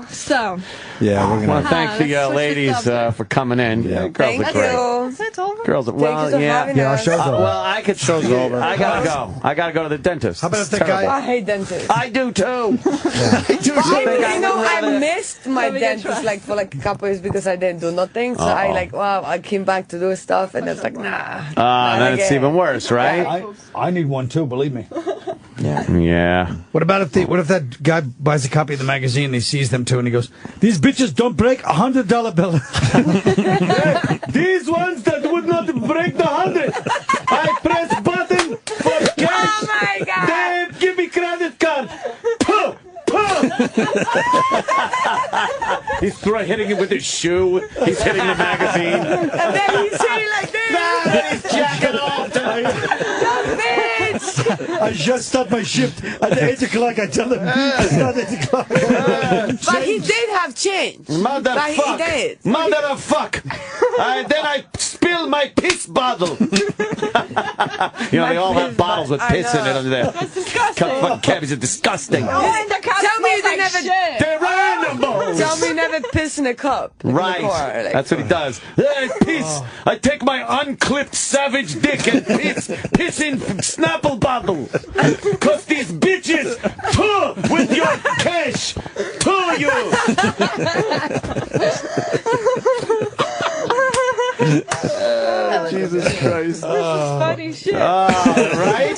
so. Yeah, we're Well, gonna. thank the ladies for coming in. Yeah, girls Thank are great. you. It's over. Girls, Thank you for having our us. show's over. Well, I could. Show's over. I gotta go. I gotta go to the dentist. How about It's if that guy- terrible. I hate dentists. I do too. I do. I missed my dentist like for like a couple years because I didn't do nothing. So I came back to do stuff and it's like nah. Then it's even worse, right? I need one too. Believe me. Yeah. What about if that guy buys a copy of the magazine and he sees them too and he goes, "These bitches don't break $100 bill." These ones that would not break the 100. I press button for cash. Oh my God. They give me credit card. Puh, puh. He's hitting it with his shoe. He's hitting the magazine. And then he's saying like this. He's jacking off to I just start my shift at 8 o'clock. I tell him it's not 8 o'clock. But he did have change. But he did. Motherfuck! Then I spill my piss bottle. They all have bottles with piss in it under there. That's disgusting. Fucking cabbies are disgusting. Tell me you never. They're animals. Tell me you never piss in a cup. In Right. the car, like. That's what he does. I piss. I take my unclipped savage dick and piss in Snapple bottle. Cause these bitches with your cash to you. Jesus Christ. This is funny shit. Right?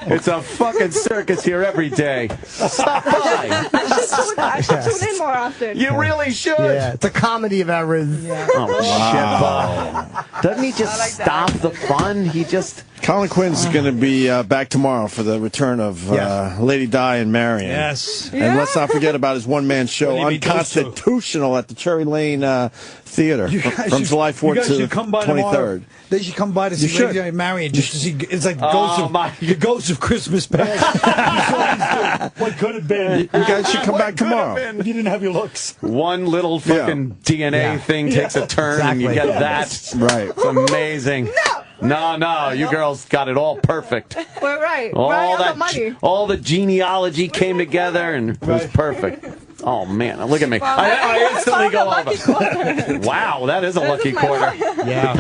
It's a fucking circus here every day. Stop by. I should tune in more often. You really should. Yeah, it's a comedy of errors. Doesn't he just stop the fun? He just... Colin Quinn's going to be back tomorrow for the return of Lady Di and Marion. Yes. And let's not forget about his one-man show, Unconstitutional, at the Cherry Lane Theater from July 4th to the 23rd. They should come by to see Lady Di and Marion just to see. It's like the ghosts of Christmas past. What could have been? You guys should come back tomorrow. But you didn't have your looks. One little fucking DNA thing takes a turn and you get that. Right. It's amazing. No, you girls got it all perfect. We're right. All the genealogy came together and it was perfect. Oh man, look at me! I instantly go over. Wow, that is a lucky quarter. Yeah.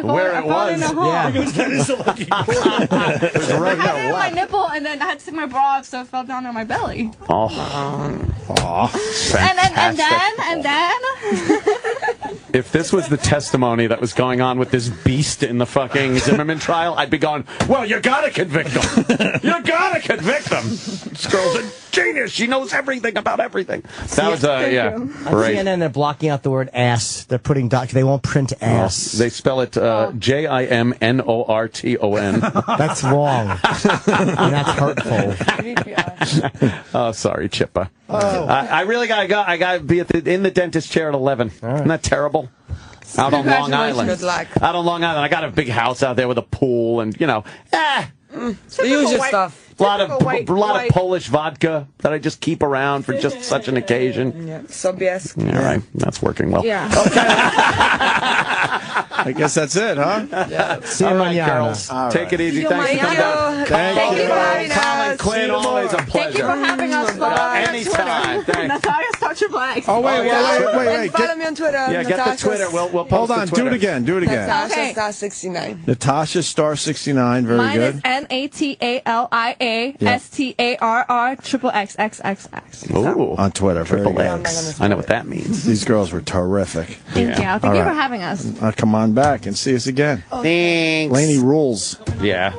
Where it was. Yeah, that is a lucky quarter. It was right I had it there. in my nipple, and then I had to take my bra off, so it fell down on my belly. And then. If this was the testimony that was going on with this beast in the fucking Zimmerman trial, I'd be going, well, you gotta convict him. You gotta convict him. This girl's a genius. She knows everything about everything. That was, great. CNN, they're blocking out the word ass. They're putting they won't print ass. They spell it Jimnorton. That's wrong. And that's hurtful. Oh, sorry, Chippa. I really gotta go. I gotta be in the dentist chair at 11. Isn't that terrible? Out on Long Island. Good luck. Out on Long Island. I got a big house out there with a pool and, The usual stuff. A lot of Polish vodka that I just keep around for just such an occasion. Yeah. Sobieski. All right, that's working well. Yeah. I guess that's it, huh? Yeah. All right, girls. Take it easy. Thanks for coming down. Thank you. Colin Quinn, always a pleasure. Thank you for having us. Anytime. Thanks. Natalia, start your flags. Oh, wait. And follow me on Twitter. Yeah, get the Twitter. We'll post Hold on. the Twitter. Do it again. Natasha Star 69. Natasha Star 69. Very Mine good. is NATALIASTARXXXX. Ooh. On Twitter. Triple Very X. I know what that means. These girls were terrific. Thank you. Thank you for having us. Come on back and see us again. Thanks. Laney rules. Yeah.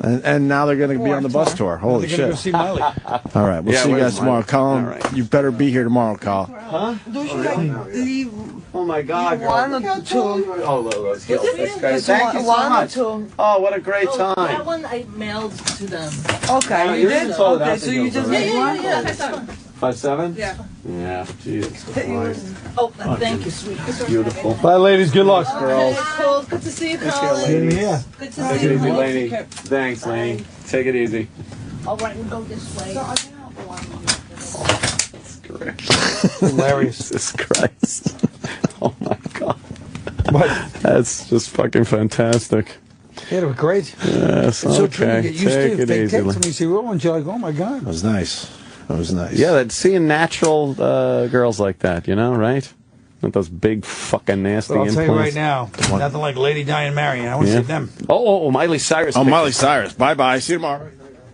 And now they're going to be on the bus tour. Holy They're shit. going to go see Miley. All right, we'll see you guys tomorrow. Colin, you better be here tomorrow, Colin. Huh? Do you leave? Oh my God, girl. One or two? Oh, those heels. That's great. Thank you so One or much. two? Oh, what a great That time. one I mailed to them. Okay, you did? Okay, so you just made one? Yeah, that's fine. 5'7"? Yeah. Yeah, Jesus Christ. Oh, thank you, sweet. Beautiful. Bye, ladies. Good luck. Girls. Cool. Good to see you, Colin. Yeah. Good to Take see it you. easy, Lainey. Thanks, Lainey. Take it easy. All right, we'll go this way. Hilarious. Jesus Christ. Oh my God. What? That's just fucking fantastic. Yeah, they were great. Yes, It's so true to okay. get used Take to. it They easy. take some, you see real ones, you're like, oh my God. That was nice. That was nice. Yeah, that's seeing natural girls like that, you know, right? Not those big fucking nasty But I'll tell you right implants. now, nothing like Lady Di and Marion. I want to see them. Oh, Miley Cyrus. Oh, Miley Cyrus. Bye-bye. See you tomorrow.